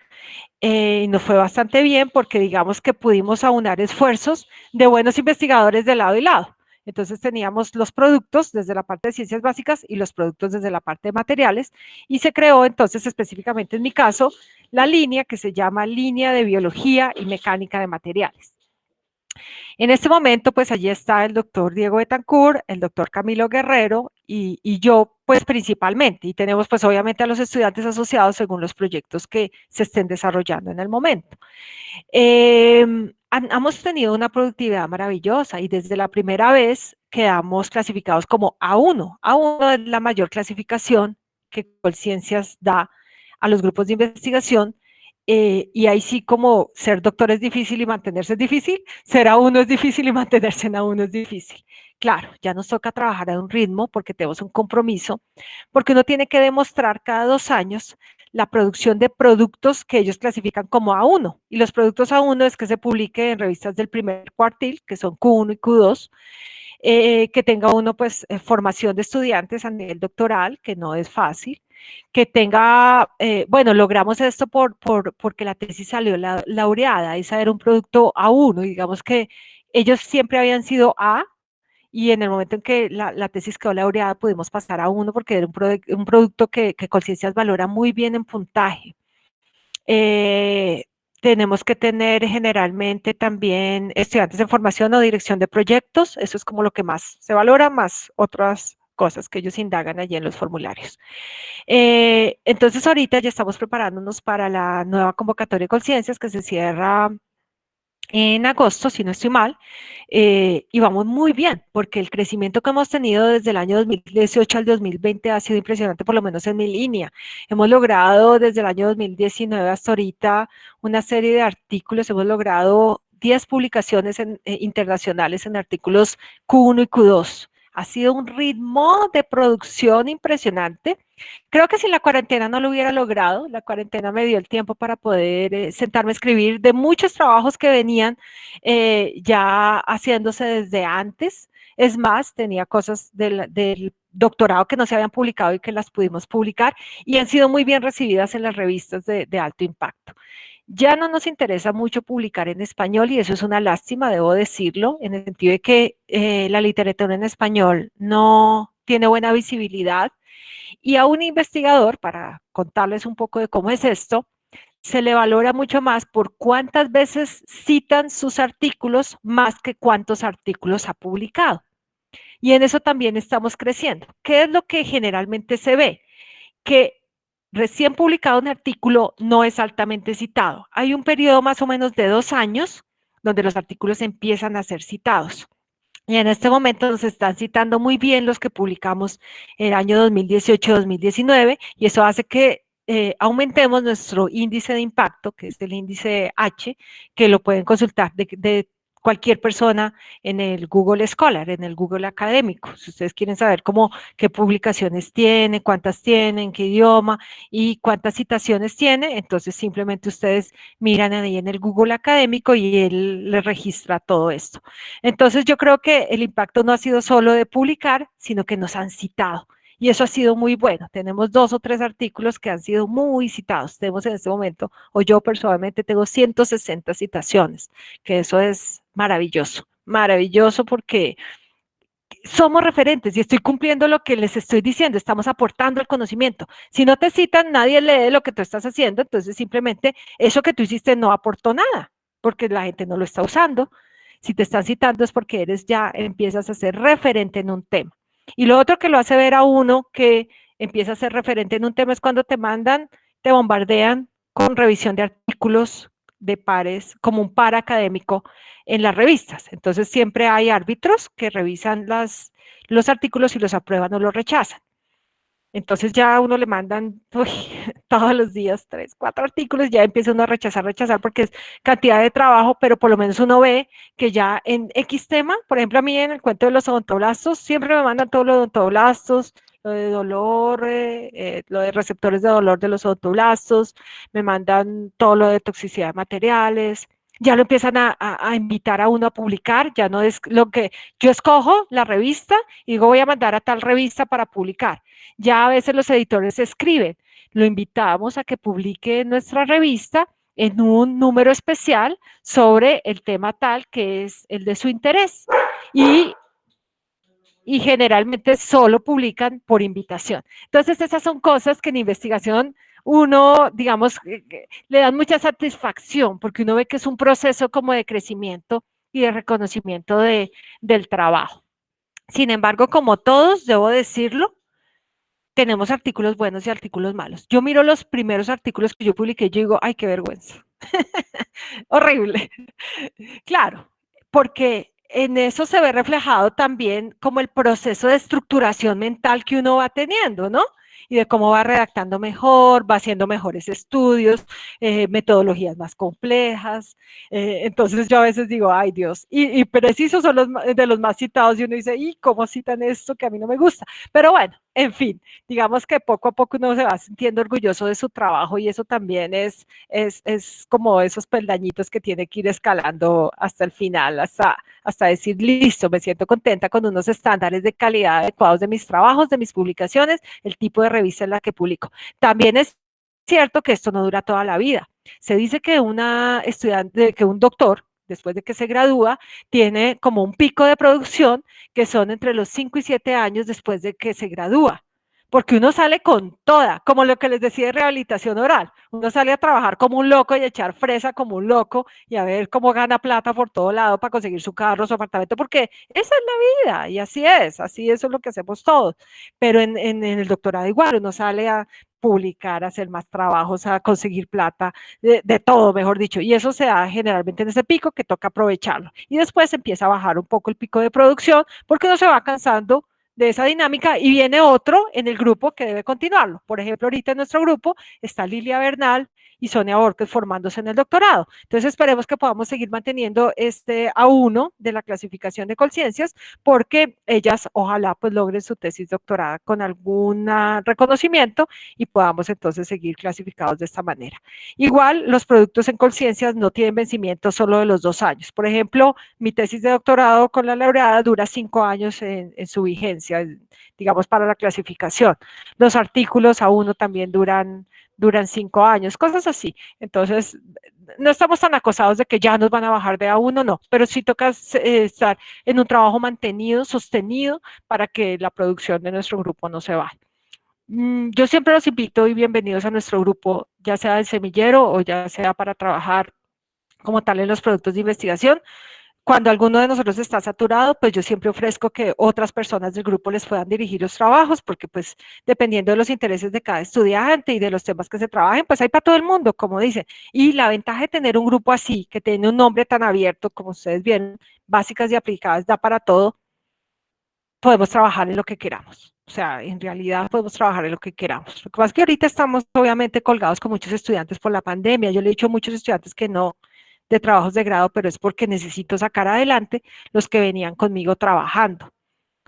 [SPEAKER 3] Nos fue bastante bien porque digamos que pudimos aunar esfuerzos de buenos investigadores de lado y lado. Entonces teníamos los productos desde la parte de ciencias básicas y los productos desde la parte de materiales y se creó entonces específicamente en mi caso la línea que se llama Línea de Biología y Mecánica de Materiales. En este momento, pues allí está el doctor Diego Betancourt, el doctor Camilo Guerrero y yo, pues principalmente. Y tenemos pues obviamente a los estudiantes asociados según los proyectos que se estén desarrollando en el momento. Hemos tenido una productividad maravillosa y desde la primera vez quedamos clasificados como A1. A1 es la mayor clasificación que Colciencias da a los grupos de investigación. Y ahí sí como ser doctor es difícil y mantenerse es difícil, ser A1 es difícil y mantenerse en A1 es difícil. Claro, ya nos toca trabajar a un ritmo porque tenemos un compromiso, porque uno tiene que demostrar cada 2 años la producción de productos que ellos clasifican como A1. Y los productos A1 es que se publique en revistas del primer cuartil, que son Q1 y Q2, que tenga uno pues formación de estudiantes a nivel doctoral, que no es fácil, que tenga, bueno, logramos esto porque la tesis salió laureada, esa era un producto A1, digamos que ellos siempre habían sido A, y en el momento en que la tesis quedó laureada pudimos pasar a 1 porque era un producto que Colciencias valora muy bien en puntaje. Tenemos que tener generalmente también estudiantes en formación o dirección de proyectos, eso es como lo que más se valora, más otras cosas que ellos indagan allí en los formularios. Entonces ahorita ya estamos preparándonos para la nueva convocatoria de Colciencias que se cierra en agosto, si no estoy mal, y vamos muy bien, porque el crecimiento que hemos tenido desde el año 2018 al 2020 ha sido impresionante, por lo menos en mi línea. Hemos logrado desde el año 2019 hasta ahorita una serie de artículos, hemos logrado 10 publicaciones internacionales en artículos Q1 y Q2 Ha sido un ritmo de producción impresionante. Creo que si la cuarentena no lo hubiera logrado, la cuarentena me dio el tiempo para poder sentarme a escribir de muchos trabajos que venían ya haciéndose desde antes. Es más, tenía cosas del doctorado que no se habían publicado y que las pudimos publicar y han sido muy bien recibidas en las revistas de alto impacto. Ya no nos interesa mucho publicar en español y eso es una lástima, debo decirlo, en el sentido de que la literatura en español no tiene buena visibilidad y a un investigador, para contarles un poco de cómo es esto, se le valora mucho más por cuántas veces citan sus artículos más que cuántos artículos ha publicado. Y en eso también estamos creciendo. ¿Qué es lo que generalmente se ve? Que recién publicado un artículo no es altamente citado. Hay un periodo más o menos de 2 años donde los artículos empiezan a ser citados. Y en este momento nos están citando muy bien los que publicamos el año 2018-2019 y eso hace que aumentemos nuestro índice de impacto, que es el índice H, que lo pueden consultar de cualquier persona en el Google Scholar, en el Google Académico. Si ustedes quieren saber qué publicaciones tiene, cuántas tiene, en qué idioma y cuántas citaciones tiene, entonces simplemente ustedes miran ahí en el Google Académico y él les registra todo esto. Entonces yo creo que el impacto no ha sido solo de publicar, sino que nos han citado. Y eso ha sido muy bueno. Tenemos 2 o 3 artículos que han sido muy citados. Tenemos en este momento, o yo personalmente tengo 160 citaciones, que eso es maravilloso. Maravilloso porque somos referentes y estoy cumpliendo lo que les estoy diciendo, estamos aportando el conocimiento. Si no te citan, nadie lee lo que tú estás haciendo, entonces simplemente eso que tú hiciste no aportó nada, porque la gente no lo está usando. Si te están citando es porque empiezas a ser referente en un tema. Y lo otro que lo hace ver a uno que empieza a ser referente en un tema es cuando te bombardean con revisión de artículos de pares, como un par académico en las revistas. Entonces siempre hay árbitros que revisan los artículos y los aprueban o los rechazan. Entonces ya a uno le mandan todos los días 3, 4 artículos, ya empieza uno a rechazar porque es cantidad de trabajo, pero por lo menos uno ve que ya en X tema, por ejemplo a mí en el cuento de los odontoblastos, siempre me mandan todos los odontoblastos, lo de dolor, lo de receptores de dolor de los odontoblastos, me mandan todo lo de toxicidad de materiales, ya lo empiezan a invitar a uno a publicar, ya no es lo que yo escojo la revista y digo voy a mandar a tal revista para publicar. Ya a veces los editores escriben, lo invitamos a que publique en nuestra revista en un número especial sobre el tema tal que es el de su interés. Y generalmente solo publican por invitación. Entonces esas son cosas que en investigación uno, digamos, le dan mucha satisfacción porque uno ve que es un proceso como de crecimiento y de reconocimiento del trabajo. Sin embargo, como todos, debo decirlo, tenemos artículos buenos y artículos malos. Yo miro los primeros artículos que yo publiqué y yo digo, ay, qué vergüenza. Horrible. Claro, porque en eso se ve reflejado también como el proceso de estructuración mental que uno va teniendo, ¿no? Y de cómo va redactando mejor, va haciendo mejores estudios, metodologías más complejas. Entonces yo a veces digo, ay Dios, y precisos son de los más citados y uno dice, ¿y cómo citan esto que a mí no me gusta? Pero bueno, en fin, digamos que poco a poco uno se va sintiendo orgulloso de su trabajo y eso también es como esos peldañitos que tiene que ir escalando hasta el final, hasta decir, listo, me siento contenta con unos estándares de calidad adecuados de mis trabajos, de mis publicaciones, el tipo de revista en la que publico. También es cierto que esto no dura toda la vida. Se dice que que un doctor, después de que se gradúa, tiene como un pico de producción que son entre los 5 y 7 años después de que se gradúa. Porque uno sale con toda, como lo que les decía de rehabilitación oral. Uno sale a trabajar como un loco y a echar fresa como un loco y a ver cómo gana plata por todo lado para conseguir su carro, su apartamento, porque esa es la vida y así es, eso es lo que hacemos todos. Pero en el doctorado igual, uno sale a publicar, a hacer más trabajos, a conseguir plata, de todo, mejor dicho. Y eso se da generalmente en ese pico que toca aprovecharlo. Y después empieza a bajar un poco el pico de producción porque uno se va cansando de esa dinámica y viene otro en el grupo que debe continuarlo. Por ejemplo, ahorita en nuestro grupo está Lilia Bernal y Sonia Borges formándose en el doctorado. Entonces esperemos que podamos seguir manteniendo este A1 de la clasificación de Colciencias, porque ellas ojalá pues logren su tesis doctorada con algún reconocimiento y podamos entonces seguir clasificados de esta manera. Igual los productos en Colciencias no tienen vencimiento solo de los 2 años. Por ejemplo, mi tesis de doctorado con la laureada dura 5 años en su vigencia, digamos, para la clasificación. Los artículos A1 también duran 5 años, cosas así. Entonces, no estamos tan acosados de que ya nos van a bajar de A1, no, pero sí toca estar en un trabajo mantenido, sostenido, para que la producción de nuestro grupo no se vaya. Yo siempre los invito y bienvenidos a nuestro grupo, ya sea del semillero o ya sea para trabajar como tal en los productos de investigación. Cuando alguno de nosotros está saturado, pues yo siempre ofrezco que otras personas del grupo les puedan dirigir los trabajos, porque pues dependiendo de los intereses de cada estudiante y de los temas que se trabajen, pues hay para todo el mundo, como dicen. Y la ventaja de tener un grupo así, que tiene un nombre tan abierto, como ustedes vieron, básicas y aplicadas, da para todo, podemos trabajar en lo que queramos. O sea, en realidad podemos trabajar en lo que queramos. Lo que pasa es que ahorita estamos obviamente colgados con muchos estudiantes por la pandemia. Yo le he dicho a muchos estudiantes que no de trabajos de grado, pero es porque necesito sacar adelante los que venían conmigo trabajando.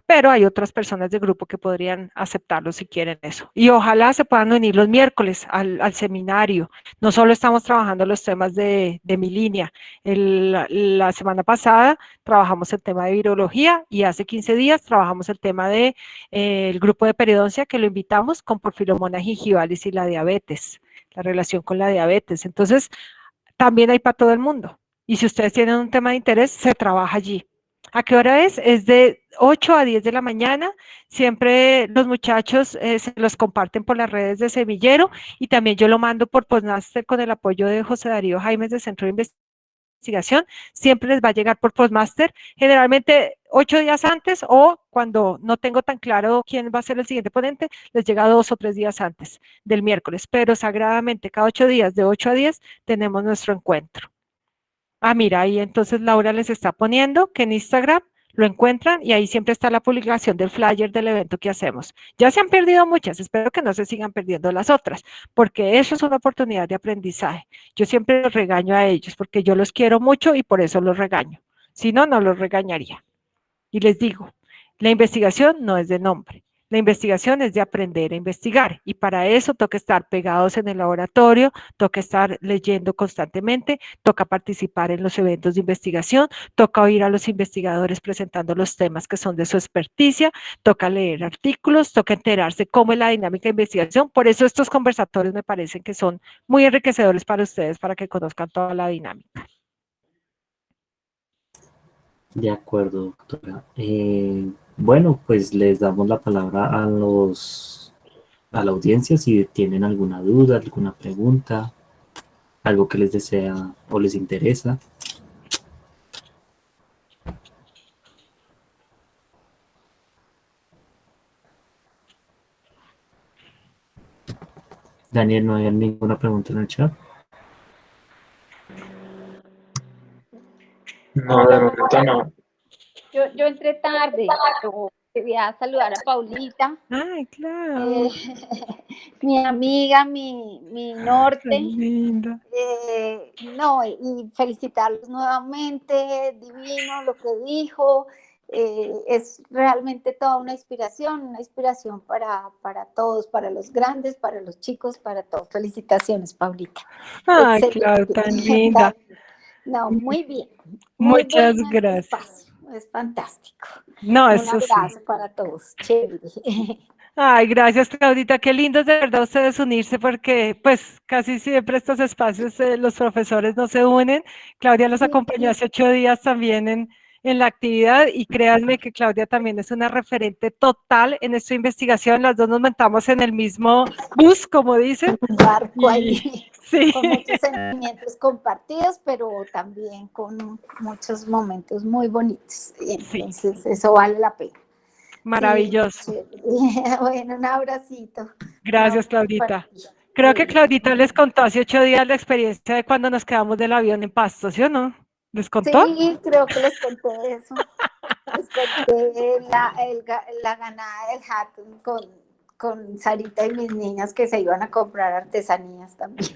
[SPEAKER 3] Pero hay otras personas del grupo que podrían aceptarlo si quieren eso. Y ojalá se puedan unir los miércoles al seminario. No solo estamos trabajando los temas de mi línea. La semana pasada trabajamos el tema de virología y hace 15 días trabajamos el tema de el grupo de periodoncia que lo invitamos con porfiromonas gingivalis y la diabetes, la relación con la diabetes. Entonces, también hay para todo el mundo. Y si ustedes tienen un tema de interés, se trabaja allí. ¿A qué hora es? Es de 8 a 10 de la mañana. Siempre los muchachos se los comparten por las redes de Semillero y también yo lo mando por Postmaster con el apoyo de José Darío Jaimes de Centro de Investigación. Siempre les va a llegar por Postmaster, generalmente 8 días antes o cuando no tengo tan claro quién va a ser el siguiente ponente, les llega 2 o 3 días antes del miércoles, pero sagradamente cada 8 días, de 8 a 10, tenemos nuestro encuentro. Mira, ahí entonces Laura les está poniendo que en Instagram lo encuentran y ahí siempre está la publicación del flyer del evento que hacemos. Ya se han perdido muchas, espero que no se sigan perdiendo las otras, porque eso es una oportunidad de aprendizaje. Yo siempre los regaño a ellos porque yo los quiero mucho y por eso los regaño. Si no, no los regañaría. Y les digo, la investigación no es de nombre. La investigación es de aprender a investigar y para eso toca estar pegados en el laboratorio, toca estar leyendo constantemente, toca participar en los eventos de investigación, toca oír a los investigadores presentando los temas que son de su experticia, toca leer artículos, toca enterarse cómo es la dinámica de investigación. Por eso estos conversatorios me parecen que son muy enriquecedores para ustedes, para que conozcan toda la dinámica.
[SPEAKER 2] De acuerdo, doctora. Bueno, pues les damos la palabra a la audiencia si tienen alguna duda, alguna pregunta, algo que les desea o les interesa. Daniel, ¿no hay ninguna pregunta en el chat?
[SPEAKER 5] No, de momento no.
[SPEAKER 10] Yo entré tarde, pero quería saludar a Paulita.
[SPEAKER 3] Ay, claro.
[SPEAKER 10] Mi amiga, mi norte.
[SPEAKER 3] Qué linda.
[SPEAKER 10] No, y felicitarlos nuevamente, divino lo que dijo. Es realmente toda una inspiración para todos, para los grandes, para los chicos, para todos. Felicitaciones, Paulita.
[SPEAKER 3] Ay,
[SPEAKER 10] Excelente.
[SPEAKER 3] claro, tan linda.
[SPEAKER 10] No, muy bien.
[SPEAKER 3] Muchas gracias.
[SPEAKER 10] Es fantástico.
[SPEAKER 3] No,
[SPEAKER 10] Un
[SPEAKER 3] eso sí.
[SPEAKER 10] abrazo para todos. Chévere.
[SPEAKER 3] Ay, gracias, Claudita. Qué lindo es de verdad ustedes unirse porque pues casi siempre estos espacios los profesores no se unen. Claudia los acompañó hace 8 días también en la actividad y créanme que Claudia también es una referente total en esta investigación. Las dos nos montamos en el mismo bus, como dicen.
[SPEAKER 10] Un barco ahí,
[SPEAKER 3] sí.
[SPEAKER 10] Con muchos sentimientos compartidos, pero también con muchos momentos muy bonitos. Entonces, eso vale la pena.
[SPEAKER 3] Maravilloso.
[SPEAKER 10] Sí, bueno, un abracito.
[SPEAKER 3] Gracias, Claudita. Creo que Claudita les contó hace 8 días la experiencia de cuando nos quedamos del avión en Pasto, ¿sí o no? ¿Les contó?
[SPEAKER 10] Sí, creo que les conté eso. Les conté la ganada del Hatton con Sarita y mis niñas que se iban a comprar artesanías también.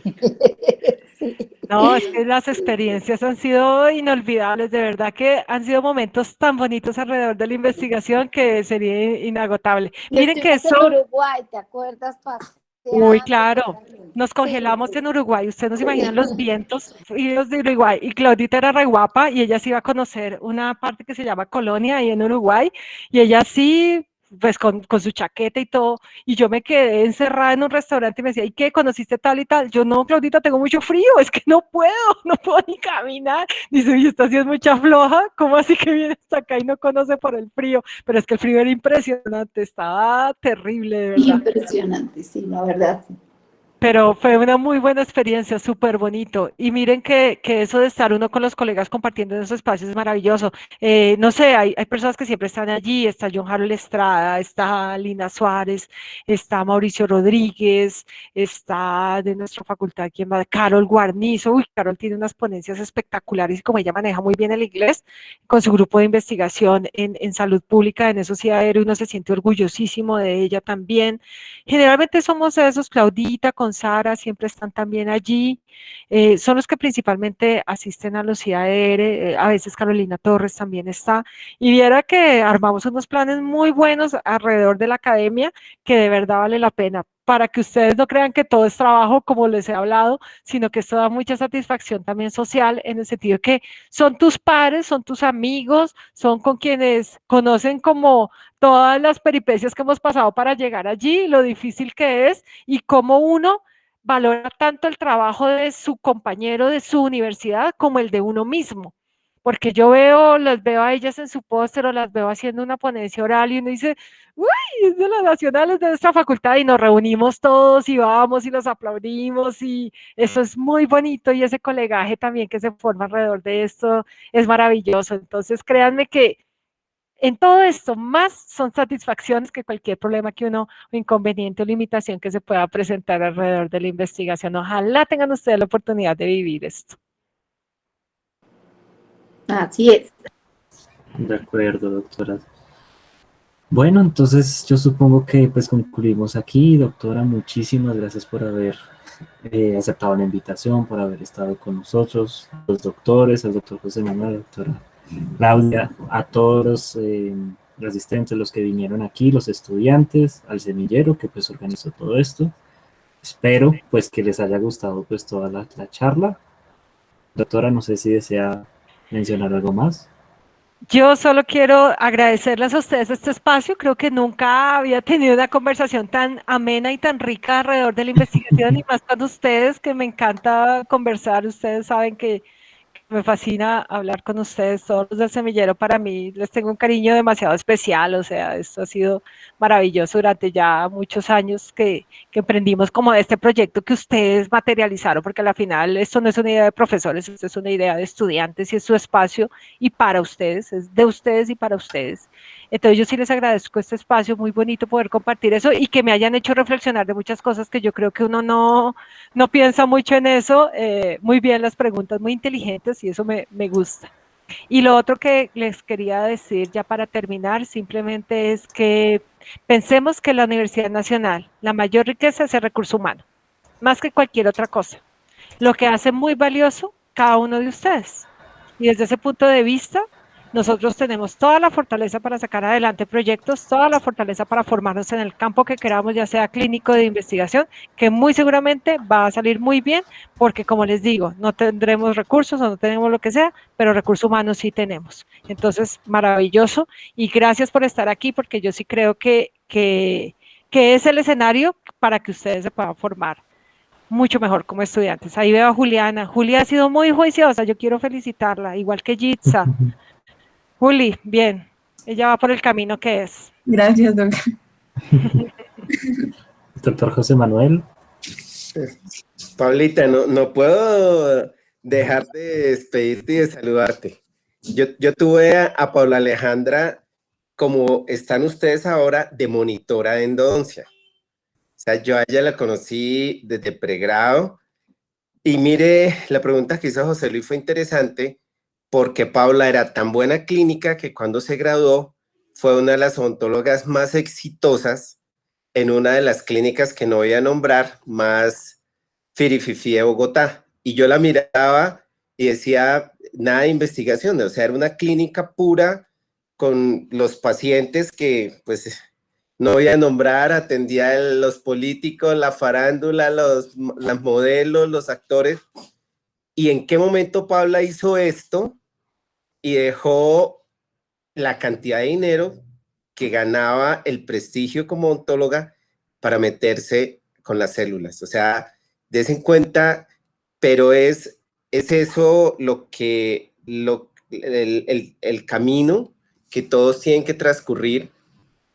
[SPEAKER 10] Sí.
[SPEAKER 3] No, es que las experiencias han sido inolvidables, de verdad que han sido momentos tan bonitos alrededor de la investigación que sería inagotable.
[SPEAKER 10] Y
[SPEAKER 3] Miren que
[SPEAKER 10] estuvimos
[SPEAKER 3] eso,
[SPEAKER 10] en Uruguay, ¿te acuerdas?
[SPEAKER 3] uy,
[SPEAKER 10] Paseando,
[SPEAKER 3] claro, nos
[SPEAKER 10] sí,
[SPEAKER 3] congelamos
[SPEAKER 10] sí,
[SPEAKER 3] en Uruguay, ustedes no se imaginan los
[SPEAKER 10] sí.
[SPEAKER 3] vientos fríos de Uruguay, y Claudita era re guapa y ella se iba a conocer una parte que se llama Colonia ahí en Uruguay, y ella sí, pues con su chaqueta y todo, y yo me quedé encerrada en un restaurante y me decía, ¿y qué? ¿Conociste tal y tal? Yo, no, Claudita, tengo mucho frío, es que no puedo, no puedo ni caminar. Dice, y esta sí es mucha floja, ¿cómo así que viene hasta acá y no conoce por el frío? Pero es que el frío era impresionante, estaba terrible, de verdad.
[SPEAKER 10] Impresionante, sí, la verdad.
[SPEAKER 3] Pero fue una muy buena experiencia, súper bonito. Y miren que eso de estar uno con los colegas compartiendo en esos espacios es maravilloso. No sé, hay personas que siempre están allí. Está John Harold Estrada, está Lina Suárez, está Mauricio Rodríguez, está de nuestra facultad, ¿quién va? Carol Guarnizo. Uy, Carol tiene unas ponencias espectaculares y como ella maneja muy bien el inglés, con su grupo de investigación en salud pública, en eso sí aéreo, uno se siente orgullosísimo de ella también. Generalmente somos esos, Claudita con Sara, siempre están también allí. Son los que principalmente asisten a los IAR, a veces Carolina Torres también está. Y viera que armamos unos planes muy buenos alrededor de la academia que de verdad vale la pena. Para que ustedes no crean que todo es trabajo, como les he hablado, sino que esto da mucha satisfacción también social, en el sentido que son tus pares, son tus amigos, son con quienes conocen como todas las peripecias que hemos pasado para llegar allí, lo difícil que es y cómo uno valora tanto el trabajo de su compañero de su universidad como el de uno mismo. Porque yo las veo a ellas en su póster o las veo haciendo una ponencia oral y uno dice, uy, es de las nacionales de nuestra facultad y nos reunimos todos y vamos y los aplaudimos y eso es muy bonito y ese colegaje también que se forma alrededor de esto es maravilloso. Entonces créanme que en todo esto, más son satisfacciones que cualquier problema que uno, o inconveniente o limitación que se pueda presentar alrededor de la investigación. Ojalá tengan ustedes la oportunidad de vivir esto.
[SPEAKER 10] Así es.
[SPEAKER 2] De acuerdo, doctora. Bueno, entonces yo supongo que pues concluimos aquí. Doctora, muchísimas gracias por haber aceptado la invitación, por haber estado con nosotros, los doctores, al doctor José Manuel, doctora Claudia, a todos los asistentes, los que vinieron aquí, los estudiantes, al semillero que pues organizó todo esto. Espero pues que les haya gustado pues toda la charla. Doctora, no sé si desea mencionar algo más.
[SPEAKER 3] Yo solo quiero agradecerles a ustedes este espacio. Creo que nunca había tenido una conversación tan amena y tan rica alrededor de la investigación y más con ustedes, que me encanta conversar. Ustedes saben que me fascina hablar con ustedes, todos los del semillero. Para mí les tengo un cariño demasiado especial, o sea, esto ha sido maravilloso durante ya muchos años que emprendimos como este proyecto que ustedes materializaron, porque al final esto no es una idea de profesores, esto es una idea de estudiantes y es su espacio y para ustedes, es de ustedes y para ustedes. Entonces yo sí les agradezco este espacio, muy bonito poder compartir eso y que me hayan hecho reflexionar de muchas cosas que yo creo que uno no piensa mucho en eso. Muy bien las preguntas, muy inteligentes y eso me gusta. Y lo otro que les quería decir ya para terminar simplemente es que pensemos que la Universidad Nacional, la mayor riqueza es el recurso humano, más que cualquier otra cosa. Lo que hace muy valioso cada uno de ustedes. Y desde ese punto de vista, nosotros tenemos toda la fortaleza para sacar adelante proyectos, toda la fortaleza para formarnos en el campo que queramos, ya sea clínico de investigación, que muy seguramente va a salir muy bien, porque como les digo, no tendremos recursos o no tenemos lo que sea, pero recursos humanos sí tenemos. Entonces, maravilloso y gracias por estar aquí, porque yo sí creo que es el escenario para que ustedes se puedan formar mucho mejor como estudiantes. Ahí veo a Juliana. Julia ha sido muy juiciosa, yo quiero felicitarla, igual que Jitsa. Juli, bien, ella va por el camino que es.
[SPEAKER 11] Gracias, doctor.
[SPEAKER 2] Doctor José Manuel.
[SPEAKER 9] Pablita, no puedo dejar de despedirte y de saludarte. Yo tuve a Paula Alejandra, como están ustedes ahora, de monitora de endodoncia. O sea, yo a ella la conocí desde pregrado. Y mire, la pregunta que hizo José Luis fue interesante porque Paula era tan buena clínica que cuando se graduó fue una de las odontólogas más exitosas en una de las clínicas que no voy a nombrar, más firififí de Bogotá. Y yo la miraba y decía, nada de investigación, o sea, era una clínica pura con los pacientes que, pues, no voy a nombrar, atendía a los políticos, la farándula, las modelos, los actores. ¿Y en qué momento Paula hizo esto y dejó la cantidad de dinero que ganaba, el prestigio como odontóloga, para meterse con las células? O sea, des en cuenta, pero es eso el camino que todos tienen que transcurrir,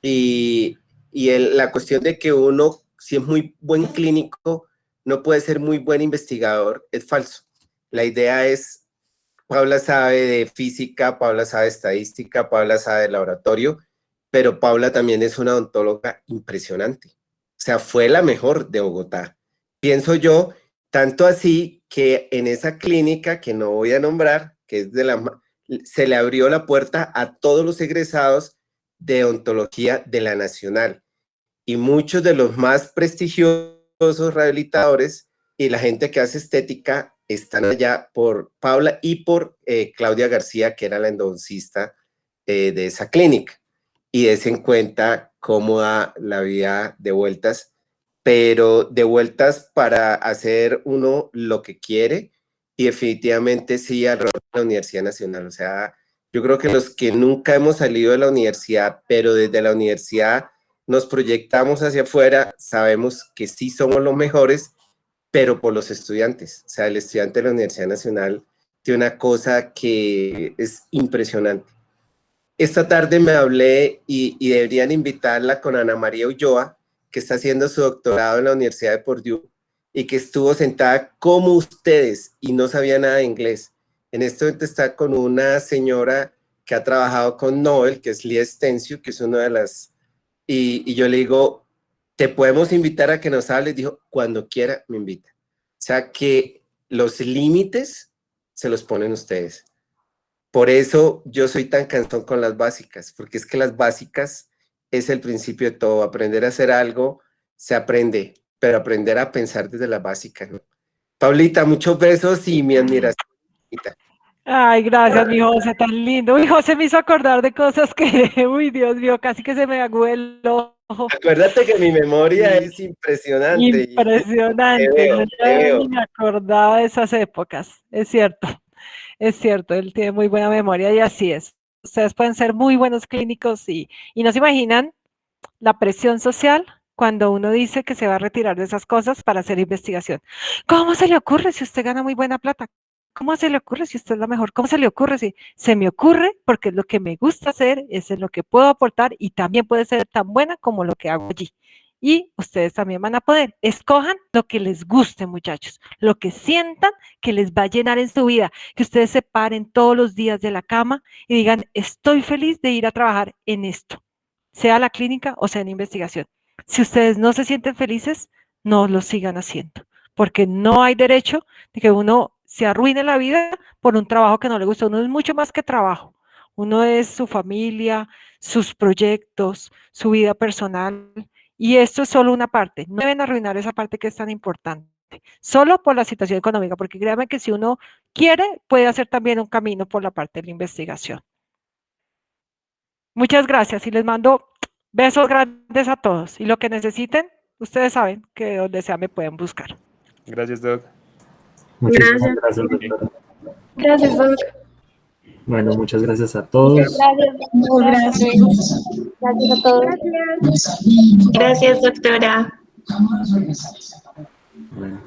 [SPEAKER 9] y la cuestión de que uno, si es muy buen clínico, no puede ser muy buen investigador, es falso. La idea es, Paula sabe de física, Paula sabe de estadística, Paula sabe de laboratorio, pero Paula también es una odontóloga impresionante. O sea, fue la mejor de Bogotá. Pienso yo, tanto así que en esa clínica, que no voy a nombrar, que es se le abrió la puerta a todos los egresados de odontología de la Nacional. Y muchos de los más prestigiosos rehabilitadores y la gente que hace estética están allá por Paula y por Claudia García, que era la endodoncista de esa clínica. Y des en cuenta cómo da la vida de vueltas, pero de vueltas para hacer uno lo que quiere, y definitivamente sí al rol de la Universidad Nacional. O sea, yo creo que los que nunca hemos salido de la universidad, pero desde la universidad nos proyectamos hacia afuera, sabemos que sí somos los mejores, pero por los estudiantes. O sea, el estudiante de la Universidad Nacional tiene una cosa que es impresionante. Esta tarde me hablé y deberían invitarla con Ana María Ulloa, que está haciendo su doctorado en la Universidad de Purdue y que estuvo sentada como ustedes y no sabía nada de inglés. En este momento está con una señora que ha trabajado con Nobel, que es Lia Stencio, que es una de las... Y yo le digo, ¿te podemos invitar a que nos hables? Dijo, cuando quiera me invita. O sea que los límites se los ponen ustedes. Por eso yo soy tan cansón con las básicas, porque es que las básicas es el principio de todo. Aprender a hacer algo se aprende, pero aprender a pensar desde las básicas, ¿no? Paulita, muchos besos y mi admiración.
[SPEAKER 3] Ay, gracias, mi José, tan lindo. Mi José me hizo acordar de cosas que, uy, Dios mío, casi que se me aguó el ojo.
[SPEAKER 9] Acuérdate que mi memoria es impresionante.
[SPEAKER 3] Impresionante. Yo ya ni me acordaba de esas épocas. Es cierto, él tiene muy buena memoria y así es. Ustedes pueden ser muy buenos clínicos y no se imaginan la presión social cuando uno dice que se va a retirar de esas cosas para hacer investigación. ¿Cómo se le ocurre si usted gana muy buena plata? ¿Cómo se le ocurre si usted es la mejor? ¿Cómo se le ocurre si se me ocurre? Porque es lo que me gusta hacer, es en lo que puedo aportar y también puede ser tan buena como lo que hago allí. Y ustedes también van a poder. Escojan lo que les guste, muchachos, lo que sientan que les va a llenar en su vida, que ustedes se paren todos los días de la cama y digan, estoy feliz de ir a trabajar en esto, sea la clínica o sea en investigación. Si ustedes no se sienten felices, no lo sigan haciendo, porque no hay derecho de que uno se arruine la vida por un trabajo que no le gusta. Uno es mucho más que trabajo. Uno es su familia, sus proyectos, su vida personal. Y esto es solo una parte. No deben arruinar esa parte que es tan importante. Solo por la situación económica, porque créanme que si uno quiere, puede hacer también un camino por la parte de la investigación. Muchas gracias y les mando besos grandes a todos. Y lo que necesiten, ustedes saben que donde sea me pueden buscar.
[SPEAKER 8] Gracias, Doc.
[SPEAKER 2] Muchísimas gracias, doctora.
[SPEAKER 6] Gracias, Doc.
[SPEAKER 2] Bueno, muchas gracias a todos.
[SPEAKER 7] Gracias. Gracias a todos.
[SPEAKER 11] Gracias, doctora.
[SPEAKER 2] Bueno.